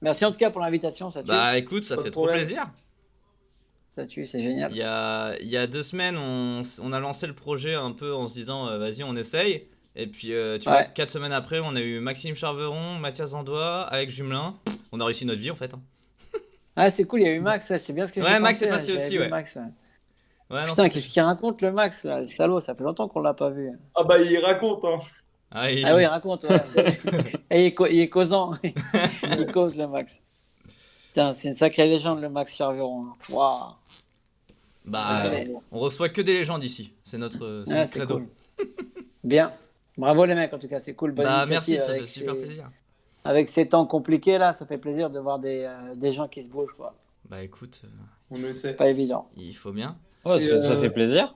Merci en tout cas pour l'invitation, ça tue. Bah écoute, ça Pas de fait trop problème. plaisir. Ça tue, c'est génial. Il y a 2 semaines, on a lancé le projet un peu en se disant vas-y, on essaye. Et puis, tu vois, Ouais. 4 semaines après, on a eu Maxime Charveron, Mathias Zandois, Alex Jumelin. On a réussi notre vie en fait, hein. Ah, c'est cool, il y a eu Max, ouais, c'est bien ce que j'ai Ouais, Max est pensé, ouais, passé j'avais aussi, vu ouais. Max. Ouais. Ouais, non, Putain, c'était. qu'est-ce qu'il raconte le Max, là, le salaud, ça fait longtemps qu'on l'a pas vu. Ah bah il raconte, hein. Ah, Ah oui, raconte, ouais. Et il est causant, il Ouais. cause le Max. Putain, c'est une sacrée légende le Max Charveron, hein. Waouh, ça Bah, connaît. Carrément. on reçoit que des légendes ici. C'est Ah, notre c'est credo. cool. Bien. Bravo les mecs, en tout cas, c'est cool, bonne Bah, merci, initiative ça fait super plaisir. avec ces temps compliqués là, ça fait plaisir de voir des gens qui se bougent, quoi. Bah, écoute, On le sait. Pas évident. il faut bien. Ouais, Et ça fait plaisir.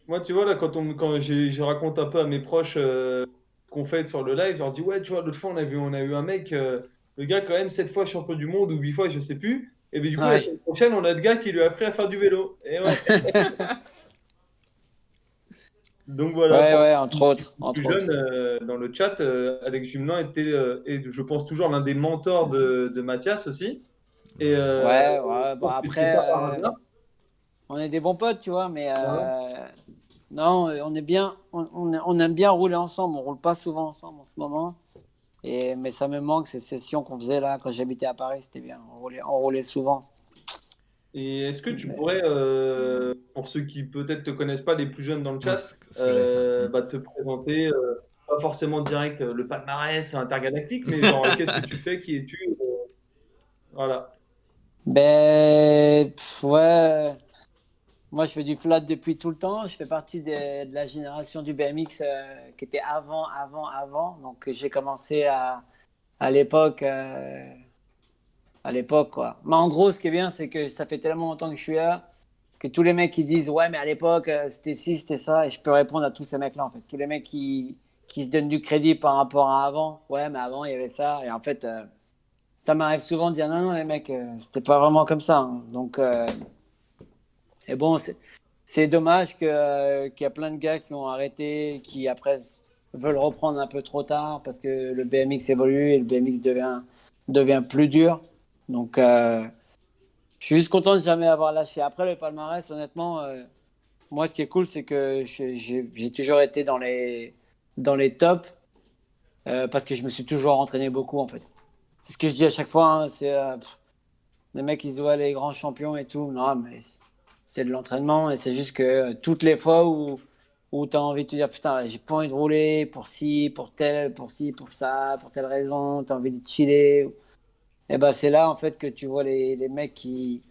moi, tu vois, là, quand je raconte un peu à mes proches ce qu'on fait sur le live, je leur dis, ouais, tu vois, l'autre fois, on a eu un mec, le gars, quand même, 7 fois champion du monde ou 8 fois, je sais plus. Et bien, du coup, la Ouais. semaine prochaine, on a le gars qui lui a appris à faire du vélo. Et ouais. Donc voilà, Ouais, pour ouais, les entre autres, plus entre autres. jeunes, dans le chat, Alex Jumelin était, et je pense, toujours l'un des mentors de Mathias aussi. Et Bah, Ouais, je ouais, bon pense que c'est pas par après, hasard. on est des bons potes, tu vois, mais Voilà. non, on est bien, on aime bien rouler ensemble. On roule pas souvent ensemble en ce moment. Mais ça me manque ces sessions qu'on faisait là quand j'habitais à Paris, c'était bien. On roulait souvent. Et est-ce que tu Mais- pourrais, pour ceux qui peut-être te connaissent pas, les plus jeunes dans le ouais, chat, ce que j'allais faire. bah, te présenter, pas forcément direct le palmarès intergalactique, mais genre qu'est-ce que tu fais, qui es-tu, voilà. Ben, ouais. Moi, je fais du flat depuis tout le temps. Je fais partie de la génération du BMX qui était avant. Donc, j'ai commencé à l'époque, à l'époque, quoi. Mais en gros, ce qui est bien, c'est que ça fait tellement longtemps que je suis là que tous les mecs qui disent ouais, mais à l'époque, c'était ci, c'était ça, et je peux répondre à tous ces mecs-là, en fait. Tous les mecs qui se donnent du crédit par rapport à avant. Ouais, mais avant, il y avait ça. Et en fait, ça m'arrive souvent de dire non, non, les mecs, c'était pas vraiment comme ça, hein. Donc, et bon, c'est dommage qu'il y a plein de gars qui ont arrêté, qui après veulent reprendre un peu trop tard parce que le BMX évolue et le BMX devient plus dur. Donc, je suis juste content de jamais avoir lâché. Après, le palmarès, honnêtement, moi, ce qui est cool, c'est que j'ai toujours été dans les tops parce que je me suis toujours entraîné beaucoup, en fait. C'est ce que je dis à chaque fois, hein, les mecs, ils se voient les grands champions et tout. Non, mais c'est de l'entraînement et c'est juste que toutes les fois où tu as envie de te dire putain, j'ai pas envie de rouler pour ci, pour tel, pour ci, pour ça, pour telle raison, tu as envie de chiller. Et ben c'est là en fait que tu vois les mecs qui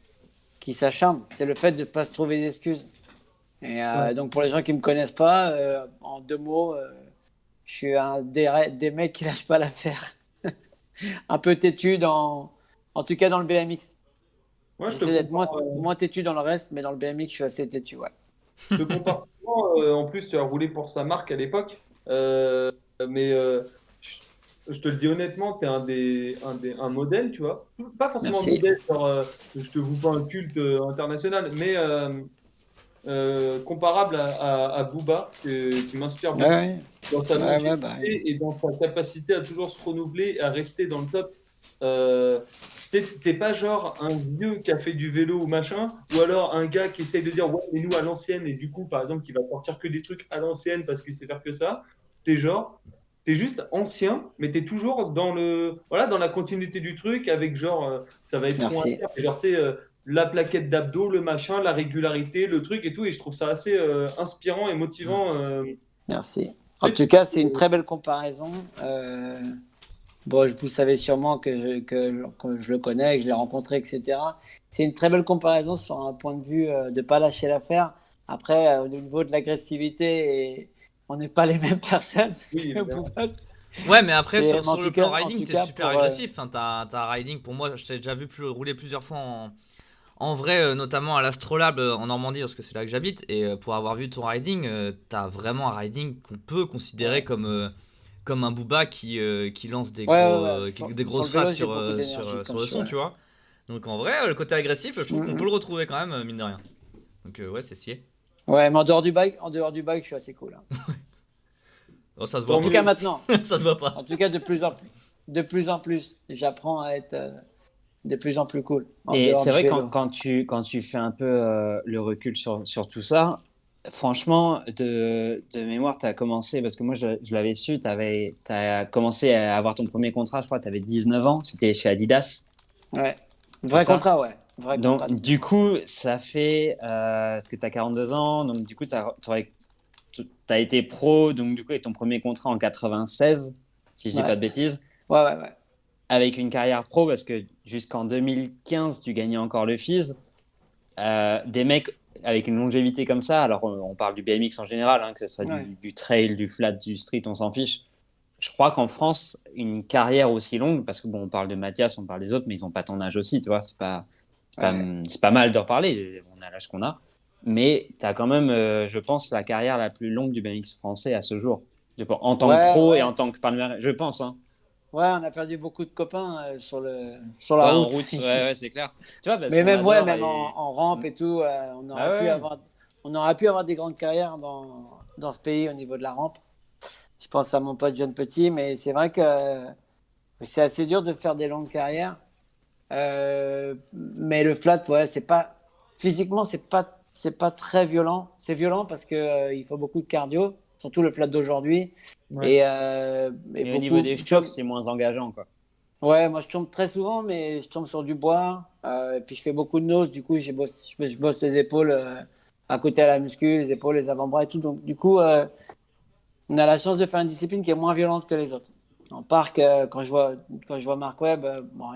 s'acharnent. C'est le fait de ne pas se trouver des excuses. Et Ouais. donc pour les gens qui me connaissent pas, en 2 mots, je suis un des mecs qui lâchent pas l'affaire. Un peu têtu en tout cas dans le BMX. Moi, je te J'essaie d'être moins, comprends, moins têtu dans le reste, mais dans le BMX, je suis assez têtu, ouais. je te compare souvent, en plus, tu as roulé pour sa marque à l'époque, mais je, je te le dis honnêtement, tu es un modèle, tu vois. Pas forcément un Merci. modèle, genre, je te voue pas un culte international, mais comparable à Booba, qui m'inspire Ouais, beaucoup ouais, dans sa ouais, ouais, bah, longévité et dans sa capacité à toujours se renouveler et à rester dans le top. Euh, t'es pas genre un vieux qui a fait du vélo ou machin, ou alors un gars qui essaye de dire ouais, mais nous à l'ancienne, et du coup, par exemple, qui va sortir que des trucs à l'ancienne parce qu'il sait faire que ça. T'es genre, t'es juste ancien, mais t'es toujours voilà, dans la continuité du truc avec genre, ça va être con à merci. dire, mais genre, c'est la plaquette d'abdos, le machin, la régularité, le truc et tout, et je trouve ça assez inspirant et Mm. motivant. Merci. En Peut-être tout cas, c'est une très belle comparaison. Bon, vous savez sûrement que je le connais, que je l'ai rencontré, etc. C'est une très belle comparaison sur un point de vue de ne pas lâcher l'affaire. Après, au niveau de l'agressivité, on n'est pas les mêmes personnes. Parce oui, que évidemment. Booba, Ouais, mais après, mais sur le plan en riding, tout t'es cas super pour. agressif. Enfin, t'as un riding, pour moi, je t'ai déjà vu rouler plusieurs fois en vrai, notamment à l'Astrolabe en Normandie, parce que c'est là que j'habite. Et pour avoir vu ton riding, t'as vraiment un riding qu'on peut considérer Ouais, comme un Booba qui lance ouais, ouais, ouais. des Sur grosses le vélo, phrases j'ai beaucoup d'énergie sur quand le je suis. son, Ouais. tu vois. Donc en vrai, le côté agressif, je trouve qu'on peut le Mhm. retrouver quand même, mine de rien. Donc ouais, c'est scié. Ouais, mais en dehors du bike, je suis assez cool, hein. Oh, ça se En voit Tant tout pas. cas mieux. maintenant. Ça se voit En pas. tout cas de plus en plus. de plus en plus. J'apprends à être de plus en plus cool en Et dehors c'est du vrai, vélo. quand tu fais un peu le recul sur tout ça, franchement, de mémoire, tu as commencé, parce que moi je l'avais su, tu as commencé à avoir ton premier contrat, je crois, tu avais 19 ans, c'était chez Adidas, Ouais. c'est Vrai ça? contrat, ouais. Vrai Donc, contrat, du 19 ans. coup, ça fait, parce que tu as 42 ans, donc du coup, tu as été pro, donc du coup, avec ton premier contrat en 96, si je dis pas Ouais. de bêtises, Ouais, ouais, ouais. avec une carrière pro, parce que jusqu'en 2015, tu gagnais encore le FIS. Des mecs avec une longévité comme ça, alors on parle du BMX en général, hein, que ce soit Ouais. du trail, du flat, du street, on s'en fiche. Je crois qu'en France, une carrière aussi longue, parce que bon, on parle de Mathias, on parle des autres, mais ils n'ont pas ton âge aussi, tu vois, Ouais. c'est pas mal de reparler, on a l'âge qu'on a. Mais tu as quand même, je pense, la carrière la plus longue du BMX français à ce jour. En tant que Ouais, pro et en ouais. tant que palmarès, je pense. Hein. Ouais, on a perdu beaucoup de copains sur la Ouais, en route. route, ouais, c'est clair. Tu vois, parce Mais qu'on même, ouais, adore même et. en rampe et tout, Bah ouais. on aurait pu avoir des grandes carrières dans ce pays au niveau de la rampe. Je pense à mon pote John Petit, mais c'est vrai que c'est assez dur de faire des longues carrières. Mais le flat, ouais, c'est pas physiquement, c'est pas très violent. C'est violent parce que il faut beaucoup de cardio, surtout le flat d'aujourd'hui. Ouais. Et Mais au niveau beaucoup. des chocs, c'est moins engageant, quoi. Ouais, moi je tombe très souvent, mais je tombe sur du bois. Et puis je fais beaucoup de nose. Du coup, je bosse les épaules à côté à la muscu, les épaules, les avant-bras et tout. Donc du coup, on a la chance de faire une discipline qui est moins violente que les autres. En parc, quand je vois Mark Webb, bon,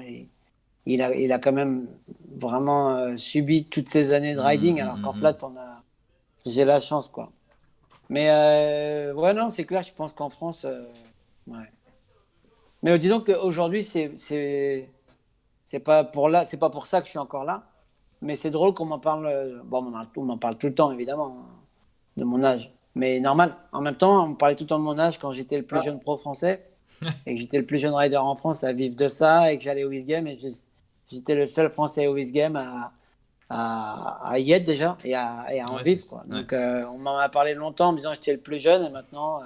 il a quand même vraiment subi toutes ces années de riding, alors qu'en flat, j'ai la chance, quoi. Mais ouais, non, c'est clair, je pense qu'en France, ouais. Mais disons qu'aujourd'hui, c'est pas pour ça que je suis encore là. Mais c'est drôle qu'on m'en parle. Bon, on m'en parle tout le temps, évidemment, hein, de mon âge. Mais normal. En même temps, on me parlait tout le temps de mon âge quand j'étais le plus jeune pro français et que j'étais le plus jeune rider en France à vivre de ça et que j'allais au X-Games et j'étais le seul français au X-Games à y être déjà et à en Ouais, vivre, quoi. ouais. Donc, on m'en a parlé longtemps en me disant que j'étais le plus jeune et maintenant,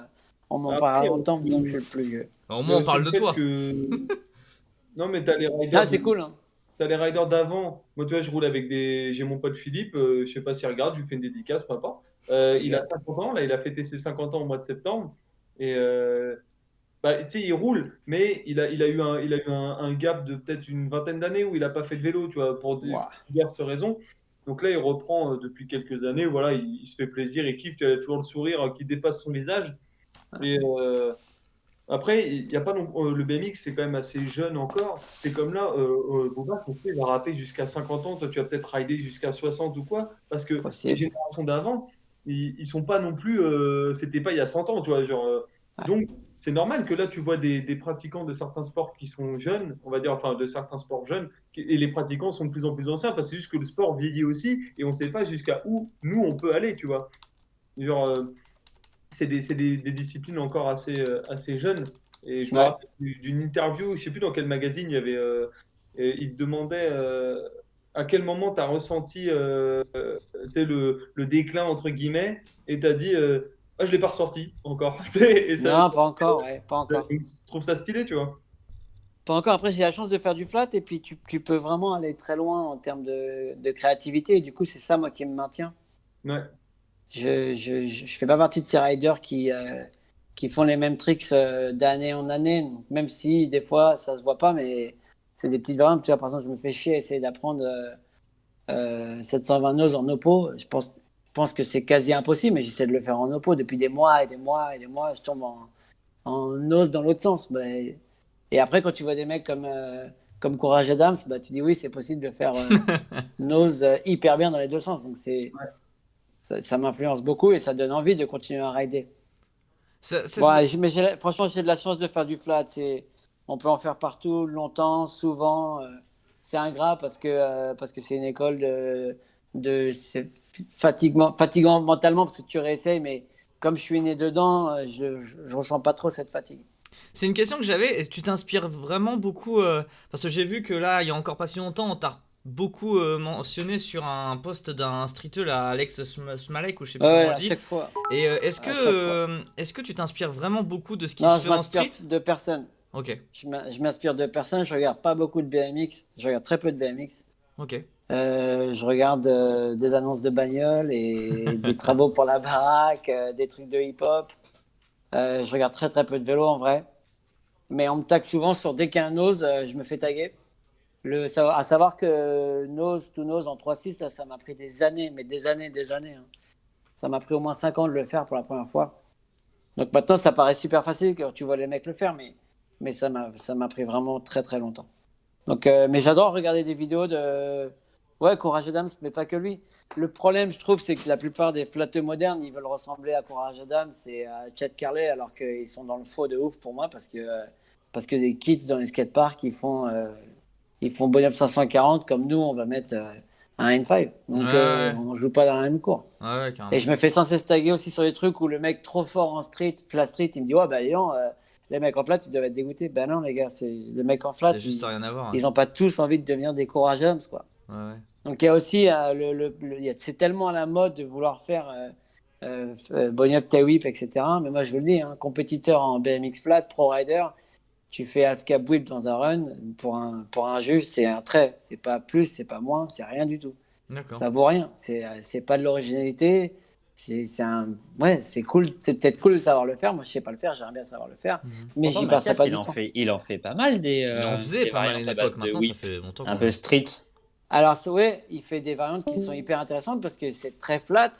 on m'en Après, parle longtemps en me disant que je suis le plus vieux. Au il y a moins, on aussi parle le de fait toi. que. Non, mais t'as les Ah, riders c'est cool, hein. T'as les riders d'avant. Moi, tu vois, je roule avec des. J'ai mon pote Philippe, je sais pas s'il regarde, je lui fais une dédicace, peu importe. Il a Yeah. 50 ans, là, il a fêté ses 50 ans au mois de septembre. Et bah, tu sais, il roule, mais il a eu un gap de peut-être une vingtaine d'années où il n'a pas fait de vélo, tu vois, pour Ouah. diverses raisons. Donc là, il reprend depuis quelques années, voilà, il se fait plaisir, il kiffe, tu as toujours le sourire qui dépasse son visage. Et après, il y a pas non, le BMX, c'est quand même assez jeune encore. C'est comme là, Boba, son il va rater jusqu'à 50 ans. Toi, tu vas peut-être rider jusqu'à 60 ou quoi. Parce que les Possible. générations d'avant, ils sont pas non plus. C'était pas il y a 100 ans, tu vois. Genre, Ouais. donc, c'est normal que là, tu vois des pratiquants de certains sports qui sont jeunes, on va dire, enfin, de certains sports jeunes, et les pratiquants sont de plus en plus anciens parce que c'est juste que le sport vieillit aussi et on sait pas jusqu'à où nous, on peut aller, tu vois. Genre, des disciplines encore assez jeunes. Et je me Ouais. rappelle d'une interview, je sais plus dans quel magazine, et il te demandait à quel moment tu as ressenti tu sais, le déclin, entre guillemets, et tu as dit ah, je l'ai pas ressenti encore. Et ça, Non, pas encore, ouais, pas encore. je trouve ça stylé, tu vois. Pas encore. Après, j'ai la chance de faire du flat et puis tu peux vraiment aller très loin en termes de créativité. Et du coup, c'est ça, moi, qui me maintient. Ouais. Je fais pas partie de ces riders qui font les mêmes tricks d'année en année. Donc, même si des fois, ça se voit pas, mais c'est des petites variantes. Tu vois, par exemple, je me fais chier à essayer d'apprendre 720 noses en oppo. Je pense que c'est quasi impossible, mais j'essaie de le faire en oppo depuis des mois et des mois et des mois. Je tombe en nose dans l'autre sens. Et après, quand tu vois des mecs comme Courage Adams, bah, tu dis oui, c'est possible de faire nose hyper bien dans les deux sens. Donc ça m'influence beaucoup et ça donne envie de continuer à rider. Bon, franchement, j'ai de la chance de faire du flat. On peut en faire partout, longtemps, souvent. C'est ingrat parce que c'est une école c'est fatigant mentalement parce que tu réessayes, mais comme je suis né dedans, je ressens pas trop cette fatigue. C'est une question que j'avais. Tu t'inspires vraiment beaucoup parce que j'ai vu que là, il y a encore pas si longtemps, on t'a beaucoup mentionné sur un post d'un streeter, là, Alex Smalek, ou je sais plus Ouais, comment on à dit. chaque fois. Et À chaque fois. est-ce que tu t'inspires vraiment beaucoup de ce qui Non, se je fait en m'inspire street? de personne. Ok, Je m'inspire de personne. Je regarde pas beaucoup de BMX. Je regarde très peu de BMX. ok. Je regarde des annonces de bagnoles et des travaux pour la baraque, des trucs de hip-hop. Je regarde très très peu de vélo en vrai. Mais on me tag souvent sur dès qu'il y a un nose, je me fais taguer. À savoir que nose to nose en 3.6, là, ça m'a pris des années, mais des années. Hein. Ça m'a pris au moins 5 ans de le faire pour la première fois. Donc maintenant, ça paraît super facile quand tu vois les mecs le faire, mais ça m'a pris vraiment très très longtemps. Donc, mais j'adore regarder des vidéos de ouais, Courage Adams, mais pas que lui. Le problème, je trouve, c'est que la plupart des flatteux modernes, ils veulent ressembler à Courage Adams et à Chad Carley, alors qu'ils sont dans le faux de ouf pour moi, parce que des kids dans les skateparks, ils font Bonhomme 540 comme nous, on va mettre un N5. Donc, Ouais, on joue pas dans la même cour. ouais, Et carrément. je me fais sans cesse taguer aussi sur des trucs où le mec trop fort en street, flat street, il me dit ouais, bah, dis donc, les mecs en flat, ils doivent être dégoûtés. Ben non, les gars, les mecs en flat, C'est juste rien à voir. ils n'ont pas tous envie de devenir des courageums, quoi. Ouais, ouais. Donc il y a aussi, c'est tellement à la mode de vouloir faire Bonnie Up, Whip, etc. Mais moi, je vous le dis, hein, compétiteur en BMX flat, pro rider, tu fais half cab whip dans un run, pour un juge, c'est un trait. C'est pas plus, c'est pas moins, c'est rien du tout. D'accord. Ça vaut rien. C'est pas de l'originalité. Ouais, c'est cool. C'est peut-être cool de savoir le faire. Moi, je sais pas le faire. J'aimerais bien savoir le faire. Mhm. Mais Pourtant, j'y passerai Mathias, pas du temps. il en fait pas mal Il en faisait des pas mal à variantes une à époque, base de maintenant ça whip, fait longtemps un qu'on peu street. Alors, ouais, il fait des variantes qui sont hyper intéressantes parce que c'est très flat.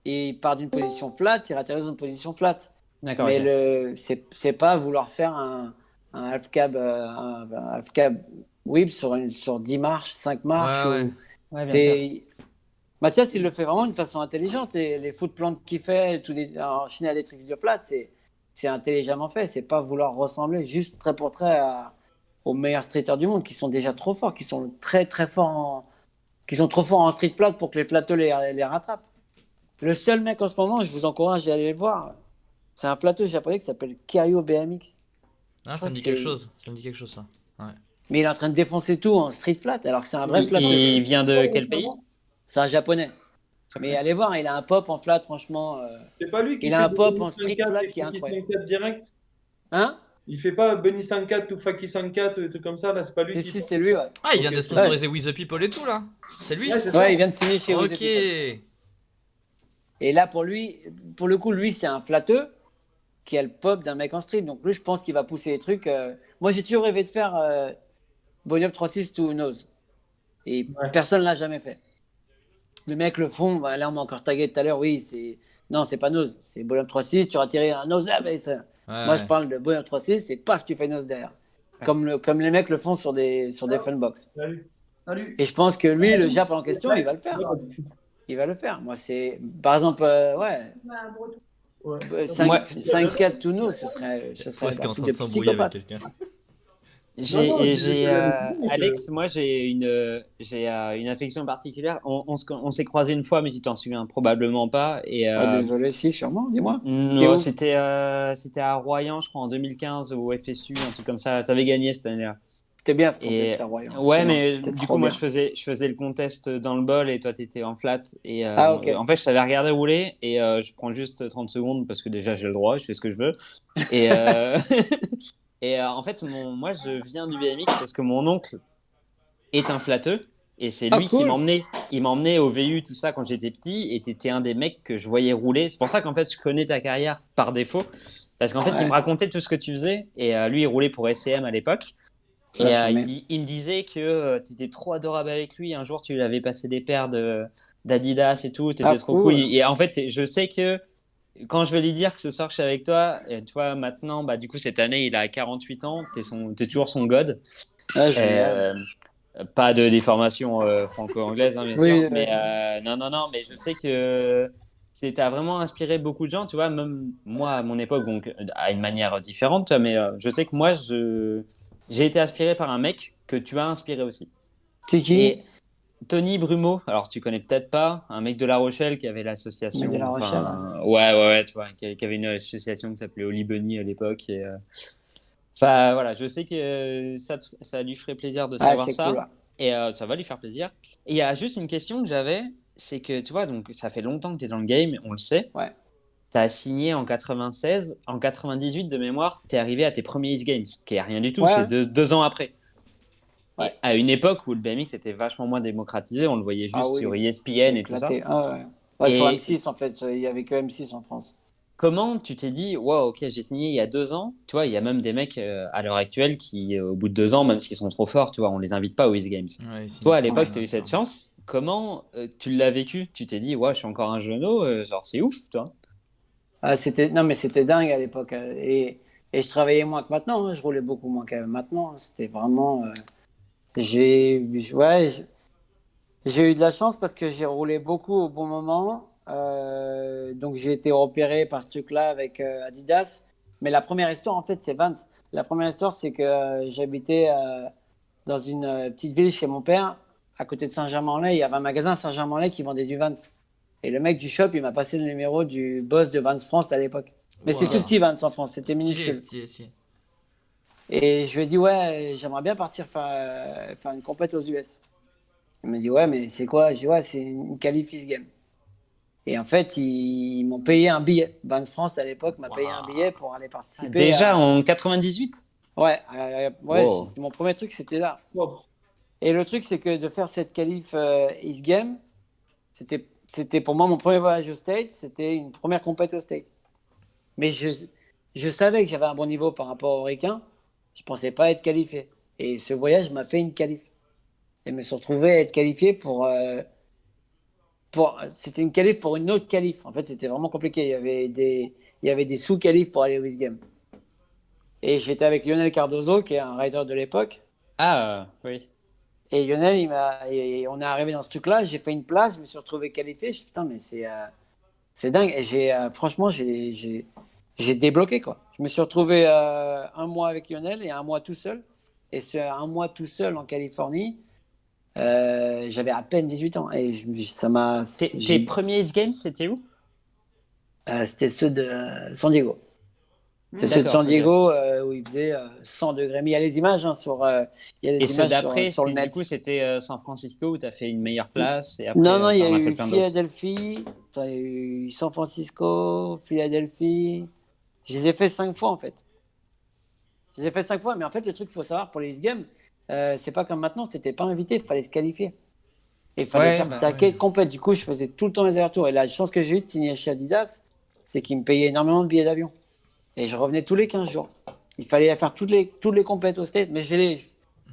Et il part d'une position flat, il atterrit dans une position flat. D'accord, Mais ok. c'est pas vouloir faire un un half cab whip sur 10 marches, 5 marches. Ouais, ouais. Ouais, bien sûr. C'est, Mathias, il le fait vraiment d'une façon intelligente. Et les footplanks qu'il fait, en Chine à des tricks de flat, c'est intelligemment fait. C'est pas vouloir ressembler juste trait pour trait aux meilleurs streeters du monde qui sont déjà trop forts, qui sont très très forts qui sont trop forts en street flat pour que les flatteux les rattrapent. Le seul mec en ce moment, je vous encourage à aller le voir, c'est un plateau japonais qui s'appelle Kyryo BMX. Ah, Je ça crois me que dit quelque c'est. chose. Ça me dit quelque chose, ça. Ouais. Mais il est en train de défoncer tout en street flat, alors que c'est un vrai flatteux. Il vient de quel pays? C'est un japonais. Mais allez voir, il a un pop en flat, franchement. C'est pas lui qui Il a fait un des pop Bunny en street 54 flat et qui est Faki incroyable. 54 direct. Hein? Il fait pas Bunny 54 ou Faki 54 des trucs comme ça, là, c'est pas lui Si, qui si, fait. c'est lui, ouais. Ah, il vient Ok, de ok. sponsoriser We The People et tout, là. C'est lui? Ouais, c'est ça. Ouais, il vient de signer chez With the Ok. People. Et là, pour le coup, lui, c'est un flatteux qui a le pop d'un mec en street. Donc lui, je pense qu'il va pousser les trucs. Moi, j'ai toujours rêvé de faire Bonnie Up 3.6 to Nose. Et Ouais. personne ne l'a jamais fait. Le mec le font. Bah, là, on m'a encore tagué tout à l'heure. Oui, c'est. Non, c'est pas Nose. C'est Bonnie Up 3.6. Tu retires un Nose. Ah, ben, ça. Ouais, Moi, je ouais. parle de Bonnie Up 3.6 et paf, tu fais Nose derrière. Comme les mecs le font sur des funbox. Salut. Salut. Et je pense que lui, le Jap en question, il va le faire. Ouais. Il va le faire. Moi, c'est. Par exemple, ouais. Ouais. 5-4 to Nose, ce serait Presque un en truc train de de s'embrouiller avec psychopathe. quelqu'un. Non, je disais que la musique, Alex, moi j'ai une affection particulière. On s'est croisés une fois, mais tu t'en souviens probablement pas. Ah, désolé, si, sûrement, dis-moi. T'es Non, où? c'était à Royan, je crois, en 2015 au FSU, un truc comme ça. T'avais gagné cette année-là. C'était bien ce Et contest à Royan. ouais, C'était bien. mais C'était du trop coup, moi, bien. je faisais le contest dans le bol et toi, t'étais en flat. Et Ah, ok. en fait, je t'avais regardé rouler et je prends juste 30 secondes parce que déjà, j'ai le droit, je fais ce que je veux. Et, et en fait, moi, je viens du BMX parce que mon oncle est un flatteux et c'est Ah, lui qui cool. m'emmenait. Il m'emmenait au VU, tout ça, quand j'étais petit et t'étais un des mecs que je voyais rouler. C'est pour ça qu'en fait, je connais ta carrière par défaut parce qu'en fait, il Ouais. me racontait tout ce que tu faisais et lui, il roulait pour SCM à l'époque. Et Ah, jamais. il me disait que tu étais trop adorable avec lui. Un jour, tu lui avais passé des paires d'Adidas et tout. Tu étais Ah, trop cool. cool. Et en fait, je sais que quand je vais lui dire que ce soir, je suis avec toi, tu vois, maintenant, bah, du coup, cette année, il a 48 ans. T'es toujours son god. Ah, génial. Pas de déformation franco-anglaise, hein, bien Oui, sûr. Mais non, mais je sais que t'as vraiment inspiré beaucoup de gens. Tu vois, même moi, à mon époque, donc, à une manière différente. Tu vois, mais je sais que moi, j'ai été inspiré par un mec que tu as inspiré aussi. c'est qui? Et Tony Brumeau, alors tu connais peut-être pas, un mec de La Rochelle qui avait Le l'association, mec de La Rochelle. enfin, ouais, tu vois, qui avait une association qui s'appelait Oli Bunny à l'époque. Et, enfin, voilà, je sais que ça lui ferait plaisir de Ah, savoir c'est ça. cool. Ouais. Et ça va lui faire plaisir. Et il y a juste une question que j'avais, c'est que tu vois, donc ça fait longtemps que tu es dans le game, on le sait. Ouais. t'as signé en 96. En 98, de mémoire, t'es arrivé à tes premiers X Games, qui est rien du tout. Ouais, C'est 2 ans après. Et ouais. à une époque où le BMX était vachement moins démocratisé, on le voyait Ah juste sur oui, ESPN c'était et tout ça. éclaté. Ah ouais. Ouais, sur Et M6 en fait, il y avait que M6 en France. comment tu t'es dit, wow, ok, j'ai signé il y a 2 ans. Tu vois, il y a même des mecs à l'heure actuelle qui, au bout de 2 ans, même s'ils sont trop forts, tu vois, on les invite pas aux X Games. Ouais, il signe Toi, à plus l'époque, rien, tu as eu cette clairement. chance. Comment tu l'as vécu? Tu t'es dit, ouais, je suis encore un jeuneau, genre c'est ouf, toi. Ah, non mais c'était dingue à l'époque. Et je travaillais moins que maintenant, hein. Je roulais beaucoup moins que maintenant, hein. C'était vraiment. J'ai, ouais, j'ai eu de la chance parce que j'ai roulé beaucoup au bon moment. Donc j'ai été repéré par ce truc-là avec Adidas. Mais la première histoire, en fait, c'est Vans. La première histoire, c'est que j'habitais dans une petite ville chez mon père, à côté de Saint-Germain-en-Laye. Il y avait un magasin à Saint-Germain-en-Laye qui vendait du Vans. Et le mec du shop, il m'a passé le numéro du boss de Vans France à l'époque. Mais c'était tout Waouh. petit Vans en France, c'était Stylé, minuscule. stylé, stylé. Et je lui ai dit, ouais, j'aimerais bien partir faire une compète aux US. Il m'a dit, ouais, mais c'est quoi? Je dis, ouais, c'est une qualif Game. Et en fait, ils m'ont payé un billet. Vans France, à l'époque, m'a payé un billet Waouh. pour aller Ah, participer déjà à. en 98? Ouais, ouais, Wow. mon premier truc, c'était là. Propre. Et le truc, c'est que de faire cette qualif East Game, c'était pour moi mon premier voyage au State, c'était une première compète au State. Mais je savais que j'avais un bon niveau par rapport aux Ricains, je pensais pas être qualifié. Et ce voyage m'a fait une qualif. Et je me suis retrouvé à être qualifié c'était une qualif pour une autre qualif. En fait, c'était vraiment compliqué. Il y avait des sous-qualifs pour aller au East Game. Et j'étais avec Lionel Cardozo, qui est un rider de l'époque. Ah, oui. Et Lionel, et on est arrivé dans ce truc-là, j'ai fait une place, je me suis retrouvé qualifié. Je suis putain, mais c'est dingue. Et franchement, j'ai débloqué, quoi. Je me suis retrouvé un mois avec Lionel et un mois tout seul. Et ce un mois tout seul en Californie, j'avais à peine 18 ans. Et ça m'a. Tes premiers X Games, c'était où? C'était ceux de San Diego. C'est ceux de D'accord, San ok. Diego où il faisait 100 degrés. Mais il y a les images il y a Et les ceux images d'après, sur le du coup, net. c'était San Francisco où tu as fait une meilleure place et Non, après, non, il tu y a en as fait eu plein d'autres. Philadelphie, il y a eu San Francisco, Philadelphie. Je les ai fait 5 fois en fait. Je les ai fait 5 fois, mais en fait, le truc qu'il faut savoir pour les X Games, c'est pas comme maintenant, c'était pas invité, il fallait se qualifier. Et il fallait Ouais, faire bah taquet ouais. complète. Du coup, je faisais tout le temps les allers-retours. Et la chance que j'ai eue de signer chez Adidas, c'est qu'ils me payaient énormément de billets d'avion. Et je revenais tous les 15 jours. Il fallait faire toutes les compètes au State, mais je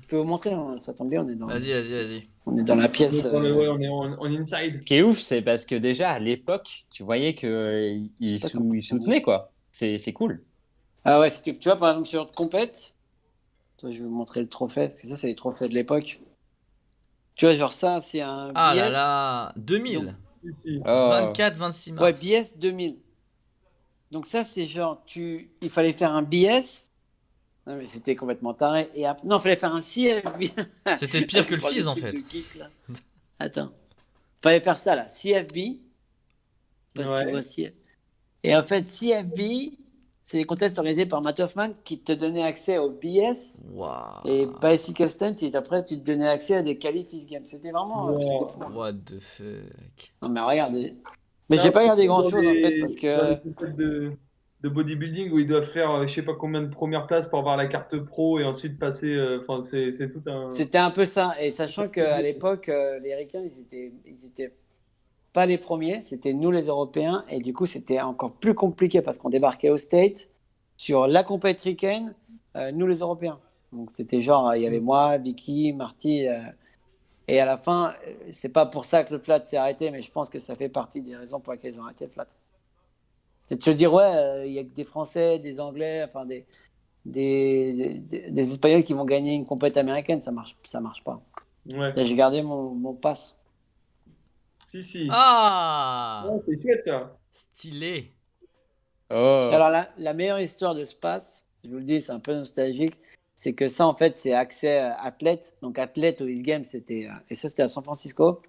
peux vous montrer, hein, ça tombe bien, Vas-y, vas-y, vas-y. on est dans la pièce. Ouais, on est en inside. Ce qui est ouf, c'est parce que déjà, à l'époque, tu voyais qu'ils Pas comme ils on est. soutenaient, quoi. C'est cool. Ah ouais, tu vois, par exemple, sur notre compète, toi, je vais vous montrer le trophée, parce que ça, c'est les trophées de l'époque. Tu vois, genre ça, c'est un Ah là BS. là, Donc, 2000. Si, si. Oh. 24-26 ouais, mars. BS 2000. Donc ça, c'est genre, il fallait faire un BS. Non, mais c'était complètement taré. Non, il fallait faire un CFB. C'était pire Je que le vous parle de Fizz en trucs de fait. geek, là. Attends. Il fallait faire ça, là. CFB. Parce que tu vois Ouais. CFB. Et en fait, CFB, c'est des contests organisés par Matt Hoffman qui te donnaient accès au BS. Et Waouh. Bicycle Stunt, et après, tu te donnais accès à des qualifs X Games. C'était vraiment, c'était fou, Wow. hein. What the fuck. Non, mais regardez. Mais C'est un j'ai pas peu regardé comme grand chose, en fait, parce dans les que compètes de bodybuilding où ils doivent faire je sais pas combien de premières places pour avoir la carte pro et ensuite passer. Enfin, c'est tout un. c'était un peu ça. Et sachant qu'à l'époque, les Ricains, ils étaient pas les premiers, c'était nous les Européens. Et du coup, c'était encore plus compliqué parce qu'on débarquait au State sur la compète ricaine, nous les Européens. Donc c'était genre, il y avait moi, Vicky, Marty. Et à la fin, c'est pas pour ça que le flat s'est arrêté, mais je pense que ça fait partie des raisons pour lesquelles ils ont arrêté le flat. C'est de se dire, ouais, il y a que des Français, des Anglais, enfin des Espagnols qui vont gagner une compète américaine, ça marche pas. Ouais. Là, j'ai gardé mon pass. Si, si. Ah, Ouais, c'est chouette ça. stylé. Oh. Alors, la meilleure histoire de ce pass, je vous le dis, c'est un peu nostalgique, c'est que ça, en fait, c'est accès athlète. Donc, athlète au East Games, et ça, c'était à San Francisco.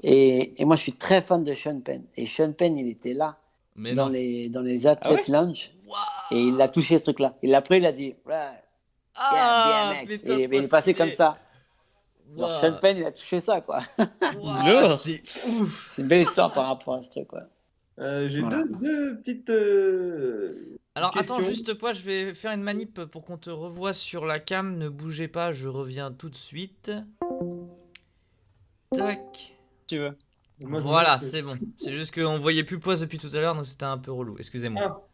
Et moi, je suis très fan de Sean Penn. Et Sean Penn, il était là, Mais dans non. les Ah ouais? athlètes lounge, Waouh. et il a touché ce truc-là. Et après, il a dit, ouais, yeah, Ah, BMX. putain, Et il trop est passé comme stylé. ça. Genre, Sean Waouh. Penn, il a touché ça, quoi. Waouh, Lourd. c'est ouf. C'est une belle histoire par rapport à ce truc, quoi. J'ai Voilà. deux petites Alors attends, questions. juste pas, je vais faire une manip pour qu'on te revoie sur la cam. Ne bougez pas, je reviens tout de suite. Tac. Tu veux. Moi, je me Voilà, lance. c'est bon. C'est juste qu'on voyait plus Poise depuis tout à l'heure, donc c'était un peu relou. Excusez-moi.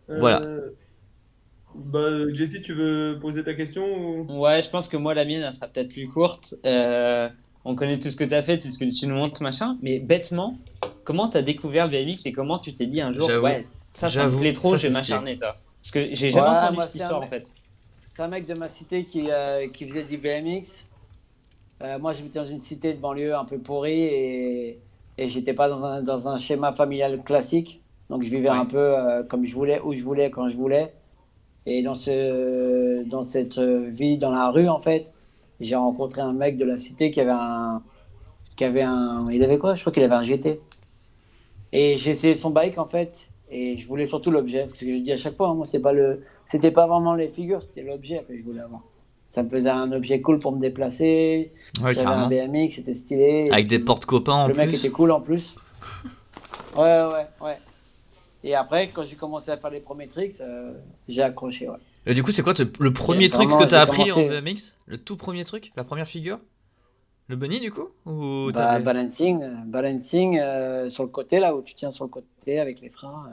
Ah, Voilà. Bah, Jessie, tu veux poser ta question ou... Ouais, je pense que moi, la mienne, elle sera peut-être plus courte. On connaît tout ce que tu as fait, tout ce que tu nous montres, machin. Mais bêtement, comment tu as découvert le BMX et comment tu t'es dit un jour, J'avoue. ouais, ça me J'avoue, plaît trop, ça, je vais c'est m'acharner, toi. Parce que j'ai jamais Ouais, entendu moi, cette c'est un histoire, en mec- fait. C'est un mec de ma cité qui faisait du BMX. Moi, j'habitais dans une cité de banlieue un peu pourrie et j'étais pas dans un schéma familial classique. Donc, je vivais Ouais. un peu comme je voulais, où je voulais, quand je voulais. Et dans cette vie dans la rue, en fait, j'ai rencontré un mec de la cité il avait quoi? Je crois qu'il avait un GT. Et j'ai essayé son bike, en fait. Et je voulais surtout l'objet. Parce que je dis à chaque fois, hein, moi, c'était pas vraiment les figures, c'était l'objet que je voulais avoir. Ça me faisait un objet cool pour me déplacer. Ouais, J'avais un carrément. BMX, c'était stylé. Et Avec des puis, porte-copains en le mec plus. était cool en plus. Ouais. Et après, quand j'ai commencé à faire les premiers tricks, j'ai accroché, ouais. Et du coup, c'est quoi le premier truc que Vraiment, t'as j'ai appris en commencé BMX? Le tout premier truc? La première figure? Le bunny du coup? Ou bah, t'avais... balancing sur le côté, là où tu tiens sur le côté avec les freins.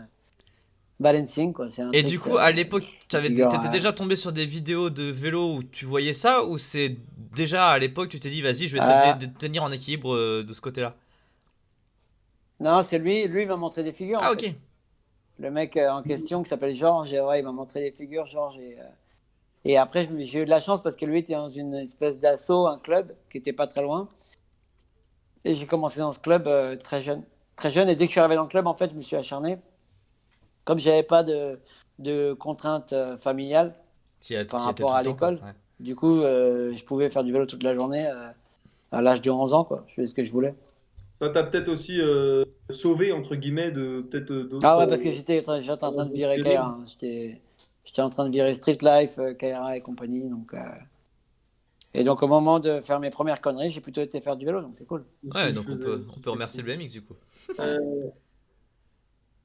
Balancing, quoi. C'est un Et truc, du coup, à l'époque, une figure. t'étais déjà tombé sur des vidéos de vélo où tu voyais ça? Ou c'est déjà à l'époque, tu t'es dit, vas-y, je vais essayer de tenir en équilibre de ce côté-là? Non, c'est lui. Lui, il m'a montré des figures, en Ah, fait. ok. Le mec en question qui s'appelle Georges, ouais, il m'a montré des figures, Georges. Et après, j'ai eu de la chance parce que lui était dans une espèce d'assaut, un club qui était pas très loin. Et j'ai commencé dans ce club très jeune. Très jeune. Et dès que je suis arrivé dans le club, en fait, je me suis acharné. Comme j'avais pas de contraintes familiales T'y as- par t'y étais rapport tout à le temps, quoi. l'école, Ouais. du coup, je pouvais faire du vélo toute la journée à l'âge de 11 ans, quoi. Je faisais ce que je voulais. Ça t'a peut-être aussi sauvé, entre guillemets, de peut-être Ah d'autres ouais, parce que j'étais en train de virer dérives. KR, hein. J'étais en train de virer Street Life, KRA et compagnie. Et donc, au moment de faire mes premières conneries, j'ai plutôt été faire du vélo, donc c'est cool. C'est ce Ouais, que je donc on faisais peut, aussi, on peut c'est remercier cool. le BMX du coup. Euh,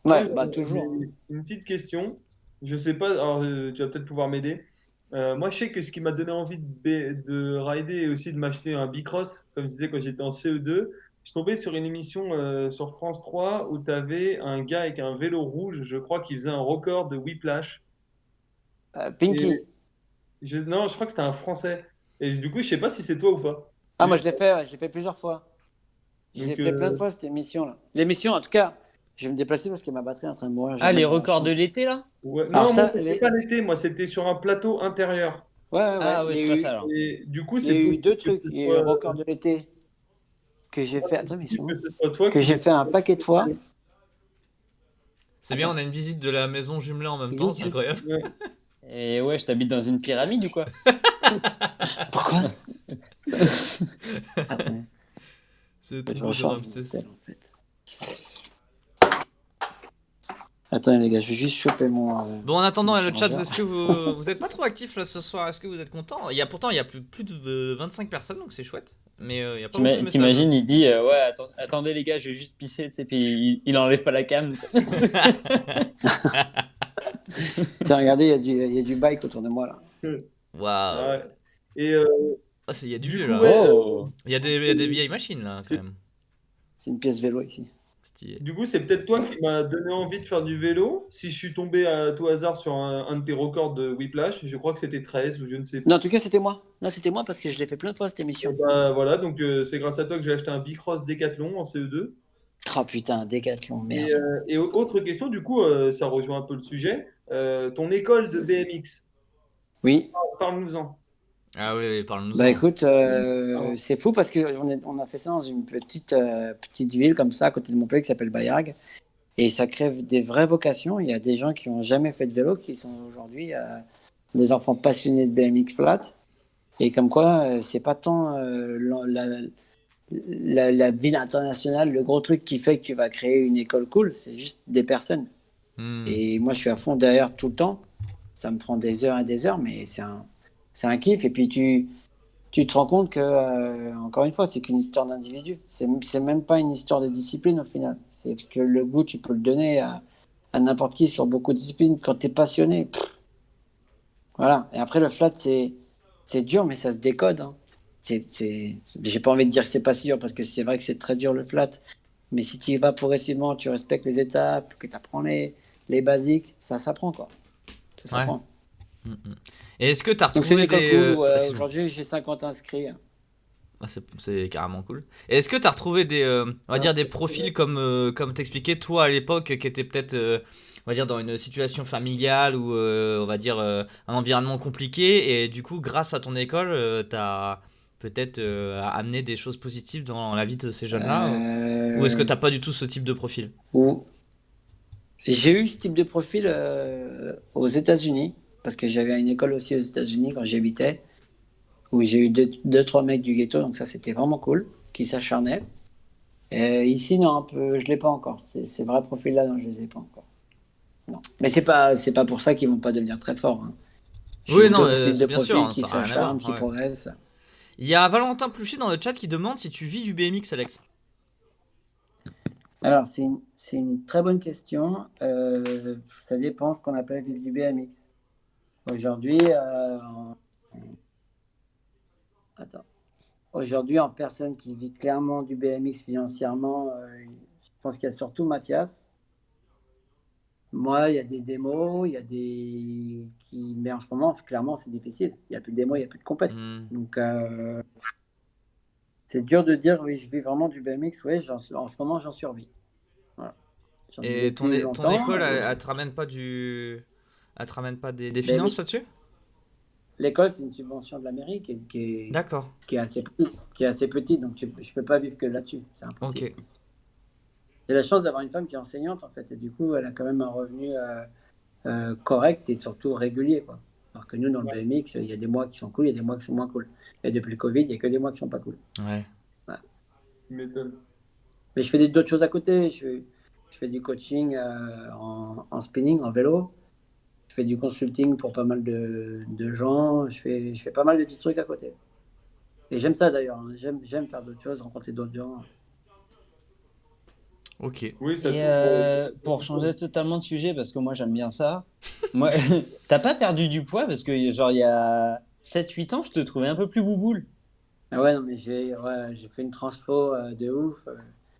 Moi, Ouais, bah j'ai toujours, hein. une petite question. Je sais pas, alors tu vas peut-être pouvoir m'aider. Moi, je sais que ce qui m'a donné envie de rider et aussi de m'acheter un Bicross, comme je disais quand j'étais en CE2, je suis tombé sur une émission sur France 3 où tu avais un gars avec un vélo rouge, je crois qu'il faisait un record de whiplash. Et Pinky. non, je crois que c'était un Français. Et du coup, je sais pas si c'est toi ou pas. Ah, C'est moi, juste- je l'ai fait, ouais, je l'ai fait plusieurs fois. J'ai Donc, fait plein de fois cette émission-là. L'émission, en tout cas, je vais me déplacer parce que ma batterie est en train de mourir. Je vais Ah, les remettre dans la records de chambre. l'été, là? ouais. Alors, Non, moi, ça, c'était pas l'été, moi, c'était sur un plateau intérieur. ouais. Ah, ouais, c'est pas ça, alors. Et du coup, Il y a c'est eu deux possible que trucs. ce Il y a eu le soit, record de l'été que j'ai fait. Attends, mais ils sont que où? ce soit toi Que qui j'ai fait un paquet de fois. C'est bien, on Attends. a une visite de la maison jumelée en même Il est temps, où, c'est celui incroyable. Ouais. Et ouais, je t'habite dans une pyramide ou quoi? Pourquoi? Ah, ouais. C'est Je trop de recharge Ramsès. mon tel, en fait. Attends, les gars, je vais juste choper mon. Bon, en attendant, le chat, chargeur. est-ce que vous êtes pas trop actifs là ce soir? Est-ce que vous êtes contents? Pourtant, il y a plus de 25 personnes, donc c'est chouette. Mais il y a pas beaucoup de messages. T'imagines, il dit ouais, attendez les gars, je vais juste pisser, tu sais, puis il enlève pas la cam. Tiens, regardez, il y a du bike autour de moi, là. Waouh. Ouais. Et Ah, il y a du du vieux coup, là. ouais, Oh! Il y a des vieilles machines là, quand c'est même. C'est une pièce vélo ici. Stylé. du coup, c'est peut-être toi qui m'as donné envie de faire du vélo. Si je suis tombé à tout hasard sur un de tes records de whiplash, je crois que c'était 13 ou je ne sais plus. Non, en tout cas, c'était moi. Non, c'était moi parce que je l'ai fait plein de fois cette Et émission. bah, voilà, donc c'est grâce à toi que j'ai acheté un Bicross Decathlon en CE2. Oh putain, Décathlon, Et, merde. autre question, du coup, ça rejoint un peu le sujet. Ton école de BMX, Oui. parle-nous-en. Ah oui, parle-nous-en. Bah écoute, Pardon. c'est fou parce on a fait ça dans une petite ville comme ça, à côté de Montpellier, qui s'appelle Bayargues. Et ça crée des vraies vocations. Il y a des gens qui n'ont jamais fait de vélo, qui sont aujourd'hui des enfants passionnés de BMX flat. Et comme quoi, c'est pas tant la ville internationale, le gros truc qui fait que tu vas créer une école cool, c'est juste des personnes. Hmm. Et moi, je suis à fond derrière tout le temps. Ça me prend des heures et des heures, mais c'est un kiff. Et puis, tu tu te rends compte que, encore une fois, c'est qu'une histoire d'individu. C'est même pas une histoire de discipline au final. C'est parce que le goût, tu peux le donner à n'importe qui sur beaucoup de disciplines. Quand tu es passionné, voilà. Et après, le flat, c'est dur, mais ça se décode. Hein. J'ai pas envie de dire que c'est pas si dur parce que c'est vrai que c'est très dur le flat. Mais si tu y vas progressivement, tu respectes les étapes, que tu apprends les basiques, ça s'apprend quoi. Ça Ouais. s'apprend. Et est-ce que tu as Donc c'est une retrouvé école des. cool où Excuse-moi. aujourd'hui j'ai 50 inscrits. Ah, c'est carrément cool. Et est-ce que tu as retrouvé des, on va dire des profils comme t'expliquais toi à l'époque qui étaient peut-être, on va dire dans une situation familiale ou on va dire un environnement compliqué et du coup grâce à ton école t'as peut-être amené des choses positives dans la vie de ces jeunes-là ou est-ce que Euh, t'as pas du tout ce type de profil? où j'ai eu ce type de profil aux États-Unis parce que j'avais une école aussi aux États-Unis quand j'y habitais où j'ai eu deux, trois mecs du ghetto donc ça c'était vraiment cool qui s'acharnaient. Ici non un peu je l'ai pas encore. Ces vrais profils là non je les ai pas encore. Non. Mais c'est pas pour ça qu'ils vont pas devenir très forts. Hein. J'ai Oui non d'autres styles de bien sûr profils hein, qui ça n'a rien à voir. s'acharnent, qui Ouais. progressent. Il y a Valentin Pluchy dans le chat qui demande si tu vis du BMX Alex. Alors, c'est une très bonne question. Ça dépend ce qu'on appelle vivre du BMX. Aujourd'hui, attends. Aujourd'hui, en personne qui vit clairement du BMX financièrement, je pense qu'il y a surtout Mathias. Moi, il y a des démos, il y a des qui, mais en ce moment, clairement, c'est difficile. Il n'y a plus de démos, il n'y a plus de compète. Hmm. Donc, c'est dur de dire, oui, je vis vraiment du BMX. Oui, en ce moment, j'en survis. Voilà. J'en vis Et depuis ton longtemps. école elle te ramène pas elle te ramène pas des Mais finances là-dessus? l'école, c'est une subvention de la mairie D'accord. qui est assez petite, donc je ne peux pas vivre que là-dessus, c'est impossible. Ok. J'ai la chance d'avoir une femme qui est enseignante en fait, et du coup, elle a quand même un revenu correct et surtout régulier, quoi. Alors que nous, dans le BMX, il y a des mois qui sont cool, il y a des mois qui sont moins cool. Et depuis le Covid, il n'y a que des mois qui sont pas cool. Ouais. Voilà. Tu m'étonnes. Mais je fais d'autres choses à côté. Je fais du coaching en spinning, en vélo. Je fais du consulting pour pas mal de gens. Je fais pas mal de petits trucs à côté. Et j'aime ça d'ailleurs. Hein. J'aime faire d'autres choses, rencontrer d'autres gens. Ok. Oui, ça Et tourne. pour changer totalement de sujet, parce que moi j'aime bien ça, moi, t'as pas perdu du poids parce que genre il y a 7-8 ans, je te trouvais un peu plus bouboule. Ah ouais, non, mais j'ai fait une transfo de ouf.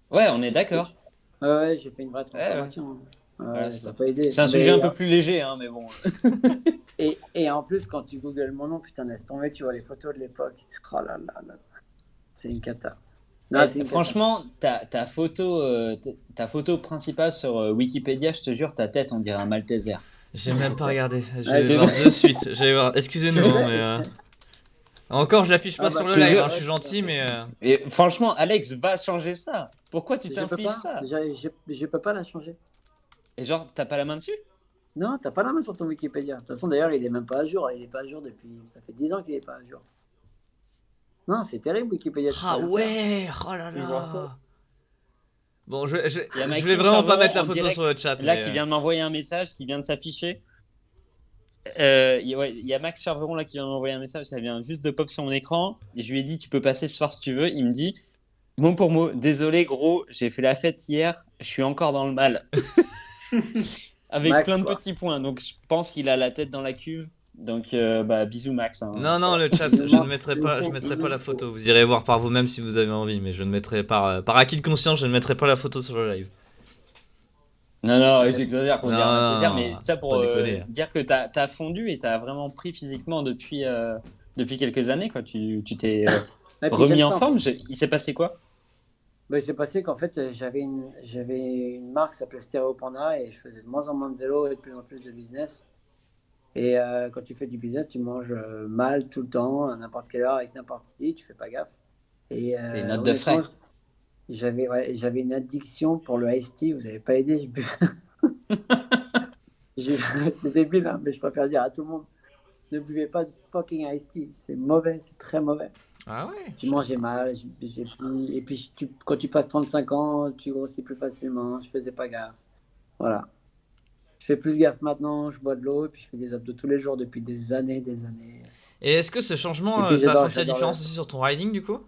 Ouais, on est d'accord. Ouais, j'ai fait une vraie Ouais, ouais. transformation. Voilà, Ouais, c'est ça n'a ça. pas aidé. C'est un sujet un Mais, peu plus léger, hein, mais bon. et en plus, quand tu googles mon nom, putain, laisse tomber, tu vois les photos de l'époque. Oh là là là. C'est une cata. Non, c'est une cata. Franchement, ta photo principale sur Wikipédia, je te jure, ta tête, on dirait un Malteser. J'ai même pas C'est- regardé. Je Ouais, vais je voir sais. de suite. Je vais voir. Je Excusez-nous, hein, sais, mais je sais. encore je l'affiche Ah pas bah, sur Je le te live. jure. Je suis gentil, mais Et franchement, Alex, va changer ça. Pourquoi tu je peux t'infliges pas. ça? Je peux pas la changer. Et genre, t'as pas la main dessus? Non, t'as pas la main sur ton Wikipédia. De toute façon, d'ailleurs, il est même pas à jour. Il est pas à jour depuis. Ça fait 10 ans qu'il est pas à jour. Non, c'est terrible, Wikipédia, tu peux ah rien faire. ouais. Oh là Je vais voir ça. là. Bon, Il y a je vais Maxime vraiment pas Charveron mettre la en photo sur le direct, chat, là, mais qui vient de m'envoyer un message, qui vient de s'afficher. Ouais, il y a Max Charveron là qui vient de m'envoyer un message, ça vient juste de pop sur mon écran. Et je lui ai dit, tu peux passer ce soir si tu veux. Il me dit, mot pour mot, désolé gros, j'ai fait la fête hier, je suis encore dans le mal. Avec Max, plein de quoi. petits points. Donc je pense qu'il a la tête dans la cuve. Donc bah, bisous Max. Hein. non, non, le chat, Il nous manque- je mettrai pas la photo. Vous irez voir par vous-même si vous avez envie, mais je ne mettrai par acquis de conscience, je ne mettrai pas la photo sur le live. Non, non, j'exagère pour Non, dire un Malteser, non, mais non, ça faut pour pas déconner. dire que t'as fondu et t'as vraiment pris physiquement depuis quelques années. Quoi. Tu t'es Et puis j'aime remis en ça en forme. fait. Il s'est passé quoi? Ben, c'est passé qu'en fait, j'avais une marque qui s'appelait Stereo Panda et je faisais de moins en moins de vélo et de plus en plus de business. Et quand tu fais du business, tu manges mal tout le temps, à n'importe quelle heure, avec n'importe qui, tu fais pas gaffe. Et T'es une note de honnêtement, frais. j'avais une addiction pour le iced tea, vous n'avez pas aidé. C'est débile, hein, mais je préfère dire à tout le monde, ne buvez pas de fucking iced tea, c'est mauvais, c'est très mauvais. Ah ouais? Tu mangeais mal, et puis quand tu passes 35 ans, tu grossis plus facilement, je faisais pas gaffe. Voilà. Je fais plus gaffe maintenant, je bois de l'eau, et puis je fais des abdos tous les jours depuis des années, des années. Et est-ce que ce Et changement, puis t'as senti la j'adore différence aussi sur ton riding du coup?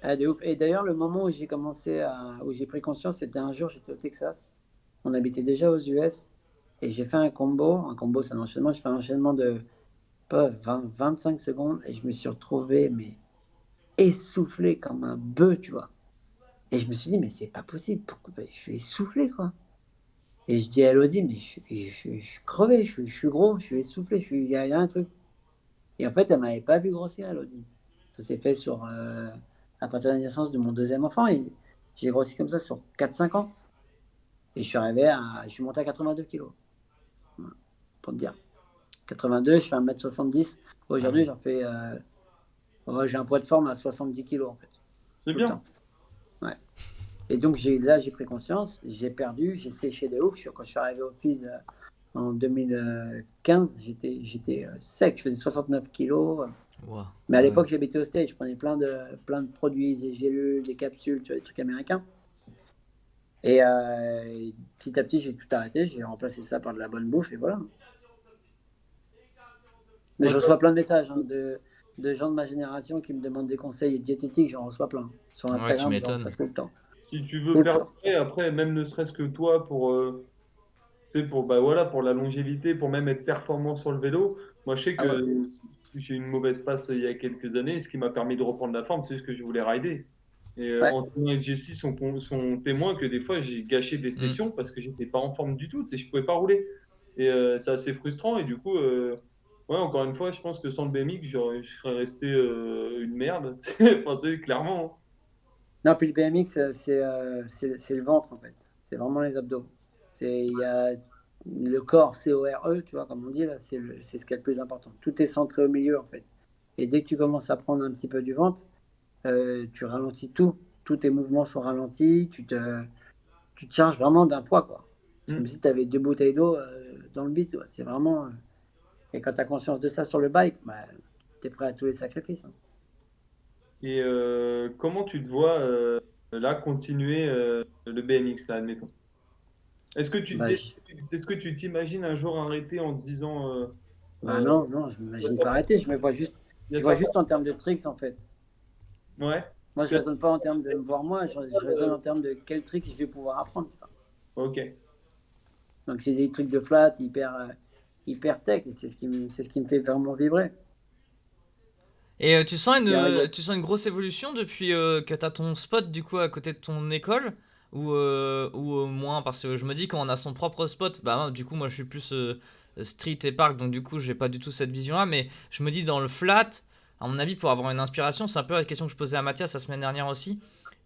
de ouf. Et d'ailleurs, le moment où où j'ai pris conscience, c'était un jour, j'étais au Texas. On habitait déjà aux US et j'ai fait un combo. Un combo, c'est un enchaînement. Je fais un enchaînement de pas 25 secondes et je me suis retrouvé mais essoufflé comme un bœuf, tu vois. Et je me suis dit, mais c'est pas possible. Pourquoi je suis essoufflé, quoi. Et je dis à Elodie, mais je suis crevé, je suis gros, je suis essoufflé, il y a un truc. Et en fait, elle m'avait pas vu grossir, Elodie. Ça s'est fait à partir de la naissance de mon deuxième enfant. Et j'ai grossi comme ça sur 4 5 ans. Et je suis monté à 82 kilos. Voilà, pour te dire. 82, je fais 1m70. Ah Aujourd'hui, oui. ouais, j'ai un poids de forme à 70 kilos, en fait. C'est Tout le bien. temps. Ouais. Et donc, j'ai pris conscience, j'ai perdu, j'ai séché de ouf. Quand je suis arrivé au FIS en 2015, j'étais sec, je faisais 69 kilos. Ouah. Mais à Ah ouais. l'époque, j'habitais au States, je prenais plein de produits, des gélules, des capsules, tu vois, des trucs américains. Et petit à petit, j'ai tout arrêté, j'ai remplacé ça par de la bonne bouffe, et voilà. Mais Moi, je reçois plein de messages de gens de ma génération qui me demandent des conseils diététiques, j'en reçois plein. Sur Ouais, tu Instagram, j'en m'étonnes. reçois tout le temps. si tu Tout veux le temps. perdurer, après, même ne serait-ce que toi, tu sais, bah voilà, pour la longévité, pour même être performant sur le vélo, moi je sais Ah ouais. que j'ai eu une mauvaise passe il y a quelques années. Ce qui m'a permis de reprendre la forme, c'est ce que je voulais rider. Et Ouais. Anthony et Jessie sont témoins que des fois j'ai gâché des Mm. sessions parce que j'étais pas en forme du tout, tu sais, je pouvais pas rouler. Et c'est assez frustrant. Et du coup, ouais, encore une fois, je pense que sans le BMX, je serais resté une merde. Enfin, tu sais, clairement. Non, puis le BMX, c'est le ventre, en fait. C'est vraiment les abdos. Il y a le corps, CORE, tu vois, comme on dit, là, c'est ce qui est le plus important. Tout est centré au milieu, en fait. Et dès que tu commences à prendre un petit peu du ventre, tu ralentis tout. Tous tes mouvements sont ralentis, tu te charges vraiment d'un poids, quoi. C'est comme Mm. si tu avais 2 bouteilles d'eau dans le bide, quoi. C'est vraiment. Et quand tu as conscience de ça sur le bike, bah, tu es prêt à tous les sacrifices, hein. Et comment tu te vois là continuer le BMX, là, admettons? Est-ce que tu Bah, t'es- est-ce que tu t'imagines un jour arrêter en te disant bah euh, non, non, je ne m'imagine pas arrêter. il y a Je vois certains. juste en termes de tricks, en fait. Ouais. Moi, je raisonne pas en termes de me voir moi, je raisonne en termes de quel trick je vais pouvoir apprendre. Ok. Donc, c'est des trucs de flat hyper tech, et c'est ce qui me fait vraiment vibrer. Et tu sens une grosse évolution depuis que t'as ton spot du coup à côté de ton école ou moins parce que je me dis quand on a son propre spot, bah du coup moi je suis plus street et park donc du coup j'ai pas du tout cette vision-là mais je me dis dans le flat, à mon avis pour avoir une inspiration, c'est un peu la question que je posais à Mathias la semaine dernière aussi.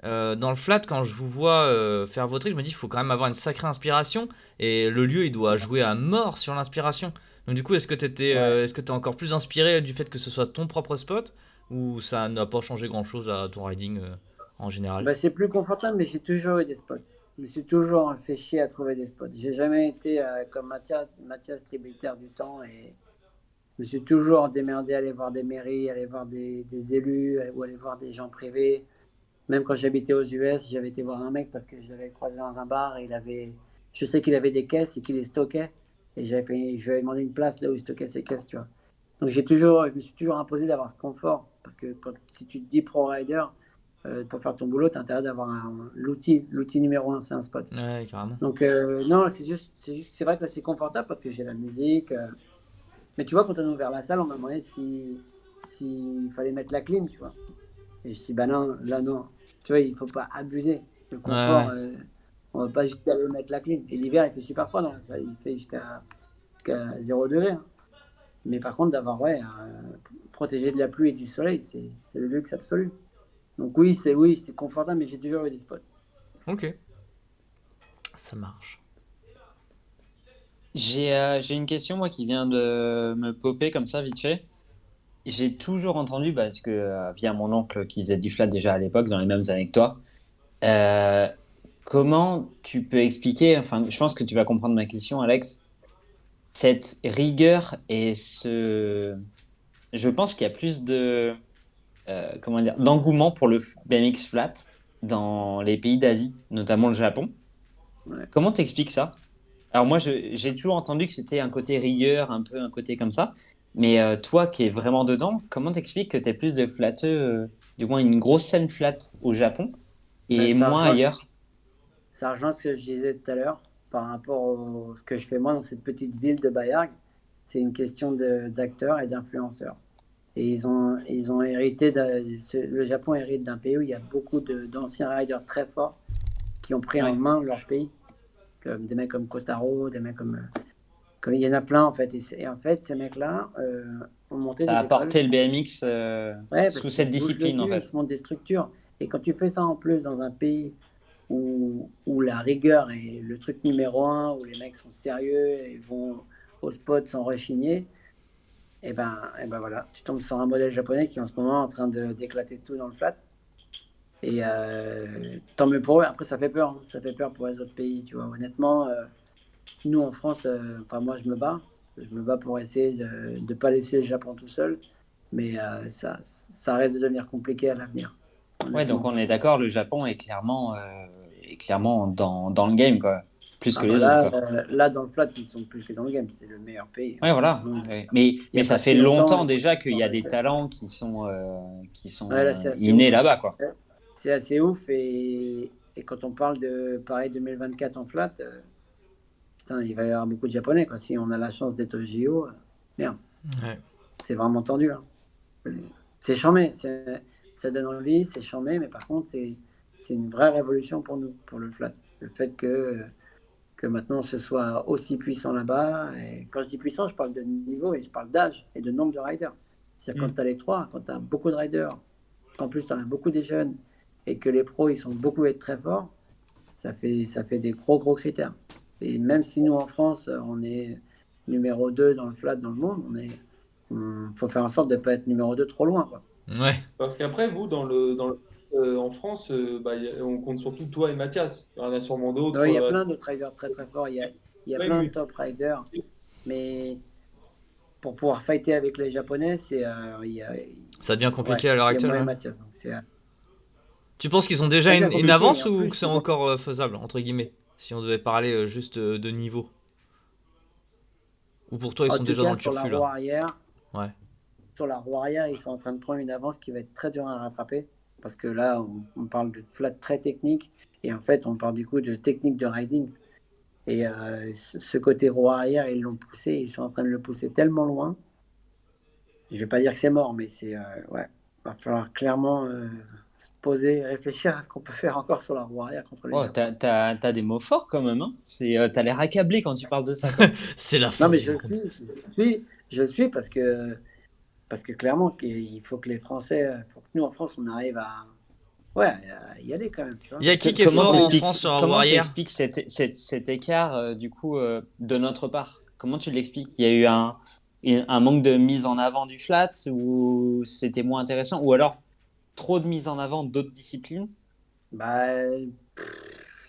Dans le flat quand je vous vois faire vos tricks, je me dis il faut quand même avoir une sacrée inspiration et le lieu il doit jouer à mort sur l'inspiration. Donc du coup, Ouais. est-ce que t'es encore plus inspiré du fait que ce soit ton propre spot ou ça n'a pas changé grand-chose à ton riding en général? Bah, c'est plus confortable, mais j'ai toujours eu des spots. Je me suis toujours fait chier à trouver des spots. J'ai jamais été comme Mathias, tributaire du temps, et je me suis toujours démerdé à aller voir des mairies, aller voir des élus, ou aller voir des gens privés. Même quand j'habitais aux US, j'avais été voir un mec parce que je l'avais croisé dans un bar et je sais qu'il avait des caisses et qu'il les stockait. Et je lui avais demandé une place là où il stockait ses caisses, tu vois. Donc je me suis toujours imposé d'avoir ce confort parce que si tu te dis pro rider, pour faire ton boulot, tu as intérêt d'avoir l'outil numéro un, c'est un spot. Ouais, carrément. Donc non, c'est vrai que là c'est confortable parce que j'ai la musique. Mais tu vois, quand on a ouvert la salle, on m'a demandé s'il fallait mettre la clim, tu vois. Et je dis, bah non, là non. Tu vois, il faut pas abuser. Le Ouais, confort, ouais. on va pas juste aller mettre la clim. Et l'hiver, il fait super froid dans la salle. Il fait jusqu'à 0 degré, hein. Mais par contre, d'avoir, ouais, protégé de la pluie et du soleil, c'est le luxe absolu. Donc oui, c'est confortable, mais j'ai toujours eu des spots. Ok, ça marche. J'ai une question, moi, qui vient de me popper comme ça, vite fait. J'ai toujours entendu, parce que via mon oncle qui faisait du flat déjà à l'époque, dans les mêmes années que toi, euh, comment tu peux expliquer, enfin, je pense que tu vas comprendre ma question, Alex, cette rigueur et ce. Je pense qu'il y a plus comment dire, d'engouement pour le BMX flat dans les pays d'Asie, notamment le Japon. Ouais. Comment t'expliques ça? Alors moi, j'ai toujours entendu que c'était un côté rigueur, un peu un côté comme ça. Mais toi qui es vraiment dedans, comment t'expliques que tu es plus de flatteux, du moins une grosse scène flat au Japon Ben, et moins ailleurs? ça rejoint ce que je disais tout à l'heure par rapport à ce que je fais moi dans cette petite ville de Bayard. C'est une question d'acteurs et d'influenceurs. Et ils ont hérité, le Japon hérite d'un pays où il y a beaucoup d'anciens riders très forts qui ont pris en Ouais. main leur pays, comme des mecs comme Kotaro, des mecs comme il y en a plein en fait. Et en fait, ces mecs-là ont monté Ça des a écoles. porté le BMX Ouais, parce sous qu'ils cette se bougent le discipline en cul, ils fait. se montent des structures. Et quand tu fais ça en plus dans un pays où la rigueur est le truc numéro un, où les mecs sont sérieux et vont au spot sans rechigner, et ben voilà, tu tombes sur un modèle japonais qui est en ce moment en train d'éclater tout dans le flat. Et tant mieux pour eux. Après, ça fait peur, hein. Ça fait peur pour les autres pays, tu vois. Honnêtement, nous en France, enfin moi je me bats. Je me bats pour essayer de ne pas laisser le Japon tout seul. Mais ça risque de devenir compliqué à l'avenir, Ouais, donc honnêtement. on est d'accord, le Japon est clairement dans le game, quoi. Plus Ah que bah les autres, là, quoi. là, dans le flat, ils sont plus que dans le game. C'est le meilleur pays, Ouais, hein. voilà. Non, Ouais. il n'y Mais a ça pas fait si longtemps, longtemps ils déjà qu'il y a ont des fait. talents qui Ouais, sont là, c'est assez innés ouf. là-bas, quoi. C'est assez ouf. Et quand on parle de Paris 2024 en flat, putain, il va y avoir beaucoup de Japonais, quoi. Si on a la chance d'être au JO, merde, Ouais. c'est vraiment tendu, hein. C'est charmé, ça donne envie, c'est charmé, mais par contre, c'est une vraie révolution pour nous, pour le flat. Le fait que maintenant ce soit aussi puissant là-bas. Et quand je dis puissant, je parle de niveau et je parle d'âge et de nombre de riders. C'est-à-dire quand Mm. tu as les trois, quand tu as beaucoup de riders, qu'en plus tu en as beaucoup des jeunes et que les pros ils sont beaucoup être très forts, ça fait des gros critères. Et même si nous en France, on est numéro 2 dans le flat dans le monde, faut faire en sorte de ne pas être numéro 2 trop loin, quoi. Ouais. Parce qu'après, vous, en France, on compte surtout toi et Mathias. Il y en a sûrement d'autres. Alors, il y a plein d'autres riders très très forts, il y a Ouais, plein de mais top riders, mais pour pouvoir fighter avec les Japonais, Ça devient ouais, compliqué à l'heure il y a actuelle, moi et ouais. Mathias. Donc Tu penses qu'ils ont déjà ça devient une compliqué. Et avance en ou plus, que c'est ils ont encore faisable, entre guillemets, si on devait parler juste de niveau? Ou pour toi, ils en sont tout déjà dans cas le turfu, là? Ouais. sur la roue arrière, ils sont en train de prendre une avance qui va être très dure à rattraper parce que là, on parle de flat très technique et en fait, on parle du coup de technique de riding. Et ce côté roue arrière, ils l'ont poussé, ils sont en train de le pousser tellement loin. Je vais pas dire que c'est mort, mais ouais, va falloir clairement se poser, réfléchir à ce qu'on peut faire encore sur la roue arrière contre les Oh, Japonais. t'as des mots forts quand même, hein. T'as l'air accablé quand tu parles de ça, quoi. C'est la Non, mais force du groupe. je le suis parce que clairement, il faut que les Français, faut que nous en France, on arrive ouais, à y aller quand même, tu vois. Il y a qui est fort en France sur la roue Comment arrière? t'expliques cet écart, du coup, de notre part? Comment tu l'expliques? Il y a eu un manque de mise en avant du flat ou c'était moins intéressant ou alors trop de mise en avant d'autres disciplines? Bah, je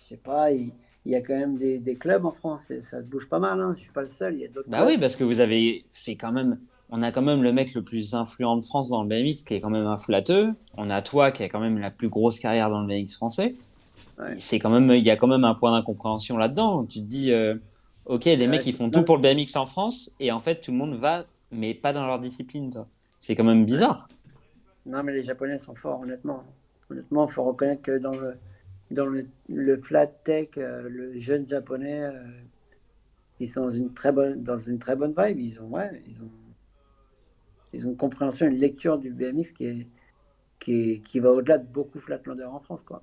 sais pas, il y a quand même des clubs en France, et ça se bouge pas mal, hein. Je suis pas le seul, il y a d'autres Bah oui, clubs. parce que vous avez fait quand même. On a quand même le mec le plus influent de France dans le BMX qui est quand même un flatteux. On a toi qui a quand même la plus grosse carrière dans le BMX français. Ouais. C'est quand même, il y a quand même un point d'incompréhension là-dedans. Tu te dis, ok, les Ouais, mecs ils font tout pour le BMX en France et en fait tout le monde va, mais pas dans leur discipline. Toi. C'est quand même ouais. bizarre. Non, mais les Japonais sont forts, honnêtement. Honnêtement, il faut reconnaître que dans le flat tech, le jeune japonais, ils sont dans une très bonne vibe. Ils ont une compréhension, une lecture du BMX qui va au-delà de beaucoup flatlander en France, quoi.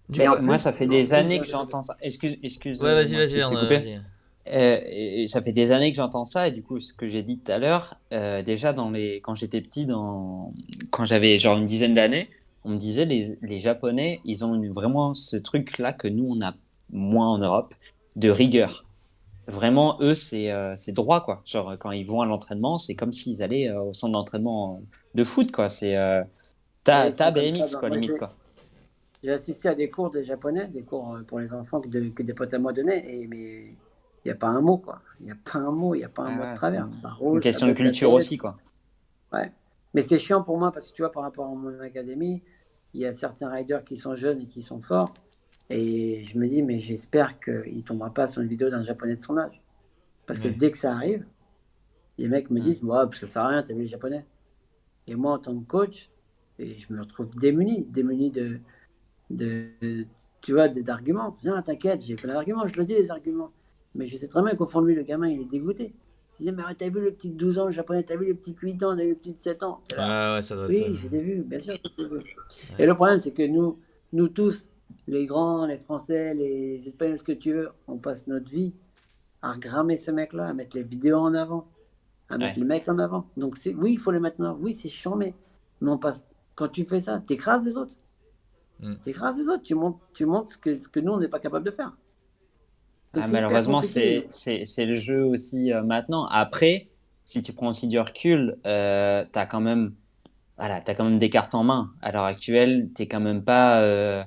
Du Et coup, Mais en moi, plus, ça fait en des plus, années que j'entends ça. ouais, vas-y, Excuse-moi si vas-y, je t'ai coupé. vas-y. Et ça fait des années que j'entends ça et du coup ce que j'ai dit tout à l'heure, déjà quand j'étais petit, quand j'avais genre une dizaine d'années, on me disait les Japonais, ils ont vraiment ce truc-là que nous on a moins en Europe, de rigueur. Vraiment, eux c'est droit quoi. Genre quand ils vont à l'entraînement, c'est comme s'ils allaient au centre d'entraînement de foot quoi. C'est ouais, ils ta sont comme ça. BMX quoi Moi, limite quoi. j'ai assisté à des cours de japonais, des cours pour les enfants que des potes à moi donnaient, mais il n'y a pas un mot, quoi. Il n'y a pas un mot, il n'y a pas un mot de Ah, c'est travers. Ça une roule, ça question de baisse la culture tête. aussi quoi. Ouais. Mais c'est chiant pour moi parce que tu vois, par rapport à mon académie, il y a certains riders qui sont jeunes et qui sont forts. Et je me dis, mais j'espère qu'il ne tombera pas sur une vidéo d'un japonais de son âge. Parce que Ouais. dès que ça arrive, Les mecs me disent, ouais, ça sert à rien, t'as vu les Japonais. Et moi, en tant que coach, et je me retrouve démuni de, tu vois, d'arguments. Viens, t'inquiète, j'ai plein d'arguments, je le dis, les arguments. Mais je sais très bien qu'au fond de lui, le gamin, il est dégoûté. Il dit, mais t'as vu le petit de 12 ans, le japonais, t'as vu le petit de 8 ans, t'as vu le petit de 7 ans. T'es là, Ouais, ouais, ça doit être ça. oui, je les ai vus, bien sûr. Que je les ai vus. Ouais. Et le problème, c'est que nous tous, les grands, les Français, les Espagnols, ce que tu veux, on passe notre vie à regrammer ce mec-là, à mettre les vidéos en avant, à mettre Ouais. les mecs en avant. Donc, oui, il faut les mettre en avant. Oui, c'est chambé. Mais on passe, quand tu fais ça, t'écrases les autres. Mm. T'écrases les autres. Tu montres ce que nous, on n'est pas capable de faire. Donc, Ah, c'est hyper malheureusement, compliqué. c'est le jeu aussi maintenant. Après, si tu prends aussi du recul, t'as quand même, voilà, t'as quand même des cartes en main. À l'heure actuelle, t'es quand même pas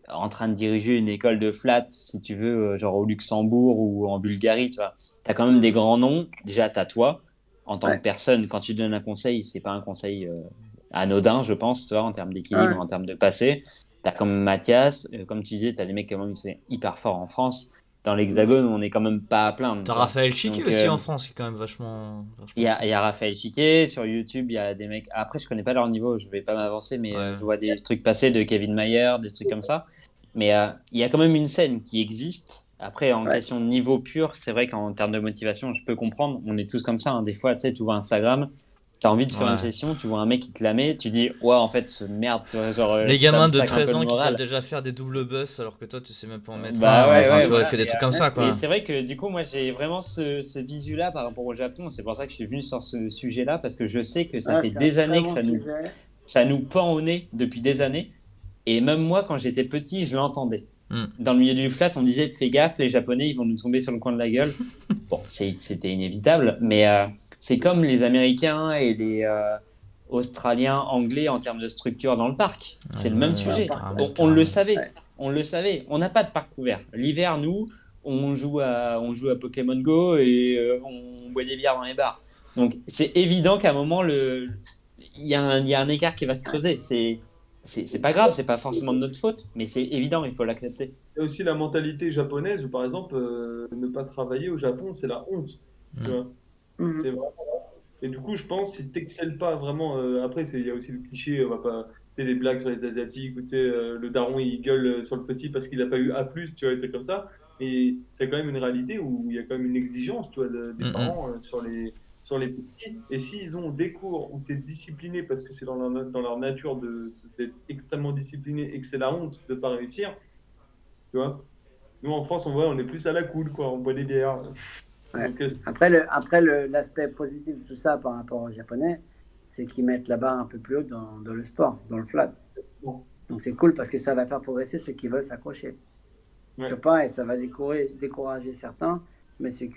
en train de diriger une école de flat, si tu veux, genre au Luxembourg ou en Bulgarie, tu vois. T'as quand même des grands noms. Déjà, t'as toi, en tant que Ouais. personne, quand tu donnes un conseil, c'est pas un conseil anodin, je pense, tu vois, en termes d'équilibre, Ouais. en termes de passé. T'as comme Mathias, comme tu disais, t'as des mecs quand même qui sont hyper forts en France. Dans l'Hexagone, on n'est quand même pas à plaindre, T'as tu vois. Raphaël Chiqui Donc, aussi en France, qui est quand même vachement, il vachement y a, il fort. y a Raphaël Chiquet sur YouTube, il y a des mecs. Après, je connais pas leur niveau, je vais pas m'avancer, mais Ouais. je vois des trucs passer de Kevin Mayer, des trucs comme ça. Mais il y a quand même une scène qui existe. Après, en Ouais. question de niveau pur, c'est vrai qu'en termes de motivation, je peux comprendre. On est tous comme ça, hein. Des fois, tu sais, tu vois Instagram, tu as envie de faire une Ouais. session, tu vois un mec qui te la met, tu dis, ouais, en fait, merde, tu vois, genre, Les ça me gamins de sac un peu 13 le ans qui savent moral. déjà faire des doubles bus alors que toi tu sais même pas en mettre Bah un. ouais, Enfin, ouais, tu vois voilà. que des trucs comme ça, Mais quoi. c'est vrai que du coup, moi, j'ai vraiment ce visu-là par rapport au Japon. C'est pour ça que je suis venu sur ce sujet-là, parce que je sais que ça Ah, fait c'est un des très années que bon sujet. ça nous pend au nez depuis des années. Et même moi, quand j'étais petit, je l'entendais. Mm. Dans le milieu du flat, on disait, fais gaffe, les Japonais, ils vont nous tomber sur le coin de la gueule. Bon, c'était inévitable, mais c'est comme les Américains et les Australiens, Anglais en termes de structure dans le parc. C'est le même Ouais, Ouais, ouais, sujet. par carrément, contre. On le carrément. savait. Ouais. On le savait. On n'a pas de parc couvert. L'hiver, nous, on joue à Pokémon Go et on boit des bières dans les bars. Donc, c'est évident qu'à un moment, il y a un écart qui va se creuser. C'est pas grave, c'est pas forcément de notre faute, mais c'est évident, il faut l'accepter. Il y a aussi la mentalité japonaise où, par exemple, ne pas travailler au Japon, c'est la honte. Tu Mm. vois. Mhm. C'est vraiment. Et du coup, je pense, si tu n'excelles pas vraiment. Après, il y a aussi le cliché, on va pas. Tu sais, les blagues sur les Asiatiques, ou tu sais, le daron, il gueule sur le petit parce qu'il n'a pas eu A, tu vois, des trucs comme ça. Mais c'est quand même une réalité où il y a quand même une exigence, tu vois, des Mm, mm. parents sur les petits. Et s'ils ont des cours où c'est discipliné parce que c'est dans leur nature d'être extrêmement discipliné et que c'est la honte de ne pas réussir, tu vois. Nous, en France, on est plus à la cool, quoi. On boit des bières. Ouais. Donc, L'aspect positif de tout ça par rapport aux Japonais, c'est qu'ils mettent la barre un peu plus haut dans le sport, dans le flat. bon, Donc c'est cool parce que ça va faire progresser ceux qui veulent s'accrocher. Je ouais. sais pas, et ça va décourager certains, mais ceux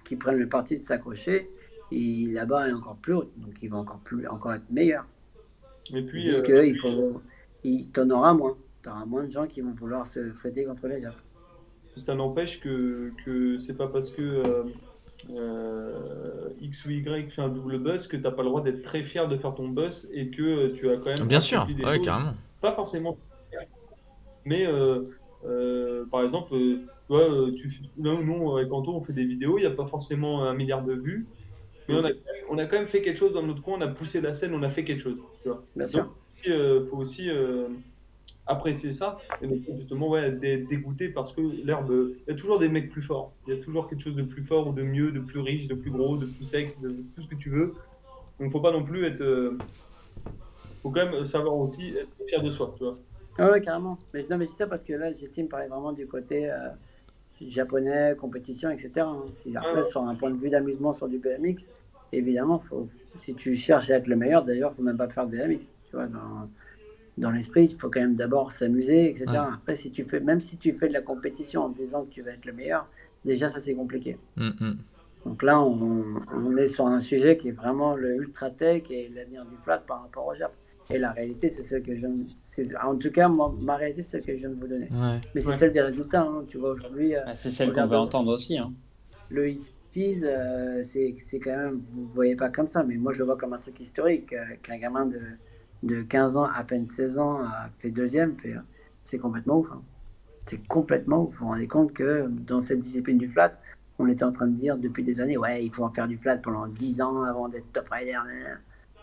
qui prennent le parti de s'accrocher, la barre est encore plus haute, donc ils vont encore être meilleurs. Et Ils puis, disent que t'en auras moins. T'auras moins de gens qui vont vouloir se fêter contre les Japs. ça n'empêche que c'est pas parce que X ou Y fait un double buzz que t'as pas le droit d'être très fier de faire ton buzz et que tu as quand même Bien sûr, accompli des ouais, choses, carrément. pas forcément, mais par exemple, tu vois, nous, avec Anto, on fait des vidéos, il n'y a pas forcément 1 milliard de vues, mais Mm. on a quand même fait quelque chose dans notre coin, on a poussé la scène, on a fait quelque chose, tu vois. Bien Donc, sûr. il faut aussi apprécier ça et ne pas justement ouais, être dégoûté parce que l'herbe, il y a toujours des mecs plus forts. Il y a toujours quelque chose de plus fort ou de mieux, de plus riche, de plus gros, de plus sec, de tout ce que tu veux. Donc, faut pas non plus être. Faut quand même savoir aussi être fier de soi, tu vois. Ah ouais, carrément. Mais non, mais je dis ça parce que là, j'estime parler vraiment du côté japonais, compétition, etc. hein. Après, Ah, sur un point de vue d'amusement sur du BMX, évidemment, si tu cherches à être le meilleur, d'ailleurs, il ne faut même pas faire de BMX. Tu vois, dans l'esprit, il faut quand même d'abord s'amuser, Ouais. etc. Après, même si tu fais de la compétition en disant que tu vas être le meilleur, déjà, ça, c'est compliqué. Mm, mm. Donc là, on est sur un sujet qui est vraiment le ultra tech et l'avenir du flat par rapport au Japon. Et la réalité, c'est celle que en tout cas, ma réalité, c'est celle que je viens de vous donner. Ouais. Mais c'est ouais. celle des résultats. hein. Tu vois, aujourd'hui, Ah, c'est celle qu'on veut regarde entendre aussi, hein. le IFIS, c'est quand même, vous ne voyez pas comme ça, mais moi, je le vois comme un truc historique. Qu'un gamin de 15 ans, à peine 16 ans, a fait deuxième, c'est complètement ouf. hein. C'est complètement ouf. Vous vous rendez compte que dans cette discipline du flat, on était en train de dire depuis des années, ouais, il faut en faire du flat pendant 10 ans avant d'être top rider.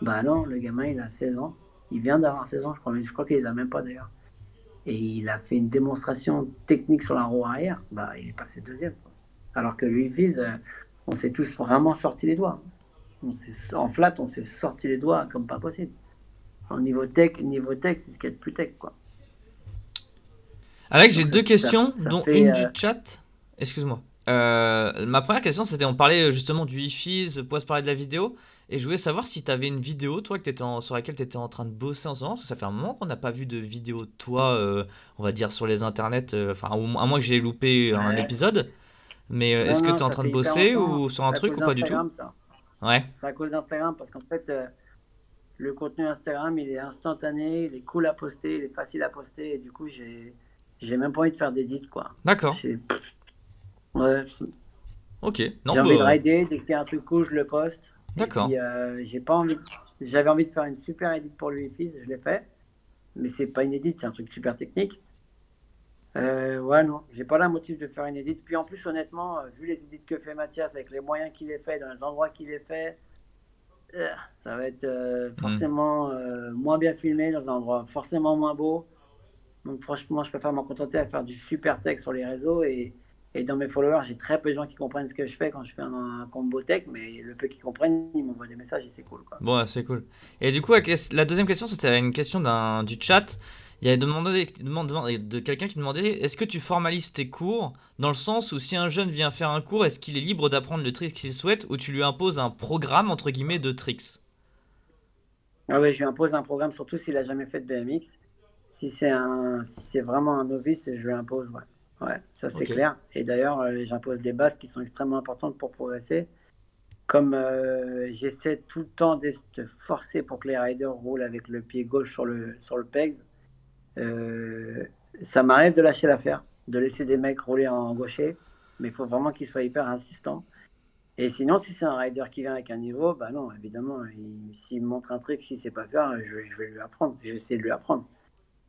Bah non, le gamin, il a 16 ans. Il vient d'avoir 16 ans, je crois, mais je crois qu'il les a même pas d'ailleurs. Et il a fait une démonstration technique sur la roue arrière. Bah, il est passé deuxième, quoi. Alors que lui, Fizz, on s'est tous vraiment sorti les doigts. En flat, on s'est sorti les doigts comme pas possible. En niveau tech, c'est ce qu'il y a de plus tech, quoi. Alex, j'ai Donc, deux questions, ça dont fait, une du chat. Excuse-moi. Ma première question, c'était, on parlait justement du Wi-Fi, Poise parlait de la vidéo, et je voulais savoir si tu avais une vidéo, toi, sur laquelle tu étais en train de bosser en ce moment, parce que ça fait un moment qu'on n'a pas vu de vidéo de toi, on va dire, sur les internets, enfin, à moins que j'ai loupé un ouais. épisode, mais Non, est-ce que tu non, es en ça train de fait hyper bosser longtemps. ou sur un C'est à truc cause ou pas du tout? d'Instagram, ça. Ouais, C'est à cause d'Instagram parce qu'en fait, le contenu Instagram, il est instantané, il est cool à poster, il est facile à poster, et du coup, j'ai même pas envie de faire d'édit, quoi. d'accord, Ouais, ok, non, j'ai envie de bah, rider, dès qu'il y a un truc cool, je le poste. Et d'accord, puis, j'ai pas envie. J'avais envie de faire une super edit pour lui et fils, je l'ai fait. Mais c'est pas une edit, c'est un truc super technique. Ouais, non, j'ai pas la motive de faire une edit. Puis en plus, honnêtement, vu les edits que fait Mathias, avec les moyens qu'il les fait, dans les endroits qu'il les fait, ça va être forcément moins bien filmé, dans un endroit forcément moins beau. Donc franchement, je préfère m'en contenter à faire du super tech sur les réseaux. Et dans mes followers, j'ai très peu de gens qui comprennent ce que je fais quand je fais un combo tech, mais le peu qui comprennent, ils m'envoient des messages et c'est cool, quoi. bon, ouais, c'est cool. Et du coup, la deuxième question, c'était une question du chat. Il y avait de quelqu'un qui demandait, est-ce que tu formalises tes cours dans le sens où si un jeune vient faire un cours, est-ce qu'il est libre d'apprendre le trick qu'il souhaite ou tu lui imposes un programme entre guillemets de tricks? Ah ouais, je lui impose un programme, surtout s'il a jamais fait de BMX. Si c'est vraiment un novice, je lui impose, ouais. Ouais, ça c'est Ok. clair. Et d'ailleurs, j'impose des bases qui sont extrêmement importantes pour progresser. Comme j'essaie tout le temps de forcer pour que les riders roulent avec le pied gauche sur le pegs, euh, ça m'arrive de lâcher l'affaire, de laisser des mecs rouler en gaucher, mais il faut vraiment qu'ils soient hyper insistants. Et sinon, si c'est un rider qui vient avec un niveau, bah non, évidemment, s'il me montre un truc, s'il sait pas faire, je vais lui apprendre, je vais essayer de lui apprendre.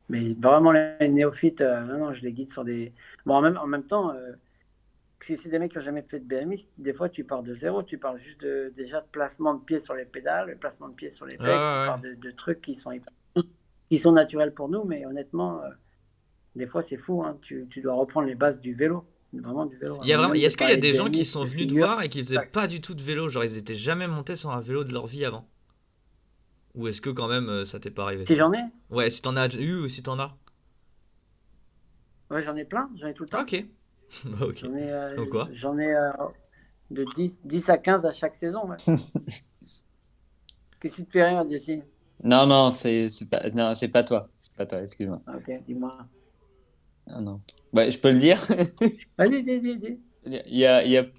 Mais vraiment, les néophytes, non, non, je les guide sur des. Bon, en même temps, si c'est des mecs qui n'ont jamais fait de BMX, des fois, tu pars de zéro. Tu parles juste déjà de placement de pied sur les pédales, de placement de pied sur les Ouais, pegs. Tu ouais, ouais. pars de trucs qui sont naturels pour nous, mais honnêtement, des fois, c'est fou, hein. Tu dois reprendre les bases du vélo, vraiment du vélo. Il y a Avant vraiment, même de est-ce qu'il y a parler de des gens qui BMX, sont de venus te figure. voir et qui faisaient pas du tout de vélo, genre ils étaient jamais montés sur un vélo de leur vie avant? Ou est-ce que quand même ça t'est pas arrivé Si ça? j'en ai, Ouais, si t'en as eu ou si t'en as. ouais, j'en ai plein, j'en ai tout le temps. Ok. Bah ok. Comme quoi? J'en ai de 10 à 15 à chaque saison. Ouais. Qu'est-ce qui te fait rire, Jesse? Non, non, c'est pas toi. C'est pas toi, excuse-moi. Ok, dis-moi. Non, non. Ouais, je peux le dire. Vas-y, dis.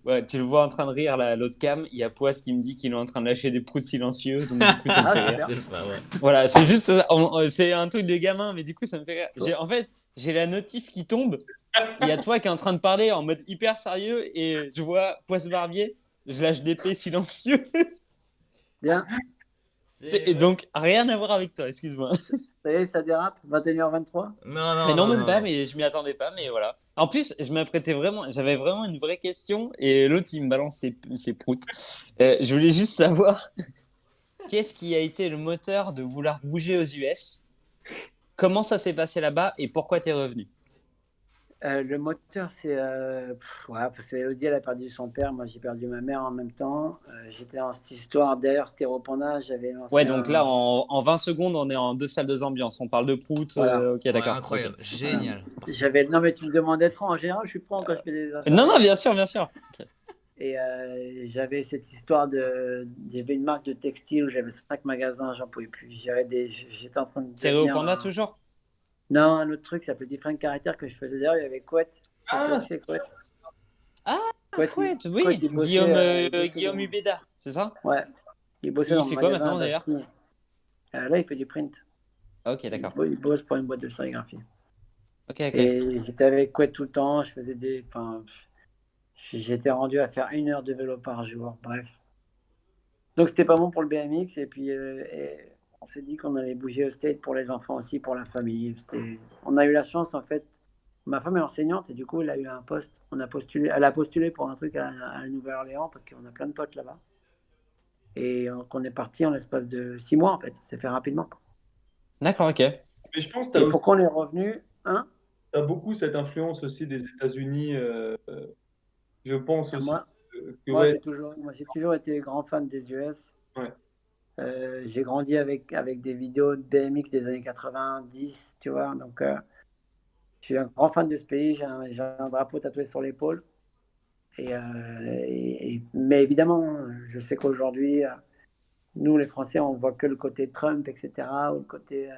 Ouais, tu le vois en train de rire là, à l'autre cam. Il y a Poise qui me dit qu'il est en train de lâcher des proutes silencieux, donc du coup ça me Ah, fait rire. super. C'est pas vrai. Voilà, c'est juste ça. C'est un truc de gamin, mais du coup ça me fait rire. En fait, j'ai la notif qui tombe. Il y a toi qui est en train de parler en mode hyper sérieux et je vois Poisse Barbier. Je lâche des P silencieux. Bien. Et donc rien à voir avec toi, excuse-moi. Ça y est, ça dérape. 21h23. Non, Mais non, non, non, même non, pas, non. mais je m'y attendais pas, mais voilà. En plus, j'avais vraiment une vraie question et l'autre il me balance ses proutes. Je voulais juste savoir qu'est-ce qui a été le moteur de vouloir bouger aux US? Comment ça s'est passé là-bas et pourquoi t'es revenu? Le moteur, c'est. Ouais, parce que Elodie, elle a perdu son père. Moi, j'ai perdu ma mère en même temps. J'étais dans cette histoire. D'ailleurs, Stéropanda, j'avais lancé Ouais, donc là, un. en 20 secondes, on est en deux salles de ambiance. On parle de prout. Voilà. Ok, Ouais, d'accord. incroyable. Ok. Génial. Non, mais tu me demandais d'être franc. En général, je suis franc quand je fais des Non, non, interviews. bien sûr, bien sûr. Ok. Et j'avais cette histoire de. J'avais une marque de textile où j'avais 5 magasins, j'en pouvais plus. J'étais en train de C'est devenir Panda toujours? Non, un autre truc, ça s'appelait Different Caractère que je faisais d'ailleurs. Il y avait Couette. Ah, C'est Couette. Ah, Couette, Couette, Couette, oui. Guillaume dans... Ubeda, c'est ça? Ouais, il bossait Il dans le fait quoi magasin à maintenant d'ailleurs? Bastille. Là, il fait du print. Ok, d'accord. Il bosse pour une boîte de sérigraphie. Ok, ok. Et j'étais avec Couette tout le temps. Je faisais des. Enfin, j'étais rendu à faire 1 heure de vélo par jour. Bref. Donc, c'était pas bon pour le BMX. Et puis, on s'est dit qu'on allait bouger au State pour les enfants aussi, pour la famille. On a eu la chance, en fait. Ma femme est enseignante et du coup, elle a eu un poste. Elle a postulé pour un truc à la Nouvelle-Orléans parce qu'on a plein de potes là-bas. Et qu'on est parti en l'espace de 6 mois, en fait. Ça s'est fait rapidement. D'accord, ok. Mais je pense que Et pourquoi on est revenu, hein? t'as beaucoup cette influence aussi des États-Unis. Je pense Ah, aussi moi, que moi, ouais, j'ai toujours été grand fan des US. ouais. J'ai grandi avec des vidéos de BMX des années 90, tu vois. Donc, je suis un grand fan de ce pays. J'ai un drapeau tatoué sur l'épaule. Mais évidemment, je sais qu'aujourd'hui, nous, les Français, on voit que le côté Trump, etc. Ou le côté,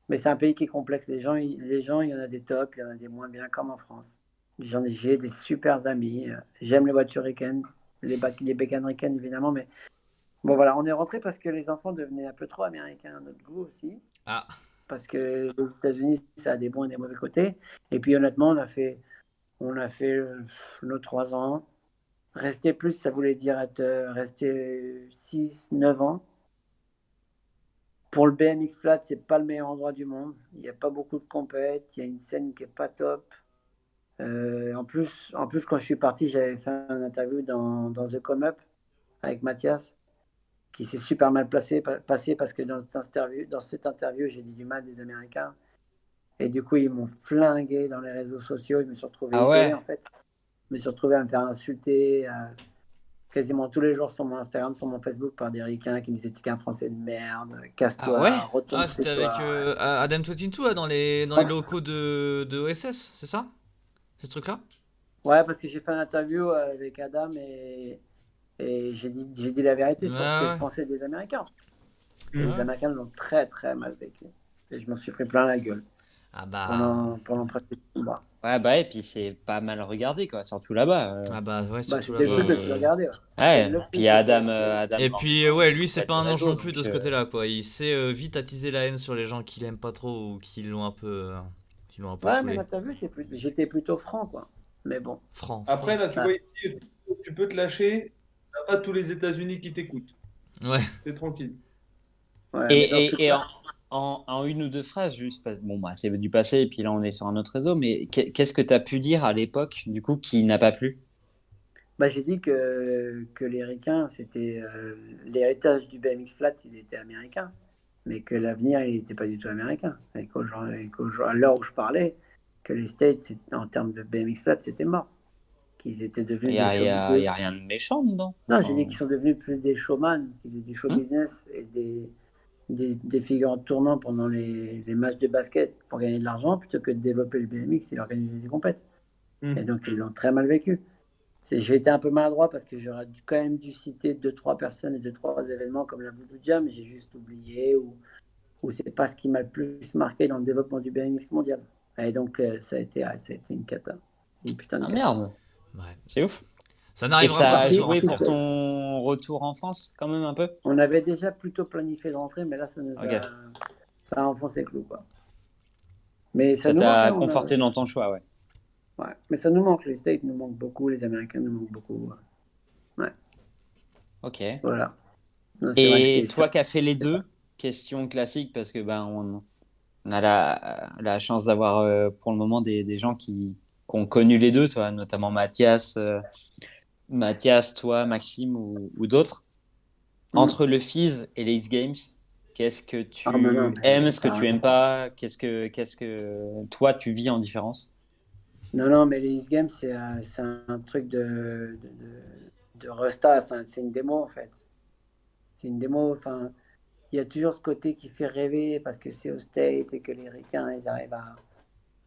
mais c'est un pays qui est complexe. Les gens, il y en a des tops, il y en a des moins bien, comme en France. J'ai des super amis. J'aime les voitures ricaines, les bécanes ricaines, évidemment. Mais bon, voilà, on est rentré parce que les enfants devenaient un peu trop américains à notre goût aussi. Ah, Parce que les États-Unis, ça a des bons et des mauvais côtés. Et puis, honnêtement, on a fait nos 3 ans. Rester plus, ça voulait dire rester 6, 9 ans. Pour le BMX flat, c'est pas le meilleur endroit du monde. Il n'y a pas beaucoup de compètes, il y a une scène qui est pas top. En plus, quand je suis parti, j'avais fait un interview dans The Come Up avec Mathias, qui s'est super mal passé parce que dans cette interview, j'ai dit du mal des Américains. Et du coup, ils m'ont flingué dans les réseaux sociaux. Je me suis retrouvé Ah isolé, ouais? en fait. Je me suis retrouvé à me faire insulter quasiment tous les jours sur mon Instagram, sur mon Facebook, par des ricains qui me disaient: t'es qu'un Français de merde, Ah casse-toi, ouais? retourne ah chez c'était avec toi. Adam 22 là, dans les locaux de OSS, c'est ça? C'est ce truc-là? Ouais, parce que j'ai fait une interview avec Adam et j'ai dit la vérité Ouais, sur ce que je ouais. pensais des Américains. Et les Mhm. Ouais. Américains l'ont très très mal vécu. Et je m'en suis pris plein la gueule Ah bah. pendant presque 6 mois. Ouais, bah, et puis c'est pas mal regardé, quoi, surtout là-bas. Ah bah ouais, Bah, surtout c'était le truc là-bas. que je regardais. Ouais. C'était Ouais, le puis truc que je Adam, regardais. Adam Et puis Grandison, ouais, il est lui c'est auprès pas du un ange réseau, non plus donc de ce côté-là quoi. Il sait vite attiser la haine sur les gens qui l'aiment pas trop ou qui l'ont un peu Ouais, mais saoulé. moi, t'as vu, j'étais plutôt franc, quoi. Mais bon. Après, Français. là, tu Ah, vois ici, tu peux te lâcher. T'as pas tous les États-Unis qui t'écoutent. Ouais. T'es tranquille. ouais, Et, mais dans ce et truc-là. en une ou deux phrases, juste, bon, bah, c'est du passé, et puis là, on est sur un autre réseau, mais qu'est-ce que tu as pu dire à l'époque, du coup, qui n'a pas plu? Bah, j'ai dit que les Ricains, c'était l'héritage du BMX flat, il était américain, mais que l'avenir, il n'était pas du tout américain. À l'heure où je parlais, que les States, en termes de BMX flat, c'était mort. Qu'ils étaient devenus des show Y business. a rien de méchant dedans. Non, j'ai dit Enfin, qu'ils sont devenus plus des showman, qui faisaient du show hein. business et des figurants tournants pendant les matchs de basket pour gagner de l'argent, plutôt que de développer le BMX et organiser des compètes. Et Mhm. donc, ils l'ont très mal vécu. J'ai été un peu maladroit parce que j'aurais quand même dû citer deux, trois personnes et deux, trois événements comme la Voodoo Jam, mais j'ai juste oublié ou c'est pas ce qui m'a le plus marqué dans le développement du BMX mondial. Et donc, ça a été une cata. Une putain de Ah cata. merde, Ouais. c'est ouf. Ça Et n'arrivera ça pas a ce Si, soir, joué je si, pour pense. ton retour en France, quand même, un peu? on avait déjà plutôt planifié de rentrer, mais là, Ok. ça a enfoncé le clou, quoi. Mais ça Ça nous manque, t'a hein, conforté dans ton choix, ouais. ouais. Mais ça nous manque. Les States nous manquent beaucoup, les Américains nous manquent beaucoup. Ouais, Ok. voilà. Non, c'est vrai que Et c'est toi qui as fait les deux, question classique, parce que ben, on a la chance d'avoir pour le moment des gens qui ont connu les deux, toi, notamment Mathias, toi, Maxime ou d'autres. Hmm. Entre le FIS et les X Games, qu'est-ce que Ah, mais non, tu mais aimes, ce que t'as tu aimes raison. pas, qu'est-ce que toi tu vis en différence? Non, non, mais les X Games, c'est un truc de Resta, c'est une démo en fait. C'est une démo, enfin, il y a toujours ce côté qui fait rêver parce que c'est au State et que les Ricains, ils arrivent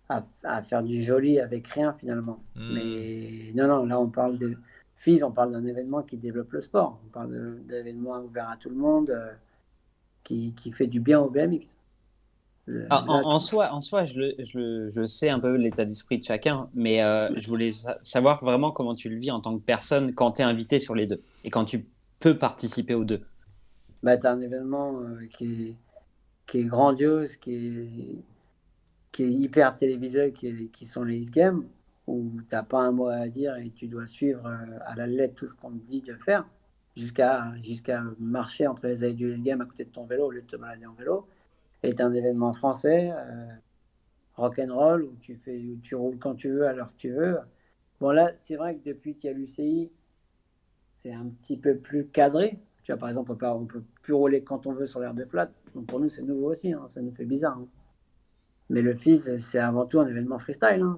à faire du joli avec rien finalement. Hmm. Mais non, non, là on parle de FIS, on parle d'un événement qui développe le sport. On parle d'événement ouvert à tout le monde qui fait du bien au BMX. Ah, Là, en soi, je sais un peu l'état d'esprit de chacun, mais je voulais savoir vraiment comment tu le vis en tant que personne quand tu es invité sur les deux et quand tu peux participer aux deux. bah, tu as un événement qui est grandiose, qui est hyper télévisuel, qui sont les X-Games, où tu n'as pas un mot à dire et tu dois suivre à la lettre tout ce qu'on te dit de faire, jusqu'à marcher entre les ailes du X-Game à côté de ton vélo au lieu de te balader en vélo. Et tu un événement français rock and roll où tu roules quand tu veux, à l'heure que tu veux. Bon, là, c'est vrai que depuis qu'il y a l'UCI, c'est un petit peu plus cadré. Tu vois, par exemple, on peut plus rouler quand on veut sur l'air de flat. Donc pour nous, c'est nouveau aussi, hein, ça nous fait bizarre, hein. Mais le FIS, c'est avant tout un événement freestyle, hein.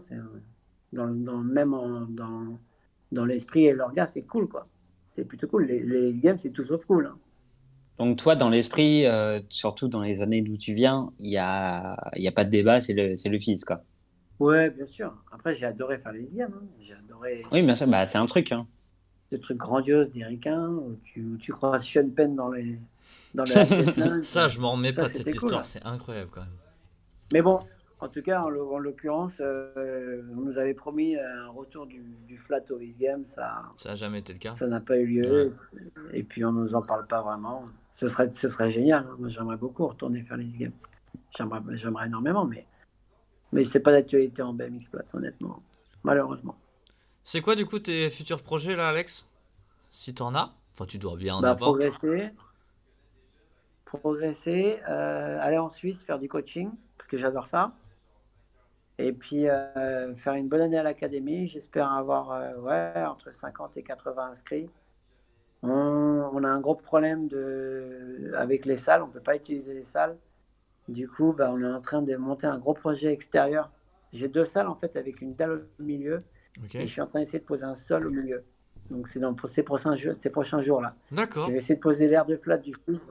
Même dans l'esprit et l'orga, c'est cool, quoi. C'est plutôt cool. Les games, c'est tout sauf cool, hein. Donc toi, dans l'esprit, surtout dans les années d'où tu viens, il y a pas de débat, c'est le fils, quoi. Ouais, bien sûr. Après, j'ai adoré faire les games, hein. J'ai adoré Oui, bien sûr, bah, c'est un truc, hein. ce truc grandiose des ricains où tu croises Sean Penn dans le Half-Death Lunge. Ça, je m'en remets Ça, pas de cette c'était cool, histoire, hein. c'est incroyable quand même. Mais bon, en tout cas, en l'occurrence, on nous avait promis un retour du flat au X Games. Ça a jamais été le cas. Ça n'a pas eu lieu. Et puis, on nous en parle pas vraiment. Ce serait génial, hein. Moi, j'aimerais beaucoup retourner faire les X Games. J'aimerais énormément, mais c'est pas d'actualité en BMX flat, honnêtement. Malheureusement. C'est quoi du coup tes futurs projets là, Alex? Si t'en as? Enfin, tu dois bien en Bah, avoir. progresser, aller en Suisse faire du coaching, parce que j'adore ça. Et puis faire une bonne année à l'académie. J'espère avoir ouais, entre 50 et 80 inscrits. On a un gros problème avec les salles. On ne peut pas utiliser les salles. Du coup, bah, on est en train de monter un gros projet extérieur. J'ai 2 salles en fait avec une dalle au milieu. Ok. Et je suis en train d'essayer de poser un sol au milieu. Donc c'est dans ces prochains jours-là. Je D'accord. vais essayer de poser l'air de flat du fils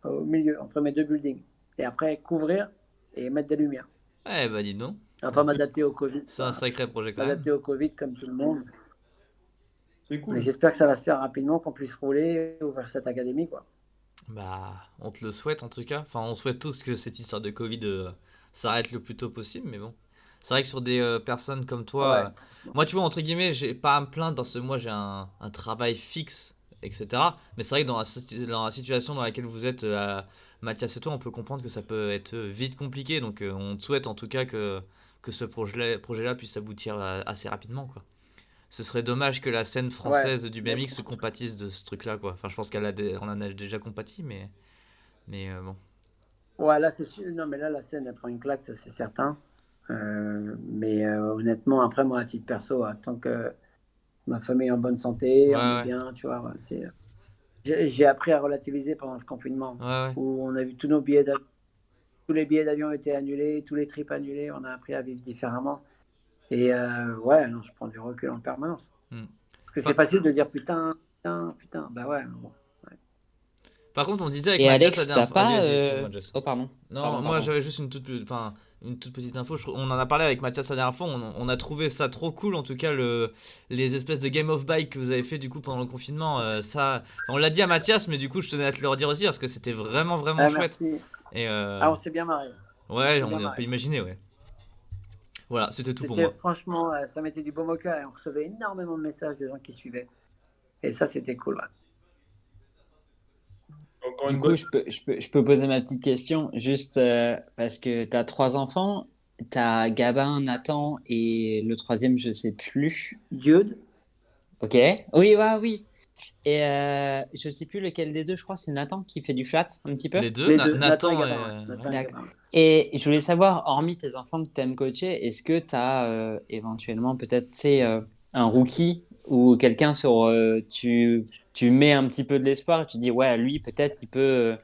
au milieu, entre mes 2 buildings. Et après, couvrir et mettre des lumières. Eh bah dis donc. On va pas m'adapter au Covid. C'est un sacré projet quand même. M'adapter au Covid comme tout le monde. C'est Mais cool. j'espère que ça va se faire rapidement, qu'on puisse rouler, ouvrir cette académie, quoi. Bah, on te le souhaite en tout cas. Enfin, on souhaite tous que cette histoire de Covid s'arrête le plus tôt possible, mais bon. C'est vrai que sur des personnes comme toi, Ouais. moi tu vois, entre guillemets, j'ai pas à me plaindre parce que moi j'ai un travail fixe, etc. Mais c'est vrai que dans la situation dans laquelle vous êtes, Mathias et toi, on peut comprendre que ça peut être vite compliqué. Donc on te souhaite en tout cas que ce projet-là puisse aboutir assez rapidement, quoi. Ce serait dommage que la scène Ouais. française du BMX se compatisse de ce truc-là, quoi. Enfin, je pense on en a déjà compati, mais bon. Ouais, là, c'est sûr. Non, mais là, la scène, elle prend une claque, ça, c'est certain. Mais honnêtement, après, moi, à titre perso, tant que ma famille est en bonne santé, on est Ouais, bien, tu vois, ouais, j'ai appris à relativiser pendant ce confinement, ouais, ouais. où on a vu tous les billets d'avion étaient annulés, tous les trips annulés, on a appris à vivre différemment. Et ouais, non, je prends du recul en permanence. Hmm. Parce que c'est Par, facile de dire putain, putain, putain. Bah ouais, bon. Ouais. par contre, on disait avec Et Mathias la Alex, t'as dernière fois. Vas-y, pas... vas-y, excuse-moi, Jess. Oh, pardon. Non, Pardon, moi pardon. j'avais juste une toute petite info. On en a parlé avec Mathias la dernière fois. On a trouvé ça trop cool, en tout cas, les espèces de Game of Bike que vous avez fait du coup pendant le confinement. Ça, on l'a dit à Mathias, mais du coup, je tenais à te le redire aussi parce que c'était vraiment, vraiment Ah, chouette. merci. Et Ah, on s'est bien marré. ouais, Bien on peut marré. imaginer, ouais. Voilà, c'était tout pour C'était moi. franchement, ça mettait du baume au cœur et on recevait énormément de messages de gens qui suivaient. Et ça, c'était cool. Ouais. Encore Du une coup, bonne. je peux poser ma petite question, juste parce que tu as 3 enfants, tu as Gabin, Nathan et le troisième, je sais plus. Jude, Ok. Oui, ouais, oui. Et je sais plus lequel des deux, je crois, c'est Nathan qui fait du flat un petit peu. Les deux, les deux, Nathan et Nathan et. Gabin. Ouais. Nathan et D'accord. Gabin. Et je voulais savoir, hormis tes enfants que tu aimes coacher, est-ce que tu as éventuellement peut-être, tu sais, un rookie ou quelqu'un sur... tu mets un petit peu de l'espoir et tu dis, ouais, lui, peut-être, il peut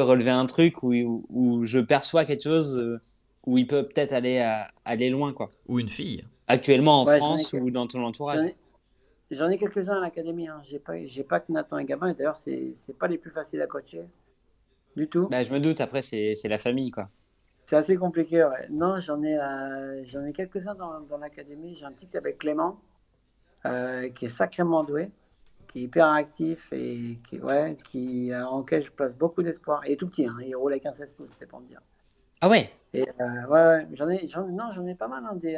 relever un truc où je perçois quelque chose où il peut peut-être aller loin, quoi. Ou une fille. Actuellement en Ouais, France ou dans ton j'en entourage. ai, j'en ai quelques-uns à l'académie, hein. J'ai pas que Nathan et Gabin. Et d'ailleurs, c'est pas les plus faciles à coacher du tout. Bah, je me doute, après, c'est la famille, quoi. C'est assez compliqué, ouais. Non, j'en ai quelques-uns dans l'académie. J'ai un petit qui s'appelle Clément, qui est sacrément doué, qui est hyper actif et en lequel je place beaucoup d'espoir. Il est tout petit, hein. Il roule avec un 16 pouces, c'est pour me dire. Ah ouais, Et ouais, non, j'en ai pas mal, hein, des,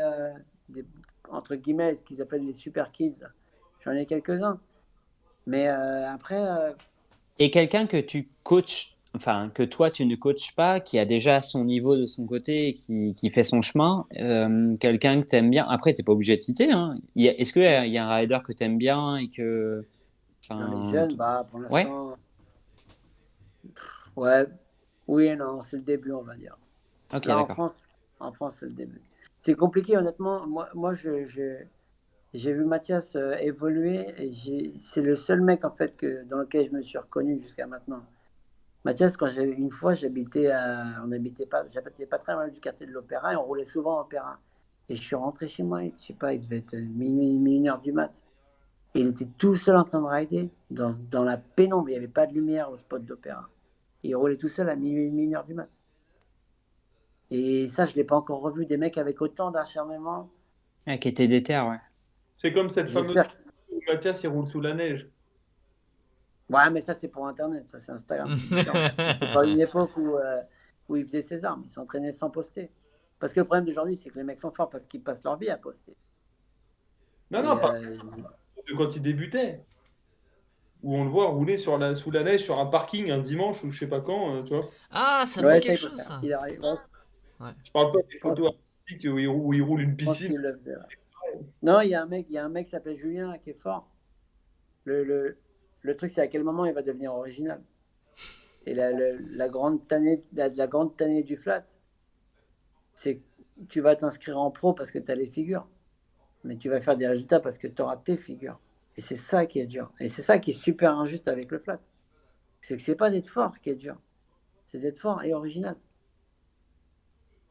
entre guillemets, ce qu'ils appellent les super kids. J'en ai quelques-uns. Mais après, et quelqu'un que tu coaches, enfin, que toi tu ne coaches pas, qui a déjà son niveau de son côté, et qui fait son chemin, quelqu'un que tu aimes bien. Après, tu n'es pas obligé de citer, hein. Est-ce qu'il y a un rider que tu aimes bien et que. dans les Enfin, jeunes, bah, pour ouais, l'instant, ouais, oui et non, c'est le début, on va dire. ok, Là, en d'accord. France, En France, c'est le début. C'est compliqué, honnêtement. Moi j'ai vu Mathias évoluer et c'est le seul mec en fait dans lequel je me suis reconnu jusqu'à maintenant. Mathias, une fois, j'habitais pas très loin du quartier de l'Opéra et on roulait souvent à l'Opéra. Et je suis rentré chez moi, je sais pas, il devait être minuit, 1 heure du mat. Et il était tout seul en train de rider dans la pénombre. Il n'y avait pas de lumière au spot d'Opéra. Et il roulait tout seul à minuit, 1 heure du mat. Et ça, je ne l'ai pas encore revu. Des mecs avec autant d'acharnement. Ouais, qui était déter, ouais. C'est comme cette fameuse J'espère. où Mathias il roule sous la neige. Ouais, mais ça, c'est pour Internet. Ça, c'est Instagram. C'est différent. C'est pas une époque où il faisait ses armes. Il s'entraînait sans poster. Parce que le problème d'aujourd'hui, c'est que les mecs sont forts parce qu'ils passent leur vie à poster. Non, Et, non, pas de quand il débutait. Où on le voit rouler sous la neige sur un parking un dimanche ou je sais pas quand, tu vois. Ah, ça me ouais, dit ça, il quelque peut chose, faire. ça. Il arrive. Ouais, Je parle pas des je pense, photos artistiques où il roule une je pense piscine. qu'il le faisait. Ouais. Non, il y a un mec qui s'appelle Julien qui est fort. Le truc, c'est à quel moment il va devenir original. Et la grande tannée du flat, c'est que tu vas t'inscrire en pro parce que tu as les figures. Mais tu vas faire des résultats parce que tu auras tes figures. Et c'est ça qui est dur. Et c'est ça qui est super injuste avec le flat. C'est que c'est pas d'être fort qui est dur. C'est d'être fort et original.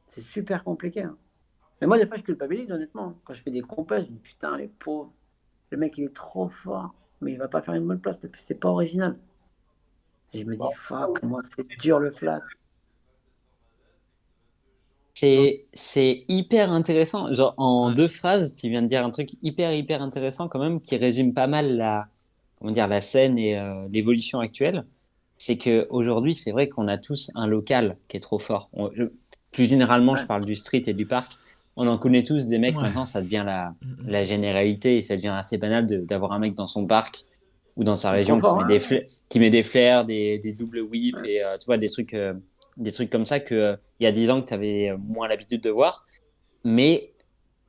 C'est super compliqué. Hein. Mais moi, des fois, je culpabilise, honnêtement. Quand je fais des compètes, je me dis putain, les pauvres. Le mec, il est trop fort. Mais il va pas faire une bonne place parce que c'est pas original. Et je me dis, fuck, comment c'est dur le flat. C'est hyper intéressant. Genre, en Ouais. 2 phrases, tu viens de dire un truc hyper intéressant quand même, qui résume pas mal comment dire, la scène et l'évolution actuelle. C'est que aujourd'hui, c'est vrai qu'on a tous un local qui est trop fort. Plus généralement, je Ouais. parle du street et du parc. On en connaît tous des mecs. Ouais. Maintenant, ça devient la, Mm, la généralité et ça devient assez banal d'avoir un mec dans son parc ou dans sa Il est trop région fort. Hein. qui met des flares, des doubles whips Ouais. et tu vois, des trucs comme ça que il y a 10 ans que tu avais moins l'habitude de voir. Mais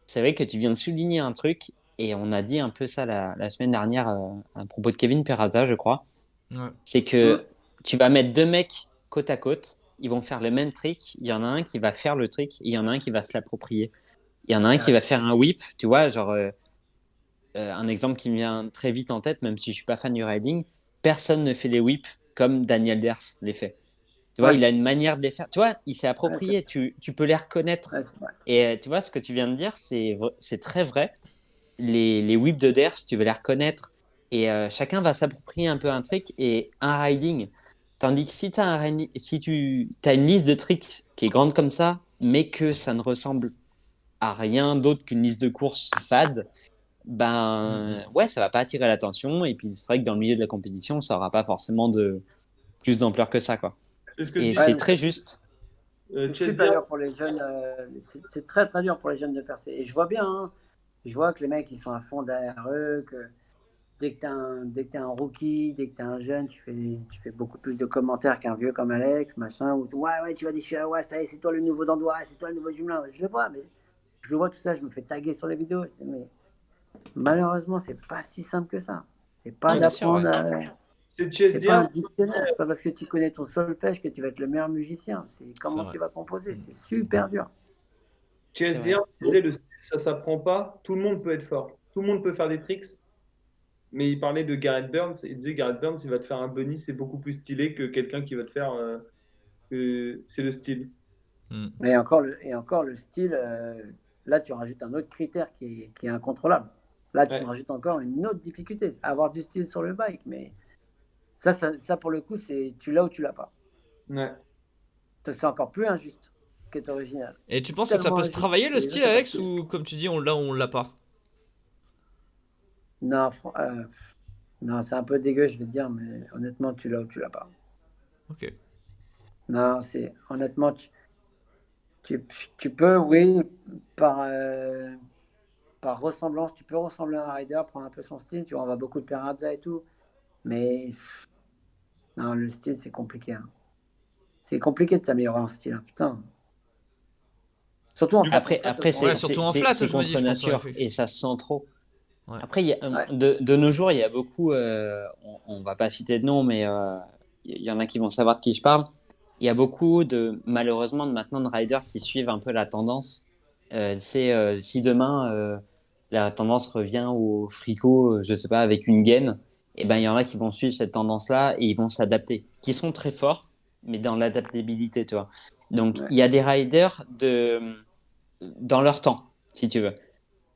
c'est vrai que tu viens de souligner un truc et on a dit un peu ça la semaine dernière à propos de Kevin Perazza, je crois. Ouais. C'est Mm. que tu vas mettre 2 mecs côte à côte, ils vont faire le même trick. Il y en a un qui va faire le trick, et il y en a un qui va se l'approprier. Il y en a un qui va faire un whip, tu vois, genre un exemple qui me vient très vite en tête, même si je suis pas fan du riding, personne ne fait les whips comme Daniel Ders les fait. Tu vois, Ouais. il a une manière de les faire. Tu vois, il s'est Ouais, approprié, tu peux les reconnaître. ouais, c'est vrai. Et tu vois, ce que tu viens de dire, c'est très vrai. Les whips de Ders, tu vas les reconnaître. Et chacun va s'approprier un peu un trick et un riding. Tandis que si tu as une liste de tricks qui est grande comme ça, mais que ça ne ressemble à rien d'autre qu'une liste de courses fade, ben ouais, ça va pas attirer l'attention. Et puis c'est vrai que dans le milieu de la compétition, ça aura pas forcément de plus d'ampleur que ça, quoi. C'est ce que Et disait Ouais, c'est mais très juste. c'est Chase super Diaz. dur pour les jeunes. C'est très très dur pour les jeunes de percer. Et je vois bien, hein, je vois que les mecs ils sont à fond derrière eux, que dès que t'es un rookie, dès que t'es un jeune, tu fais beaucoup plus de commentaires qu'un vieux comme Alex, machin, ou ouais, tu vas déchirer, ouais, ça y est, c'est toi le nouveau Dandois, c'est toi le nouveau Jumelin. Je le vois, mais je le vois tout ça, je me fais taguer sur les vidéos. Mais malheureusement, c'est pas si simple que ça. C'est pas Non, bien sûr, d'apprendre. ouais. C'est Chase C'est pas un Diaz. dictionnaire, c'est pas parce que tu connais ton solfège que tu vas être le meilleur musicien. C'est C'est comment vrai. tu vas composer. C'est super dur. C'est Chase vrai. Diaz disait le style, ça s'apprend pas. Tout le monde peut être fort. Tout le monde peut faire des tricks. Mais il parlait de Gareth Burns. Il disait Gareth Burns, il va te faire un bunny, c'est beaucoup plus stylé que quelqu'un qui va te faire. C'est le style. Mm. Et encore le style, là tu rajoutes un autre critère qui est incontrôlable. Là tu Ouais. me rajoutes encore une autre difficulté, avoir du style sur le bike. Mais ça pour le coup, c'est tu l'as ou tu l'as pas. Ouais. C'est encore plus injuste qu'être original. Et tu penses que ça Tellement peut se injuste travailler que le les gens, style, c'est pas Alex, stylé. ou comme tu dis, on l'a ou on l'a pas? Non, non, c'est un peu dégueu, je vais te dire, mais honnêtement, tu l'as ou tu l'as pas. Ok. Non, c'est honnêtement, tu peux, oui, par ressemblance, tu peux ressembler à un rider, prendre un peu son style, tu vois, on voit beaucoup de Perazza et tout, mais non, le style, c'est compliqué. Hein. C'est compliqué de s'améliorer en style, hein, putain. Surtout en flat, Après Ouais, surtout en flat, c'est je me dis, contre je pense, ouais, nature et ça se sent trop. Ouais. Après, ouais. de nos jours, il y a beaucoup, on va pas citer de nom, mais il y en a qui vont savoir de qui je parle. il y a beaucoup malheureusement, maintenant de riders qui suivent un peu la tendance. Si demain la tendance revient au fricot, je sais pas, avec une gaine, et ben il y en a qui vont suivre cette tendance-là et ils vont s'adapter, qui sont très forts, mais dans l'adaptabilité, tu vois. Donc Ouais. il y a des riders dans leur temps, si tu veux.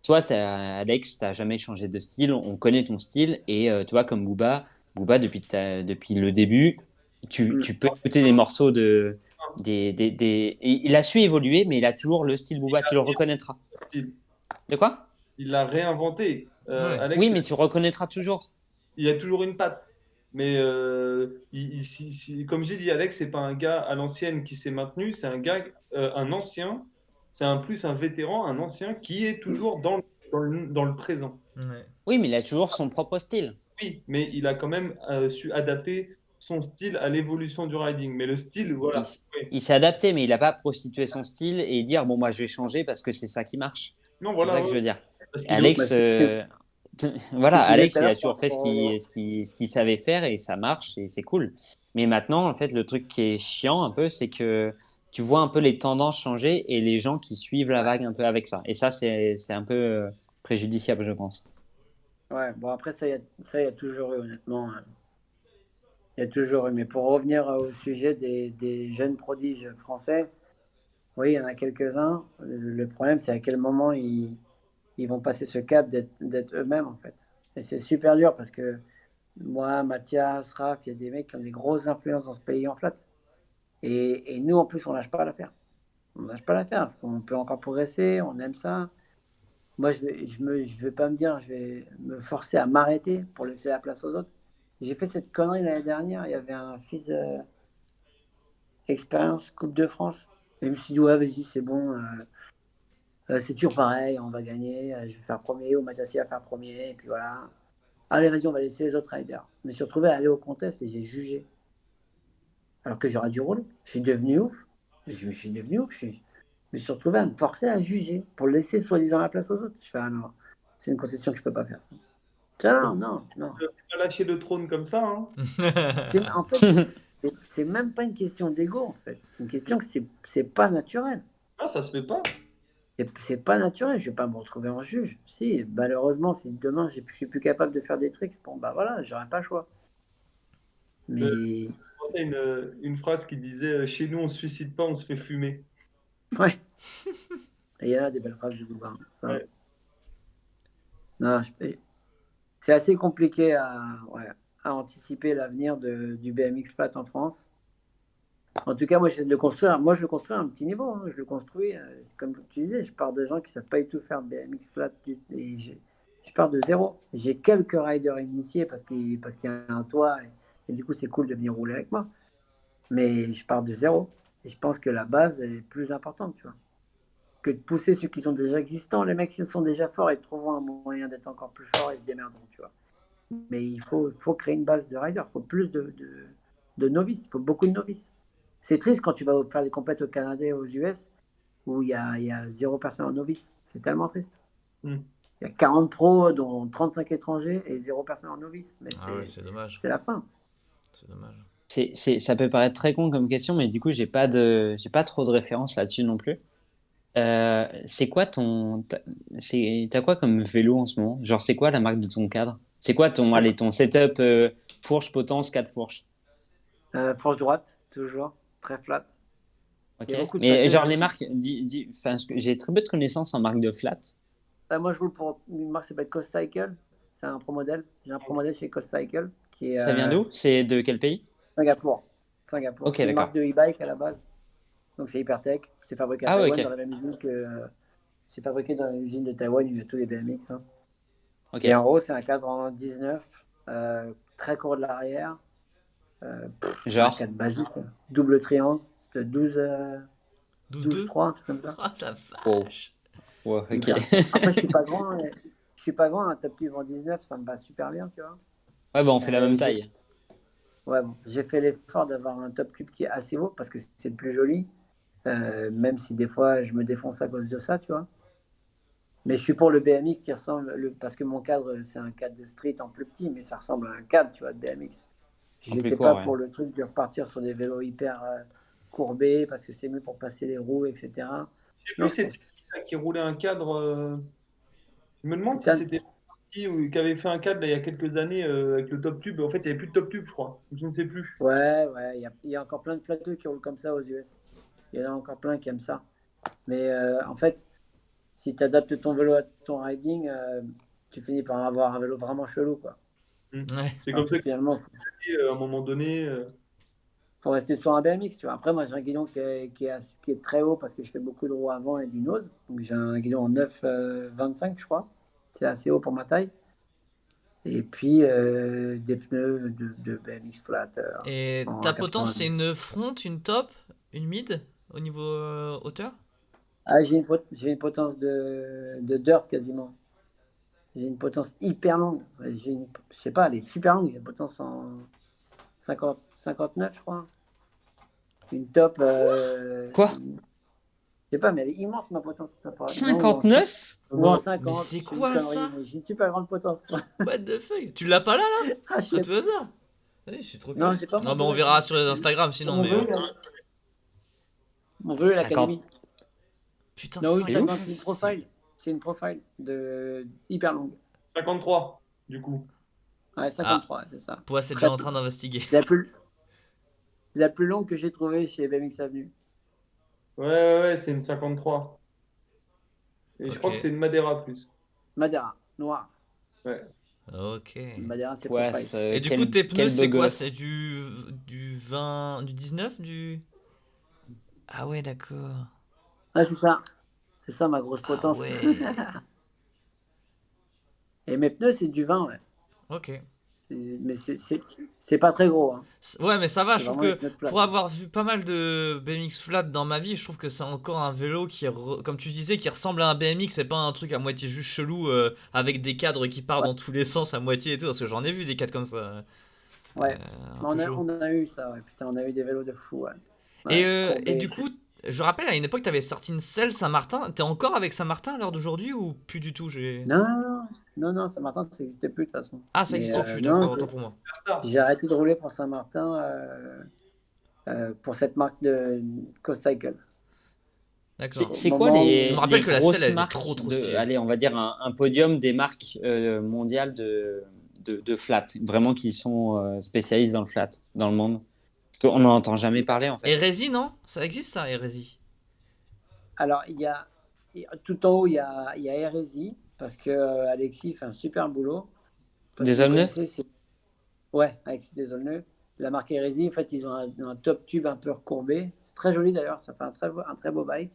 Toi, Alex, tu n'as jamais changé de style, on connaît ton style, et tu vois, comme Booba depuis le début, Mm. tu peux écouter des morceaux il a su évoluer, mais il a toujours le style Booba, tu le reconnaîtras. style. De quoi? Il l'a réinventé. Ouais. Oui, Alex, mais tu reconnaitras toujours. il y a toujours une patte. Mais comme j'ai dit, Alex, c'est pas un gars à l'ancienne qui s'est maintenu, c'est un gars, un ancien, c'est un plus un vétéran, un ancien qui est toujours dans le présent. Ouais. Oui, mais il a toujours son propre style. Oui, mais il a quand même su adapter son style à l'évolution du riding. Mais le style, voilà. Oui. Il s'est adapté, mais il n'a pas prostitué son style et dire, bon, moi, je vais changer parce que c'est ça qui marche. Non, C'est voilà, ça que je veux ouais, dire. parce Et qu'il est Bah, Alex, c'est voilà, ce que je disais Alex, tout à il a l'heure, toujours fait ce qu'il savait faire et ça marche et c'est cool. Mais maintenant, en fait, le truc qui est chiant un peu, c'est que tu vois un peu les tendances changer et les gens qui suivent la vague un peu avec ça. Et ça, c'est un peu préjudiciable, je pense. Ouais, bon, après, ça, il y a toujours eu, honnêtement. Il y a toujours eu. Mais pour revenir au sujet des jeunes prodiges français, oui, il y en a quelques-uns. Le problème, c'est à quel moment ils vont passer ce cap d'être eux-mêmes, en fait. Et c'est super dur parce que moi, Mathias, Raph, il y a des mecs qui ont des grosses influences dans ce pays en flat. Et nous, en plus, on lâche pas l'affaire. On lâche pas l'affaire parce qu'on peut encore progresser, on aime ça. Moi, je vais pas me dire, je vais me forcer à m'arrêter pour laisser la place aux autres. J'ai fait cette connerie l'année dernière. Il y avait un fils expérience Coupe de France. Et je me suis dit, ouais, vas-y, c'est bon. C'est toujours pareil, on va gagner. Je vais faire premier ou Mathias va faire premier. Et puis voilà. Allez, vas-y, on va laisser les autres riders. Je me suis retrouvé à aller au contest et j'ai jugé. Alors que j'aurais dû rouler. Je suis devenu ouf. Je suis devenu ouf. Je me suis retrouvé à me forcer à juger pour laisser soi-disant la place aux autres. Je fais, ah non, c'est une concession que je peux pas faire. Non, non, non. Tu vas lâcher le trône comme ça, hein. En fait, c'est même pas une question d'ego, en fait. C'est une question que c'est pas naturel. Ah, ça se fait pas. C'est pas naturel. Je vais pas me retrouver en juge. Si, malheureusement, si demain je suis plus capable de faire des tricks, bon, bah voilà, j'aurai pas le choix. Mais, Je pensais à une phrase qui disait chez nous, on se suicide pas, on se fait fumer. ouais. Et il y a des belles phrases du gouvernement. Ça. Ouais. Non, c'est assez compliqué ouais, à anticiper l'avenir du BMX flat en France. En tout cas, moi, j'essaie de le construire. Moi, je le construis à un petit niveau, hein. Je le construis, comme tu disais, je pars de gens qui ne savent pas du tout faire de BMX flat. Et je pars de zéro. J'ai quelques riders initiés parce qu'il y a un toit. Et du coup, c'est cool de venir rouler avec moi. Mais je pars de zéro. Et je pense que la base est plus importante, tu vois, que de pousser ceux qui sont déjà existants. Les mecs, s'ils sont déjà forts, ils trouveront un moyen d'être encore plus forts et se démerderont, tu vois. Mais il faut créer une base de riders. Il faut plus de novices. Il faut beaucoup de novices. C'est triste quand tu vas faire des compètes au Canada et aux US où il y a zéro personne en novice. C'est tellement triste. Mm. Il y a 40 pros, dont 35 étrangers et zéro personne en novice. Mais Ah ouais, c'est dommage. c'est la fin. C'est dommage. Ça peut paraître très con comme question, mais du coup, j'ai pas trop de références là-dessus non plus. C'est quoi t'as quoi comme vélo en ce moment? Genre, c'est quoi la marque de ton cadre? C'est quoi ton setup fourche, potence, 4 fourches? Franche droite, toujours. Très flat. Ok. Il y a beaucoup de Mais patins, genre, hein. les marques, enfin, j'ai très peu de connaissances en marque de flat. Moi, je roule pour une marque qui s'appelle Coast Cycle. C'est un pro modèle. J'ai un pro modèle chez Coast Cycle qui est Ça vient d'où? C'est de quel pays? Singapour. Singapour. Ok, C'est une d'accord. marque de e-bike à la base. Donc c'est Hypertech. C'est fabriqué à Ah ouais, Taïwan ok. dans la même usine que. C'est fabriqué dans l'usine de Taïwan où il y a tous les BMX, hein. Ok. Et en gros, c'est un cadre en 19, très court de l'arrière. Un Genre, cadre basique, quoi. Double triangle, de 12-2 12-3, un truc comme ça. Oh la oh, vache. ouais, ok. Hyper. Après, je suis pas grand. Je suis pas grand. Un top cube en 19, ça me va super bien, tu vois. Ouais, bah on fait la même J'ai taille. ouais, bon, j'ai fait l'effort d'avoir un top cube qui est assez haut parce que c'est le plus joli. Même si des fois je me défonce à cause de ça, tu vois. Mais je suis pour le BMX qui ressemble, parce que mon cadre, c'est un cadre de street en plus petit, mais ça ressemble à un cadre, tu vois, de BMX. En plus J'étais court, pas ouais. pour le truc de repartir sur des vélos hyper courbé parce que c'est mieux pour passer les roues, etc. Je sais Non, plus, je c'était pense qui là, qui roulait un cadre. Je me demande si que c'était parti ou qui avait fait un cadre là, il y a quelques années avec le top tube. En fait, il n'y avait plus de top tube, je crois. Je ne sais plus. ouais, il y a encore plein de plateaux qui roulent comme ça aux US. Il y en a encore plein qui aiment ça. Mais en fait, si tu adaptes ton vélo à ton riding, tu finis par avoir un vélo vraiment chelou, quoi. Ouais. C'est Alors comme que ça que finalement, à un moment donné. faut rester sur un BMX, tu vois. Après, moi, j'ai un guidon qui est très haut parce que je fais beaucoup de roues avant et du nose. Donc, j'ai un guidon en 9,25, je crois. C'est assez haut pour ma taille. Et puis, des pneus de BMX flat Et en ta potence, c'est 90. une front, une top, une mid au niveau hauteur? Ah, j'ai une potence de dirt quasiment. J'ai une potence hyper longue. Je sais pas, elle est super longue. J'ai une potence en 59, je crois. Une top. Quoi? Je sais pas, mais elle est immense, ma potence. Non, 59? ou en Mais 50, c'est je fais une quoi connerie, ça? mais j'ai une super grande potence. What the fuck? Tu l'as pas là, là? Ah, À tout hasard? Vas-y, je suis trop Non, curieux. j'ai pas Non, mon mais on vélo. verra sur les Instagram Sur sinon, mon mais. vélo, mon vélo, 50. l'académie. Putain, Non, oui, C'est 50, ouf. c'est une profile. C'est une profile hyper longue. 53, du coup. Ouais, Ah, 53, c'est ça. Pois, c'est Très déjà en train d'investiguer. la plus longue que j'ai trouvée chez BMX Avenue. Ouais, c'est une 53. Et je crois que Ok. c'est une Madeira plus. Madeira, noire. Ouais. Ok. Madeira, c'est profile. Poisse, Et du coup, tes pneus, quel beau c'est quoi? C'est gosse. du 20, du 19, du. Ah ouais, d'accord. Ah, c'est ça. C'est ça ma grosse Ah potence. ouais. Et mes pneus, c'est du 20, ouais. Ok. Mais c'est pas très gros, hein. Ouais, mais ça va, C'est je trouve vraiment des que pneus plats. pour avoir vu pas mal de BMX flat dans ma vie, je trouve que c'est encore un vélo comme tu disais, qui ressemble à un BMX, c'est pas un truc à moitié juste chelou avec des cadres qui partent Ouais, dans tous les sens à moitié et tout, parce que j'en ai vu des cadres comme ça, ouais. un peu chaud. On a eu ça, ouais. Putain, on a eu des vélos de fou, ouais. Et, Ouais, et du courbés. coup, je rappelle à une époque, t'avais sorti une selle Saint-Martin, t'es encore avec Saint-Martin à l'heure d'aujourd'hui ou plus du tout? Non, non, Saint-Martin, ça n'existe plus de toute façon. Ah, ça Mais existe plus, non, d'accord, autant pour moi. Superstar. j'ai arrêté de rouler pour Saint-Martin pour cette marque de Coast Cycle. D'accord. Au C'est quoi moment Je me où... rappelle les que la selle, grosses elle était marques trop de, stylée. allez, on va dire un podium des marques mondiales de flat, vraiment qui sont spécialistes dans le flat, dans le monde? Parce qu'on n'en entend jamais parler en fait. Hérésie, non? Ça existe ça, Hérésie? Alors, tout en haut, il y a Hérésie, parce que Alexis fait un super boulot. Parce que Des vous hommes neufs? connaissez, ouais, Alexis Desaulneux. La marque Hérésie, en fait, ils ont un top tube un peu recourbé. C'est très joli d'ailleurs, ça fait un très beau bike.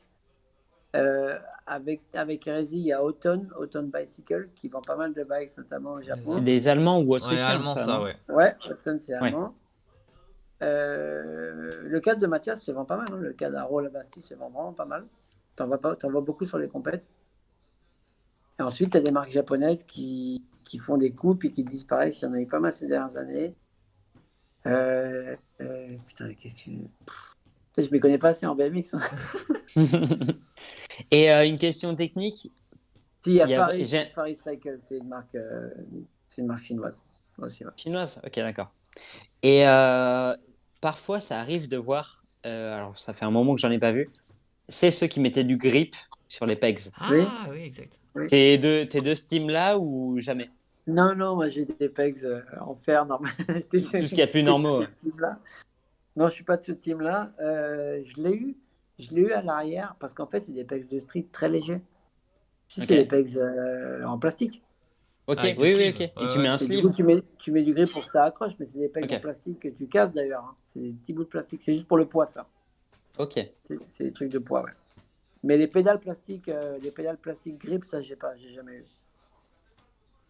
Avec Hérésie, il y a Autumn Bicycle, qui vend pas mal de bikes, notamment au C'est Japon. des Allemands ou Ouais, Autrichiens, allemand ça, ça, non? ouais. Ouais, Autumn, c'est Ouais. allemand. Le cadre de Mathias se vend pas mal, hein. Le cadre à Roll Bastille se vend vraiment pas mal. T'en vois beaucoup sur les compètes. Et ensuite, tu as des marques japonaises qui font des coupes et qui disparaissent. Il y en a eu pas mal ces dernières années. Putain, qu'est-ce que. Putain, je ne m'y connais pas assez en BMX, hein. Et une question technique, Si, il y a il y a, j'ai- Faris Cycle, c'est une marque chinoise aussi. Ouais. chinoise, ok, d'accord. Et parfois, ça arrive de voir, alors ça fait un moment que j'en ai pas vu, c'est ceux qui mettaient du grip sur les pegs. Oui, Ah oui, exact. oui. T'es de ce team-là ou jamais? Non, moi j'ai des pegs en fer normal. Tout ce qu'il y a de plus normaux. Ouais. Non, je suis pas de ce team-là. Je l'ai eu à l'arrière parce qu'en fait, c'est des pegs de street très légers. Tu sais, Ok. c'est des pegs en plastique. Ok, Avec des oui, sleeves. ok. Et Ouais, tu ouais. mets un Et du sleeve. coup, tu mets du grip pour que ça accroche, mais c'est des pegs Ok. en plastique que tu casses d'ailleurs, hein. C'est des petits bouts de plastique. C'est juste pour le poids, ça. Ok. C'est des trucs de poids, ouais. Mais les pédales plastiques grip, ça, j'ai jamais eu.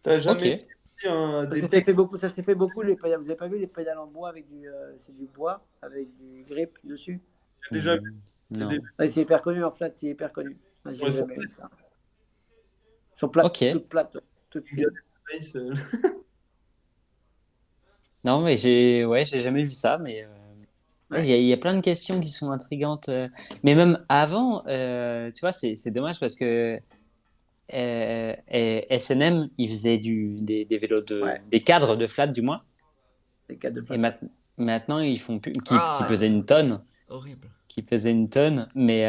T'as Ok. jamais vu des Ça pecs s'est fait beaucoup les pédales. Vous avez pas vu les pédales en bois avec c'est du bois avec du grip dessus? J'ai déjà vu. Non. Ouais, c'est hyper connu en flat, c'est hyper connu. Moi, j'ai Ouais, jamais eu ça. Ils sont plates, Ok. toutes plates, toutes fines. Nice, Non, mais ouais, j'ai jamais vu ça, mais Ouais. il y a plein de questions qui sont intrigantes. Mais même avant, tu vois, c'est dommage parce que SNM, ils faisaient des vélos Ouais. des cadres de flat du moins. Les cadres de Et flat. maintenant, ils font plus, qui Ah. pesaient une tonne, Horrible. qui pesait une tonne. Mais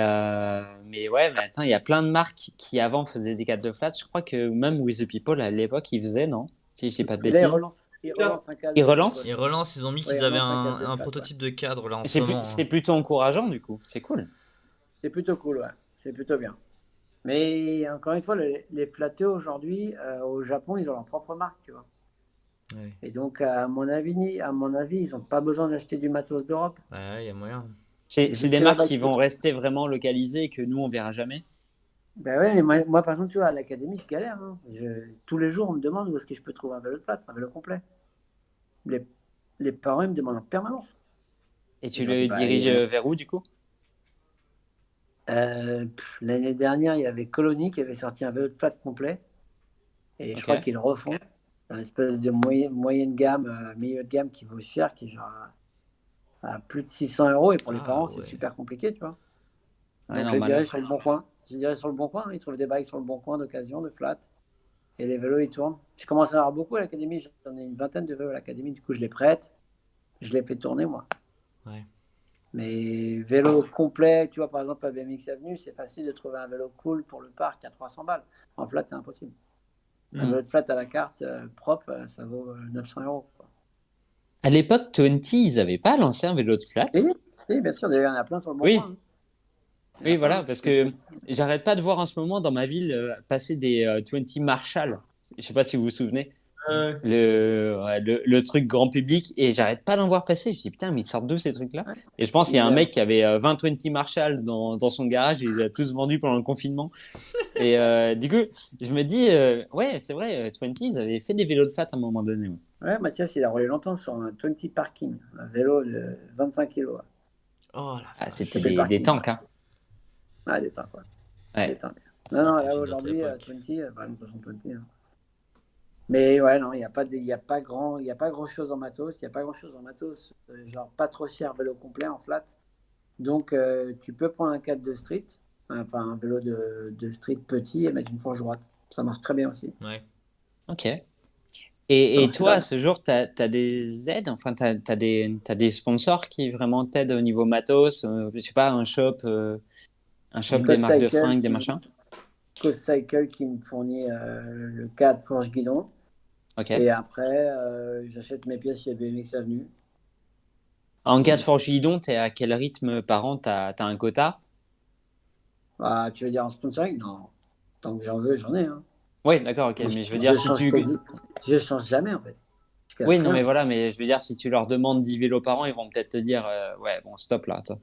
ouais, maintenant, il y a plein de marques qui avant faisaient des cadres de flat. Je crois que même With the People, à l'époque, ils faisaient, non? Si je dis pas de Et là, bêtises. ils relancent un cadre Ils de relancent? People. Ils relancent, ils ont mis Oui, ils qu'ils avaient relancent un cadre de un flat, ouais. prototype de cadre là en Et ce C'est moment. c'est plutôt encourageant, du coup. C'est cool. C'est plutôt cool, ouais. C'est plutôt bien. Mais encore une fois, les flatteux aujourd'hui, au Japon, ils ont leur propre marque, tu vois. Ouais, Et donc, à mon avis, ils n'ont pas besoin d'acheter du matos d'Europe. ouais, il y a moyen. C'est Vu des que marques là-bas, qui vont rester vraiment localisées et que nous, on verra jamais. ben ouais, mais moi, par exemple, tu vois, à l'académie, je galère, hein. Tous les jours, on me demande où est-ce que je peux trouver un vélo de flat, un vélo complet. Les, les parents, ils me demandent en permanence. Et Et tu je leur dis, le bah, diriges vers où, du coup? l'année dernière, il y avait Colony qui avait sorti un vélo de flat complet. Et je crois Ok. qu'ils le refont. C'est un espèce de moyenne gamme, milieu de gamme qui vaut cher, qui est genre à plus de 600 euros. Et pour les Ah parents, c'est ouais. super compliqué, tu vois. Ouais, Donc, je normal. dirais sur le bon coin. Je dirais sur le bon coin. Ils trouvent des bikes sur le bon coin d'occasion, de flat. Et les vélos, ils tournent. Je commence à en avoir beaucoup à l'académie. J'en ai une vingtaine de vélos à l'académie. Du coup, je les prête. Je les fais tourner, moi. Ouais. Mais vélo complet, tu vois, par exemple, à BMX Avenue, c'est facile de trouver un vélo cool pour le parc à 300 balles. En flat, c'est impossible. Un vélo de flat à la carte propre, ça vaut 900 euros, quoi. À l'époque, 20, ils avaient pas lancé un vélo de flat? Oui, oui, bien sûr, d'ailleurs, il y en a plein sur le bon Oui. coin, hein. Il y en Oui, a plein, voilà, hein. parce que j'arrête pas de voir en ce moment dans ma ville passer des 20 Marshall. Je sais pas si vous vous souvenez. Le truc grand public, et j'arrête pas d'en voir passer. Je dis putain, mais ils sortent d'où ces trucs-là? Ouais. Et je pense qu'il y a un Ils, mec qui avait 20 20 Marshall dans son garage, il les a tous vendus pendant le confinement. Et du coup, je me dis, ouais, c'est vrai, 20, ils avaient fait des vélos de fat à un moment donné. Ouais. ouais, Mathias, il a roulé longtemps sur un 20 parking, un vélo de 25 kilos. Oh la Ah, vache. c'était C'était des parking. tanks, hein. Ah, des temps, quoi. Des Ouais. temps. Non, non, C'était là, une autre aujourd'hui, époque. 20, bah, de toute façon, 20, hein. Mais ouais, non, il n'y a pas il y a pas grand chose en matos. Il n'y a pas grand chose en matos. Genre, pas trop cher, vélo complet en flat. Donc, tu peux prendre un cadre de street, enfin, un vélo de street petit et mettre une fourche droite. Ça marche très bien aussi. Ouais. Ok. Ça Et marche toi, super à bien. ce jour, tu as, des aides, enfin, tu as, des sponsors qui vraiment t'aident au niveau matos, je sais pas, un shop J'ai des marques de Cycle fringues, des machins. Cycle qui me fournit le cadre fourche guidon. Ok. Et après, j'achète mes pièces chez BMX Avenue. En cas de Forgidon, tu es à quel rythme par an? Tu as un quota? Ah, tu veux dire en sponsoring? Non. Tant que j'en veux, j'en ai, hein. Oui, d'accord, ok. Moi, Mais je veux je dire, si change tu. je change jamais en fait. Je casse Oui, non, mais rien. voilà, mais je veux dire, si tu leur demandes 10 vélos par an, ils vont peut-être te dire, ouais, bon, stop là, toi.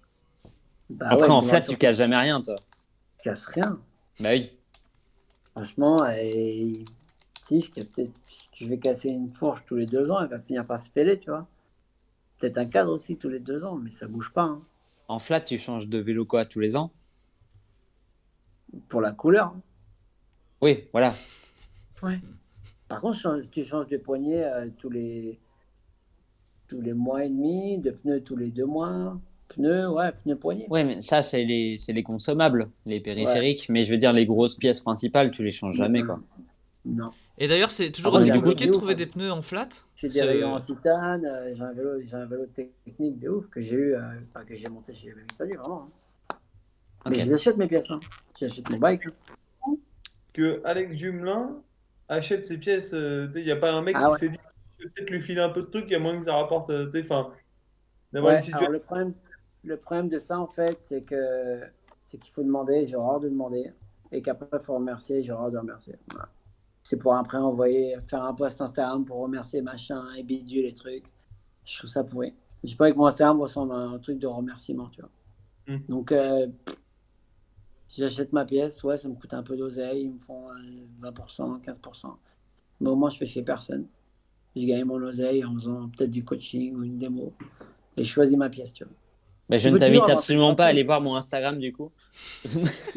Bah Après, ouais, ils me en flat, demandent tu surtout casses que jamais rien, toi. je casse rien. Bah oui. Franchement, si je vais casser une fourche tous les 2 ans, elle va finir par se fêler, tu vois. Peut-être un cadre aussi tous les 2 ans, mais ça bouge pas, hein. En flat, tu changes de vélo quoi, tous les ans? Pour la couleur, hein. Oui, voilà. Ouais. Par contre, tu changes de poignée tous les mois et demi, de pneus tous les 2 mois. Pneus poignée. Oui, mais ça, c'est les consommables, les Ouais. périphériques. Mais je veux dire, les grosses pièces principales, tu les changes jamais, quoi. Non. Non. Et d'ailleurs, c'est toujours Après, aussi j'ai Donc, un du coup, vélo compliqué de de ouf, trouver hein. des pneus en flat. J'ai des rayons en C'est- titane, j'ai un vélo technique de ouf que j'ai eu, enfin, que j'ai monté chez BMX Salut, vraiment, hein. Mais je ok. les achète mes pièces, hein. J'achète mon bike, hein. Que Alex Jumelin achète ses pièces. Tu sais, il n'y a pas un mec Ah qui ouais. s'est dit, je vais peut-être lui filer un peu de trucs, il y a moins que ça rapporte, tu sais, enfin, d'avoir une Ouais, alors situation. le problème de ça, en fait, c'est qu'il faut demander, j'ai horreur de demander, et qu'après, il faut remercier, j'ai horreur de remercier. Voilà. C'est pour après envoyer, faire un post Instagram pour remercier machin et bidule les trucs. Je trouve ça pourri. J'ai pas que mon Instagram ressemble à un truc de remerciement, tu vois. Hmm. Donc, si j'achète ma pièce, ouais, ça me coûte un peu d'oseille, ils me font 20%, 15%. Mais au moins, je fais chez personne. Je gagne mon oseille en faisant peut-être du coaching ou une démo. Et je choisis ma pièce, tu vois. Bah, je Tu ne peux toujours t'invite avoir plus absolument pas à gratos. aller voir mon Instagram, du coup.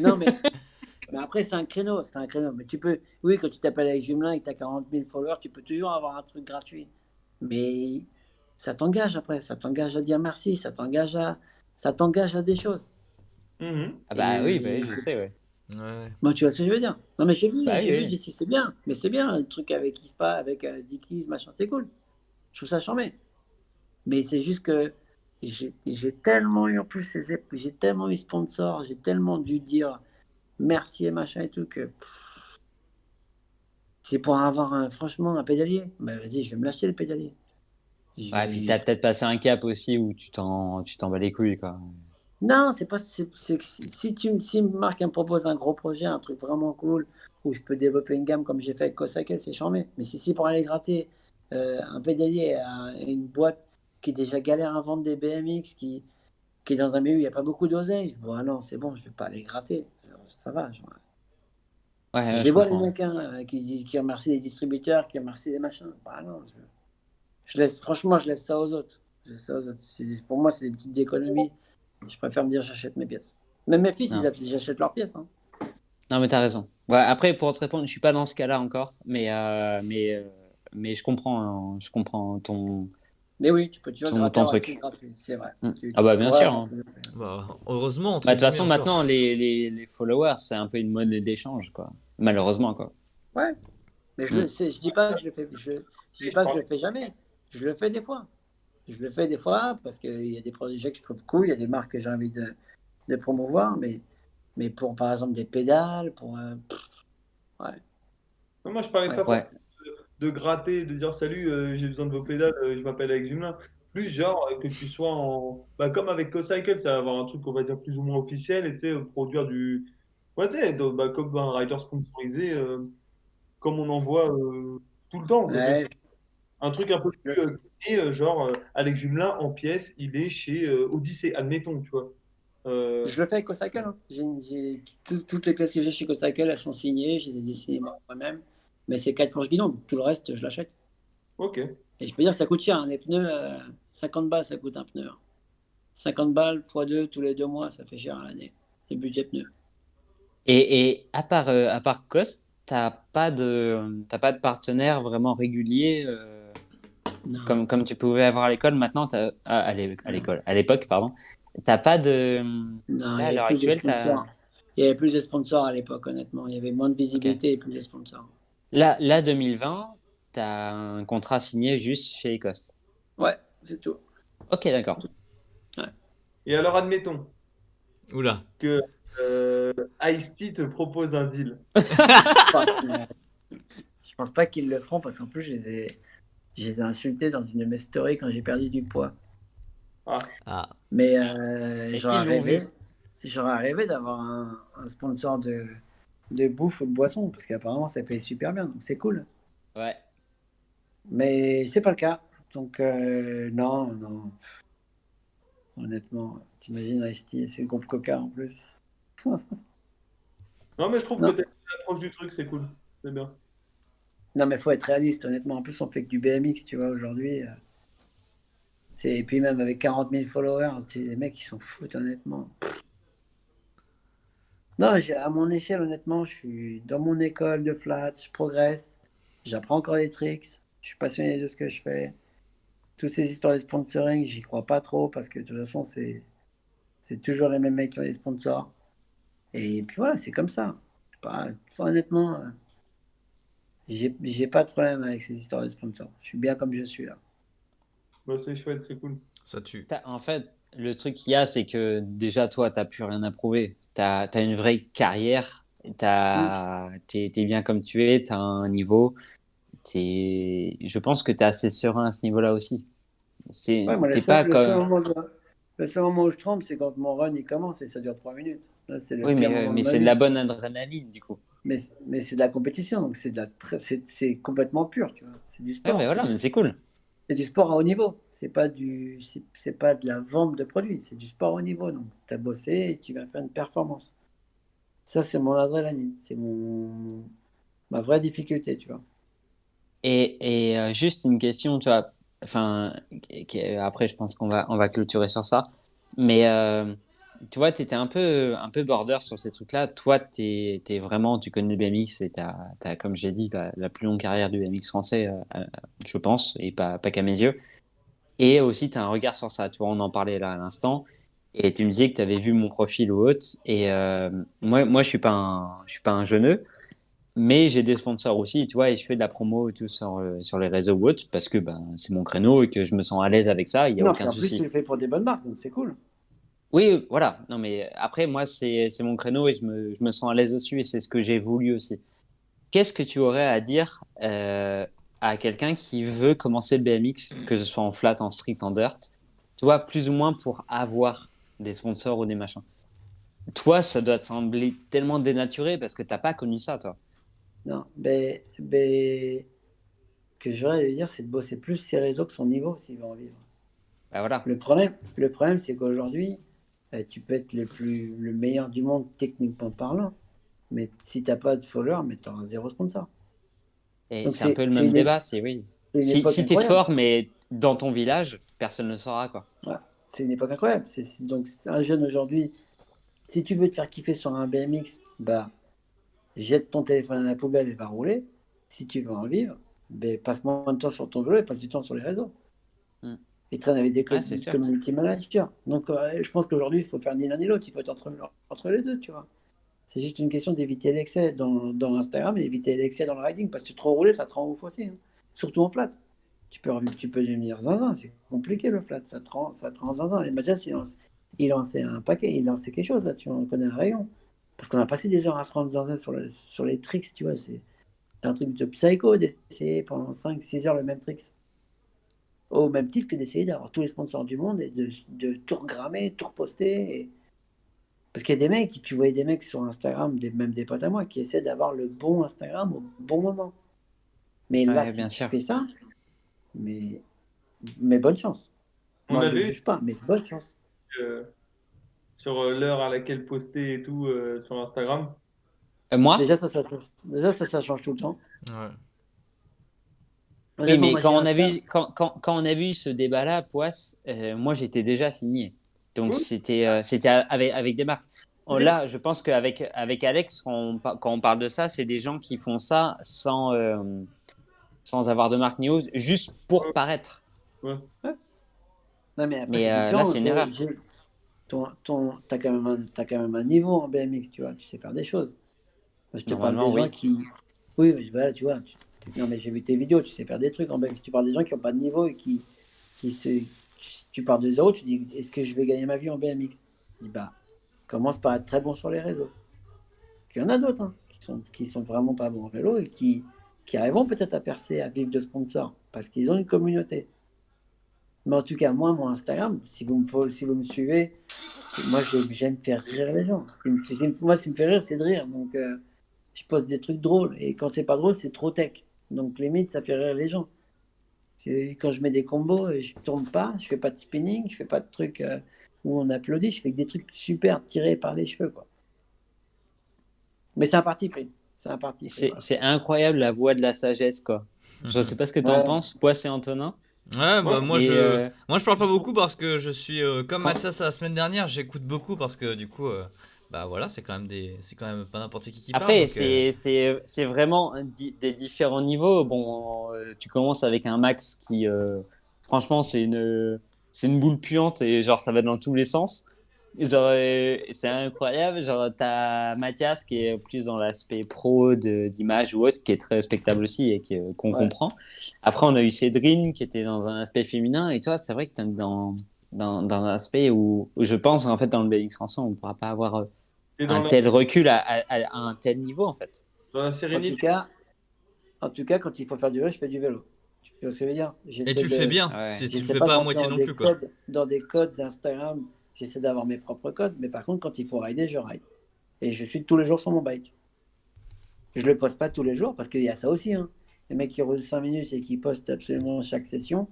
Non, mais après, c'est un créneau, c'est un créneau. Mais tu peux, oui, quand tu t'appelles avec Jumelin et que tu as 40 000 followers, tu peux toujours avoir un truc gratuit. Mais ça t'engage après, ça t'engage à dire merci, ça t'engage à des choses. Mhm. Ah bah oui, bah Et oui, je sais, ouais. Ouais. moi, tu vois ce que je veux dire? Non, mais Bah oui, j'ai vu, oui. j'ai dit, c'est bien. Mais c'est bien, le truc avec Ispa, avec Dickies, machin, c'est cool. Je trouve ça charmé. Mais c'est juste que j'ai tellement eu en plus j'ai tellement eu sponsors, j'ai tellement dû dire merci et machin et tout que c'est pour avoir franchement un pédalier. Bah vas-y, je vais me l'acheter le pédalier. Je Ouais, puis vais- t'as peut-être passé un cap aussi où tu t'en bats les couilles, quoi. Non, c'est pas. C'est que si une marque elle me propose un gros projet, un truc vraiment cool, où je peux développer une gamme comme j'ai fait avec Kosakel, c'est charmé. Mais si pour aller gratter un pédalier à une boîte qui déjà galère à vendre des BMX, qui est dans un milieu où il n'y a pas beaucoup d'oseille, bon, ah non, c'est bon, je vais pas aller gratter. Alors, ça va. Ouais, Je ouais, les je vois, les comprends. mecs qui remercient les distributeurs, qui remercient les machins. Bah non, je laisse, franchement, je laisse ça aux autres. Je laisse ça aux autres. Pour moi, c'est des petites économies. Je préfère me dire, j'achète mes pièces. Même mes fils, Non. ils achètent leurs pièces. Hein. Non, mais t'as raison. Ouais, après, pour te répondre, je suis pas dans ce cas-là encore, mais je comprends Mais oui, tu peux toujours gratter ton avoir des trucs truc. gratuits, c'est vrai. Mm. Tu, Ah tu bah bien pourrais sûr, avoir hein. plus de faire. Bah, heureusement, entre Bah, de toute guillemets, façon, encore. maintenant, les followers, c'est un peu une monnaie d'échange, quoi. Malheureusement, quoi. Ouais, mais Mm. je dis pas que je le fais, je dis Je pas que je parle. le fais jamais. Je le fais des fois. Je le fais des fois parce qu'il y a des projets que je trouve cool, il y a des marques que j'ai envie de promouvoir, mais pour par exemple des pédales, ouais. Non, moi, je parlais Ouais. pas Ouais. forcément de gratter, de dire salut, j'ai besoin de vos pédales, je m'appelle Alex Dumoulin. Plus genre que tu sois en. Bah, comme avec CoCycle, ça va avoir un truc, on va dire, plus ou moins officiel et tu sais, produire du. Ouais, tu sais, bah, comme un rider sponsorisé, comme on en voit tout le temps. Quoi. Tu vois, Ouais, un truc un peu je le plus. Genre, Alex Dumoulin en pièces, il est chez Odyssey, admettons, tu vois. Euh, Je le fais avec Kosakel. Hein. Toutes les pièces que j'ai chez Kosakel, elles sont signées. Je les ai dessinées moi-même. Mais c'est 4 fourches guidon. Tout le reste, je l'achète. ok. Et je peux dire, ça coûte cher. Hein. Les pneus, 50 balles, ça coûte un pneu. Hein. 50 balles x 2 tous les 2 mois, ça fait cher à l'année. Le budget pneu. Et à part Cost, t'as pas de partenaire vraiment régulier Non. comme tu pouvais avoir à l'école. Maintenant, à l'école, à l'époque, pardon. T'as pas de. Non, il Là, y à avait l'heure plus de actuelle, t'as. sponsors. Il y avait plus de sponsors à l'époque, honnêtement. Il y avait moins de Ok. visibilité et plus de sponsors. Là, 2020, t'as un contrat signé juste chez Ecost. Ouais, c'est tout. Ok, d'accord. Ouais. Et alors, admettons Oula. que Ice-T te propose un deal. Je pense pas qu'ils le feront parce qu'en plus, je les ai insultés dans une de mes stories quand j'ai perdu du poids. Ah, Ah. Mais Est-ce qu'ils l'ont vu? j'aurais rêvé d'avoir un sponsor de bouffe ou de boisson parce qu'apparemment, ça paye super bien. Donc, c'est cool. Ouais. Mais c'est pas le cas. Donc, non, non. Honnêtement, t'imagines Ice-T, c'est le groupe Coca en plus. non, mais je trouve que Non, tu approche du truc, c'est cool. C'est bien. non mais faut être réaliste, honnêtement. En plus, on fait que du BMX, tu vois, aujourd'hui. Et puis même avec 40 000 followers, les mecs, ils s'en foutent, honnêtement. Non, à mon échelle, honnêtement, je suis dans mon école de flat, je progresse, j'apprends encore des tricks, je suis passionné de ce que je fais. Toutes ces histoires de sponsoring, j'y crois pas trop parce que de toute façon, c'est toujours les mêmes mecs qui ont les sponsors. Et puis voilà, c'est comme ça. Honnêtement, j'ai pas de problème avec ces histoires de sponsors. Je suis bien comme je suis là. Bah, c'est chouette, c'est cool. Ça tue. En fait, le truc qu'il y a, c'est que déjà, toi, t'as plus rien à prouver. T'as une vraie carrière. Mm. T'es bien comme tu es. T'as un niveau. Je pense que t'es assez serein à ce niveau-là aussi. Ouais, moi, T'es pas le seul comme. moment, le seul moment où je tremble, c'est quand mon run il commence et ça dure 3 minutes. Là, c'est le Oui, pire mais, moment de mais ma c'est de la vie. bonne adrénaline, du coup. Mais c'est de la compétition, donc c'est complètement pur, tu vois. C'est du Ouais, mais sport, voilà, mais c'est cool. c'est du sport à haut niveau. C'est pas de la vente de produits, c'est du sport à haut niveau. Donc, tu as bossé et tu vas faire une performance. Ça, c'est mon adrénaline, ma vraie difficulté, tu vois. Et juste une question, tu vois. Enfin, après, je pense qu'on va clôturer sur ça. Mais tu vois, tu étais un peu border sur ces trucs-là. Toi, vraiment, tu connais le BMX et t'as, comme j'ai dit, la plus longue carrière du BMX français, je pense, et pas qu'à mes yeux. Et aussi, tu as un regard sur ça. Tu vois, on en parlait là à l'instant. Et tu me disais que tu avais vu mon profil ou autre. Et moi, je suis pas un jeuneux. Mais j'ai des sponsors aussi, tu vois, et je fais de la promo et tout sur les réseaux ou autres parce que ben, c'est mon créneau et que je me sens à l'aise avec ça, il n'y a Non, puis aucun en plus, tu souci. le fais pour des bonnes marques, donc c'est cool. Oui, voilà. Non, mais après, moi, c'est mon créneau et je me sens à l'aise dessus et c'est ce que j'ai voulu aussi. Qu'est-ce que tu aurais à dire à quelqu'un qui veut commencer le BMX, que ce soit en flat, en street, en dirt, tu vois, plus ou moins pour avoir des sponsors ou des machins? Toi, ça doit te sembler tellement dénaturé parce que t'as pas connu ça, toi. Non, ben, que j'aurais à lui dire, c'est de bosser plus ses réseaux que son niveau s'il veut en vivre. Bah voilà. Le problème, c'est qu'aujourd'hui, tu peux être le meilleur du monde techniquement parlant, mais si t'as pas de followers, mais tu auras zéro sponsor. Et Donc c'est un c'est peu le c'est même une, débat, c'est oui. c'est une époque Si t'es incroyable. fort, mais dans ton village, personne ne le saura, quoi. Ouais, c'est une époque incroyable. Donc un jeune aujourd'hui, si tu veux te faire kiffer sur un BMX, bah jette ton téléphone à la poubelle et va rouler. Si tu veux en vivre, ben, passe moins de temps sur ton vélo et passe du temps sur les réseaux. Mm. Et traîne avec des Ouais, c'est sûr. community managers. Donc je pense qu'aujourd'hui, il faut faire ni l'un ni l'autre. Il faut être entre les deux, tu vois. C'est juste une question d'éviter l'excès dans Instagram et d'éviter l'excès dans le riding. Parce que trop rouler, ça te rend ouf aussi, hein. Surtout en flat. Tu peux devenir zinzin. C'est compliqué le flat. Ça te rend zinzin. Et Mathias, il lançait un paquet. Il lançait quelque chose là-dessus. On connaît un rayon. Parce qu'on a passé des heures à se rendre zinzin sur les tricks, tu vois. C'est un truc de psycho d'essayer pendant 5-6 heures le même trick. Au même titre que d'essayer d'avoir tous les sponsors du monde et de tout regrammer, tout reposter. Parce qu'il y a des mecs, tu voyais des mecs sur Instagram, même des potes à moi, qui essaient d'avoir le bon Instagram au bon moment. Mais là, Ouais, si bien tu sûr. fais ça, mais, mais bonne chance. On Moi, je ne avait eu juge pas, mais bonne chance. euh, sur l'heure à laquelle poster et tout sur Instagram. Moi? Déjà, ça change tout le temps. Ouais. Oui, Honnêtement, mais moi, j'ai Insta. quand on a vu ce débat-là, Poisse, moi j'étais déjà signé. Donc Oui, c'était avec des marques. Oh, bien. là, je pense qu'avec Alex, quand on parle de ça, c'est des gens qui font ça sans avoir de marque ni autre, juste pour paraître. Ouais. Ouais. Non, mais après, Mais c'est là, différent. c'est une erreur. T'as quand même un niveau en BMX, tu vois. Tu sais faire des choses. Moi, je te parle Normalement, des gens oui. qui. Oui, mais voilà, tu vois. Non, mais j'ai vu tes vidéos, tu sais faire des trucs en BMX. Tu parles des gens qui n'ont pas de niveau et qui se. Tu pars de zéro, tu dis est-ce que je vais gagner ma vie en BMX? Je dis bah, commence par être très bon sur les réseaux. Il y en a d'autres hein, qui sont vraiment pas bons en vélo et qui arriveront peut-être à percer, à vivre de sponsors parce qu'ils ont une communauté. Mais en tout cas, moi, mon Instagram, si vous me suivez, moi, j'aime faire rire les gens. Moi, ce qui me fait rire, c'est de rire. Donc, je poste des trucs drôles. Et quand c'est pas drôle, c'est trop tech. Donc, limite, ça fait rire les gens. Quand je mets des combos, je tourne pas, je fais pas de spinning, je fais pas de trucs où on applaudit, je fais que des trucs super tirés par les cheveux, quoi. Mais c'est un parti pris. C'est un parti pris, voilà. C'est incroyable la voix de la sagesse, quoi. Je sais pas ce que tu en Ouais, penses, Poisse et Antonin, Ouais, Moi, bah je moi mais je moi je parle pas beaucoup parce que je suis comme quand, Mathias la semaine dernière, j'écoute beaucoup parce que du coup bah voilà, c'est quand même pas n'importe qui parle après, donc c'est vraiment des différents niveaux. Bon, tu commences avec un Max qui, franchement, c'est une boule puante et genre, ça va dans tous les sens. Genre, c'est incroyable. Genre, t'as Mathias qui est plus dans l'aspect pro d'image ou autre, qui est très respectable aussi et qu'on ouais. comprend. Après, on a eu Cédrine qui était dans un aspect féminin. Et toi, c'est vrai que t'es dans un aspect où je pense, en fait, dans le BX ensemble, on ne pourra pas avoir et un tel recul à un tel niveau, en fait. dans la En tout sérénité. cas, en tout cas, quand il faut faire du vélo, je fais du vélo. Tu vois ce que je veux dire? et tu le fais bien, Ouais. si tu le J'essaie fais pas pas de à rentrer moitié dans non des plus quoi. codes, d'Instagram. J'essaie d'avoir mes propres codes. Mais par contre, quand il faut rider, je ride. Et je suis tous les jours sur mon bike. Je le poste pas tous les jours parce qu'il y a ça aussi, hein. Les mecs qui roulent 5 minutes et qui postent absolument chaque session.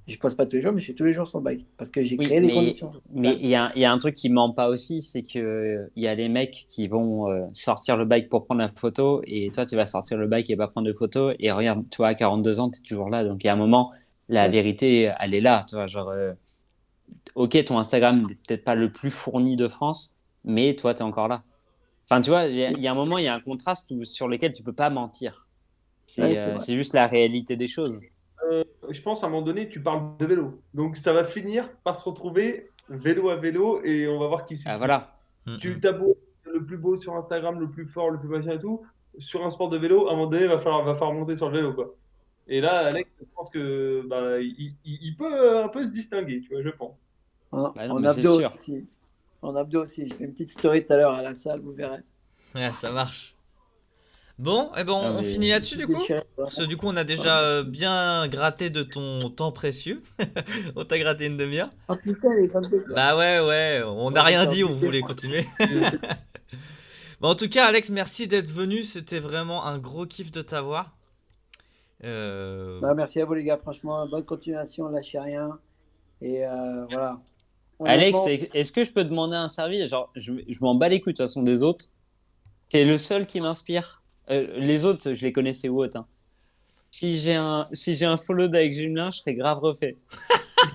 Je poste pas tous les jours, mais je suis tous les jours sur le bike. Parce que j'ai Oui, créé les conditions. mais il y a un truc qui ment pas aussi, c'est que il y a les mecs qui vont sortir le bike pour prendre la photo et toi, tu vas sortir le bike et pas prendre de photo. Et regarde, toi, à 42 ans, tu es toujours là. Donc, il y a un moment, la Ouais. vérité, elle est là. Tu vois, genre, ok, ton Instagram n'est peut-être pas le plus fourni de France, mais toi, tu es encore là. Enfin, tu vois, il y a un moment, il y a un contraste sur lequel tu peux pas mentir. Ouais, c'est vrai. C'est juste la réalité des choses. Je pense à un moment donné, tu parles de vélo. Donc ça va finir par se retrouver vélo à vélo et on va voir qui c'est Ah, qui. voilà. Tu Mhm. t'as beau être le plus beau sur Instagram, le plus fort, le plus machin et tout. sur un sport de vélo, à un moment donné, va falloir monter sur le vélo, quoi. Et là, Alex, je pense que bah, il peut un peu se distinguer, tu vois, je pense. Bah non, En mais c'est abdos sûr. aussi. En abdos aussi. Je fais une petite story tout à l'heure à la salle, vous verrez. Ouais, ça marche. Bon, eh ben Ah, on finit mais... là-dessus Tout du coup? déchiré, Parce que vraiment. du coup, on a déjà bien gratté de ton temps précieux. On t'a gratté une demi-heure. Oh putain, les 22 quoi. Bah ouais, ouais, on n'a Bon, rien j'étais dit, on embêté, voulait moi. continuer. Et Bon, en tout cas, Alex, merci d'être venu. C'était vraiment un gros kiff de t'avoir. Euh, Bah, merci à vous les gars, franchement, bonne continuation, lâchez rien. Et voilà. Alex, Honnêtement, est-ce que je peux demander un service? Genre, je m'en bats les couilles de toute façon des autres. T'es le seul qui m'inspire. Les autres, je les connaissais ou autre, hein. Si j'ai un follow d'Alex Jumelin, je serais grave refait.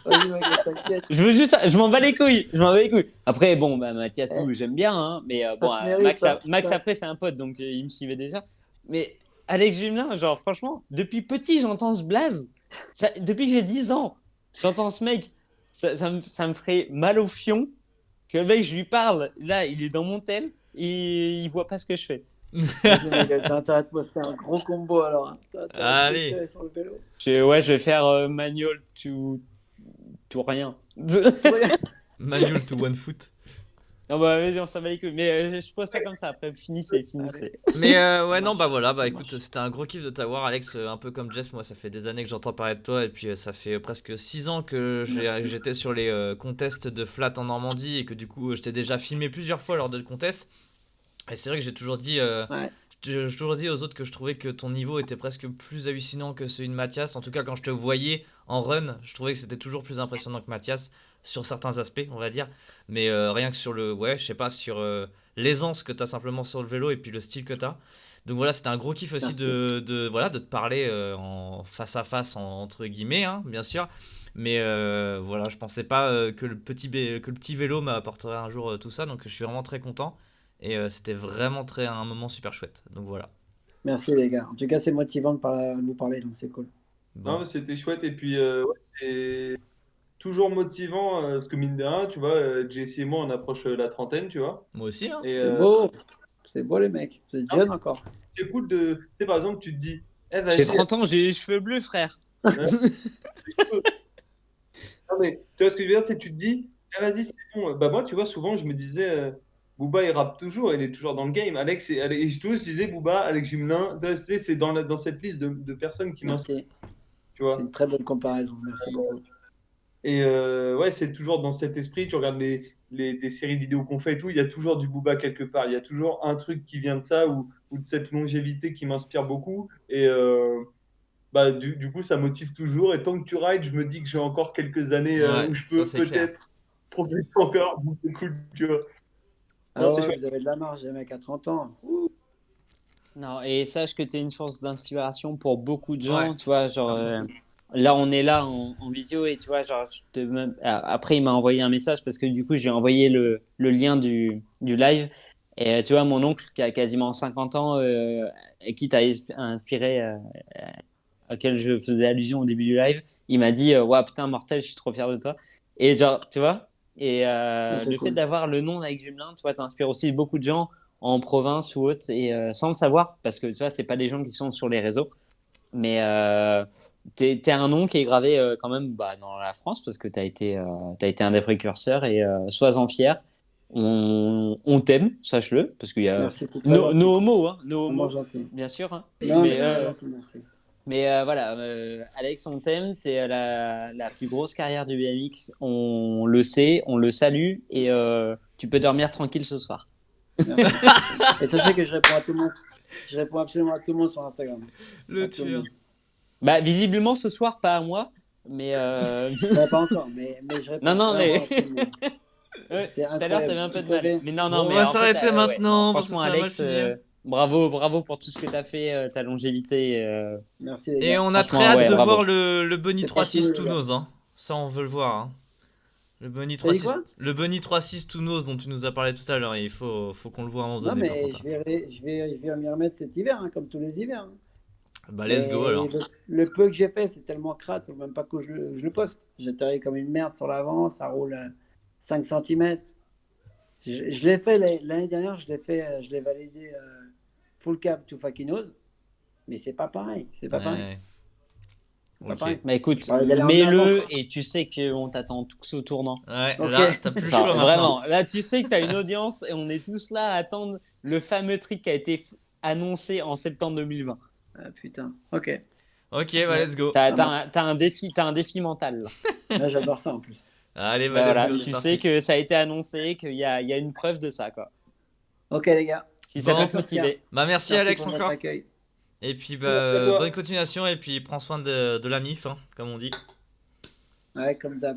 vas-y, mec, t'inquiète. Je veux juste ça, je m'en bats les couilles. Je m'en bats les couilles. Après, bon, bah, Mathias, Eh, j'aime bien, hein, mais ça bon, se mérite, Max, hein. Max après, c'est un pote, donc il me suivait déjà. Mais Alex Jumelin, genre, franchement, depuis petit, j'entends ce blaze. Depuis que j'ai 10 ans, j'entends ce mec. Ça me ferait mal au fion que le mec, je lui parle. Là, il est dans mon tel et il voit pas ce que je fais. Vas-y, mec, t'as intérêt à te poster un gros combo alors, hein. T'as intérêt à te Allez, déchirer sur le vélo. Ouais, je vais faire manual tout rien. Tout rien. manual to one foot. Non, bah, vas-y, on s'en bat les couilles. Mais je pose ça comme ça. Après, finissez, Allez, finissez. Mais ouais, ça non, bah marche. voilà, bah écoute, c'était un gros kiff de t'avoir, Alex, un peu comme Jess. Moi, ça fait des années que j'entends parler de toi, et puis ça fait presque 6 ans que Merci. j'étais sur les contests de flat en Normandie, et que du coup, je t'ai déjà filmé plusieurs fois lors de contests. Et c'est vrai que Ouais, j'ai toujours dit aux autres que je trouvais que ton niveau était presque plus hallucinant que celui de Mathias. En tout cas, quand je te voyais en run, je trouvais que c'était toujours plus impressionnant que Mathias sur certains aspects, on va dire. Mais rien que sur ouais, je sais pas, sur l'aisance que t'as simplement sur le vélo et puis le style que t'as. Donc voilà, c'était un gros kiff aussi merci. voilà, de te parler en face à face, entre guillemets, hein, bien sûr. Mais voilà, je pensais pas que le petit vélo m'apporterait un jour tout ça, donc je suis vraiment très content. Et c'était vraiment un moment super chouette. Donc voilà. Merci les gars. En tout cas, c'est motivant de vous parler, donc c'est cool. non, Bon. mais c'était chouette. Et puis, ouais, c'est toujours motivant, parce que mine de rien, tu vois, Jesse et moi, on approche la trentaine, tu vois. Moi aussi, hein. Et C'est beau les mecs. Vous êtes non, jeunes encore. c'est cool de. Tu sais, par exemple, tu te dis, eh, J'ai vas-y, 30 ans, j'ai les cheveux bleus, frère. hein, non, mais tu vois ce que je veux dire, c'est que tu te dis, ah, vas-y, c'est bon. Bah, moi, tu vois, souvent, je me disais, Booba, il rappe toujours, il est toujours dans le game. Et je disais, Booba, Alex Jumelin, tu sais, c'est dans cette liste de personnes qui m'inspirent, Merci. tu C'est vois. une très bonne comparaison. Merci beaucoup. Et ouais, c'est toujours dans cet esprit, tu regardes des séries vidéo qu'on fait et tout, il y a toujours du Booba quelque part. Il y a toujours un truc qui vient de ça ou de cette longévité qui m'inspire beaucoup. Et bah, du coup, ça motive toujours. Et tant que tu rides, je me dis que j'ai encore quelques années Ouais, où je ça peux c'est clair. peut-être progresser encore. Donc, c'est cool, tu vois. Non, Ah c'est ouais, chouette. vous avez de la marge, les mecs, à 30 ans. Ouh. Non, et sache que tu es une source d'inspiration pour beaucoup de Ouais. gens, tu vois, genre, Merci. là, on est là en visio et tu vois, genre, après, il m'a envoyé un message parce que du coup, j'ai envoyé le lien du live. Et tu vois, mon oncle qui a quasiment 50 ans, et qui t'a inspiré, auquel je faisais allusion au début du live, il m'a dit, ouais, putain, mortel, je suis trop fier de toi. Et genre, tu vois, et Ah, c'est le fait cool. d'avoir le nom avec Jumelin, tu vois, t'inspires aussi beaucoup de gens en province ou autre, et sans le savoir, parce que tu vois, c'est pas des gens qui sont sur les réseaux, mais t'es un nom qui est gravé quand même bah, dans la France, parce que t'as été un des précurseurs, et sois-en fier. On t'aime, sache-le, parce qu'il y a Merci, c'est très gentil. no homo, hein, no Vraiment homo, gentil. bien sûr, hein. Non, mais Mais c'est très gentil, merci. voilà, Alex, on t'aime, t'es la plus grosse carrière du BMX, on le sait, on le salue, et tu peux dormir tranquille ce soir. Merci. Et sachez que je réponds à tout le monde. Je réponds absolument à tout le monde sur Instagram. À Le tout le tueur. monde. Bah, visiblement ce soir, pas à moi, mais Pas encore, mais je non, réponds non, vraiment mais à tout le monde. ouais, C'est tout à l'heure, incroyable. t'avais un Si tu peu de mal. savais. Mais non, non, Bon, on mais va en fait, s'arrêter ouais, non, maintenant parce que franchement, ça va mal Alex, finir. bravo, bravo pour tout ce que t'as fait, ta longévité. Merci les Et gars. on a très Franchement, hâte ouais, de voir bravo. le Bunny C'est pas fini 3.6 les to gars. nose, hein. Ça, on veut le voir, hein. T'as dit quoi? Le Bunny 3.6 to nose dont tu nous as parlé tout à l'heure, il faut qu'on le voit à un moment Non, donné, par mais contre, hein. je vais m'y remettre cet hiver, hein, comme tous les hivers, hein. Bah, let's go Mais alors. le peu que j'ai fait, c'est tellement crade, c'est même pas que je le poste. J'atterris comme une merde sur l'avant, ça roule à 5 cm. Je l'ai fait l'année dernière, je l'ai validé full cap to Fakinos, mais c'est pas pareil. C'est pas pareil. Ouais. C'est pas Ok. pareil. Bah écoute, Ouais, il a l'air mets-le bien, et tu sais qu'on t'attend tous au tournant. Ouais, Ok. là, t'as plus le choix Genre, maintenant. vraiment, là tu sais que t'as une audience et on est tous là à attendre le fameux trick qui a été annoncé en septembre 2020. Ah, putain. Ok. Ok, bah let's go. T'as un défi mental là. Là, j'adore ça en plus. Allez, bah Bah let's voilà, go, c'est tu parti. sais que ça a été annoncé, qu'il y a une preuve de ça quoi. Ok, les gars. Si ça Bon. peut te motiver. Bah merci Merci Alex pour votre encore. accueil. Et puis Merci à bah toi. bonne continuation et puis prends soin de la MIF, hein, comme on dit. Ouais, comme d'hab.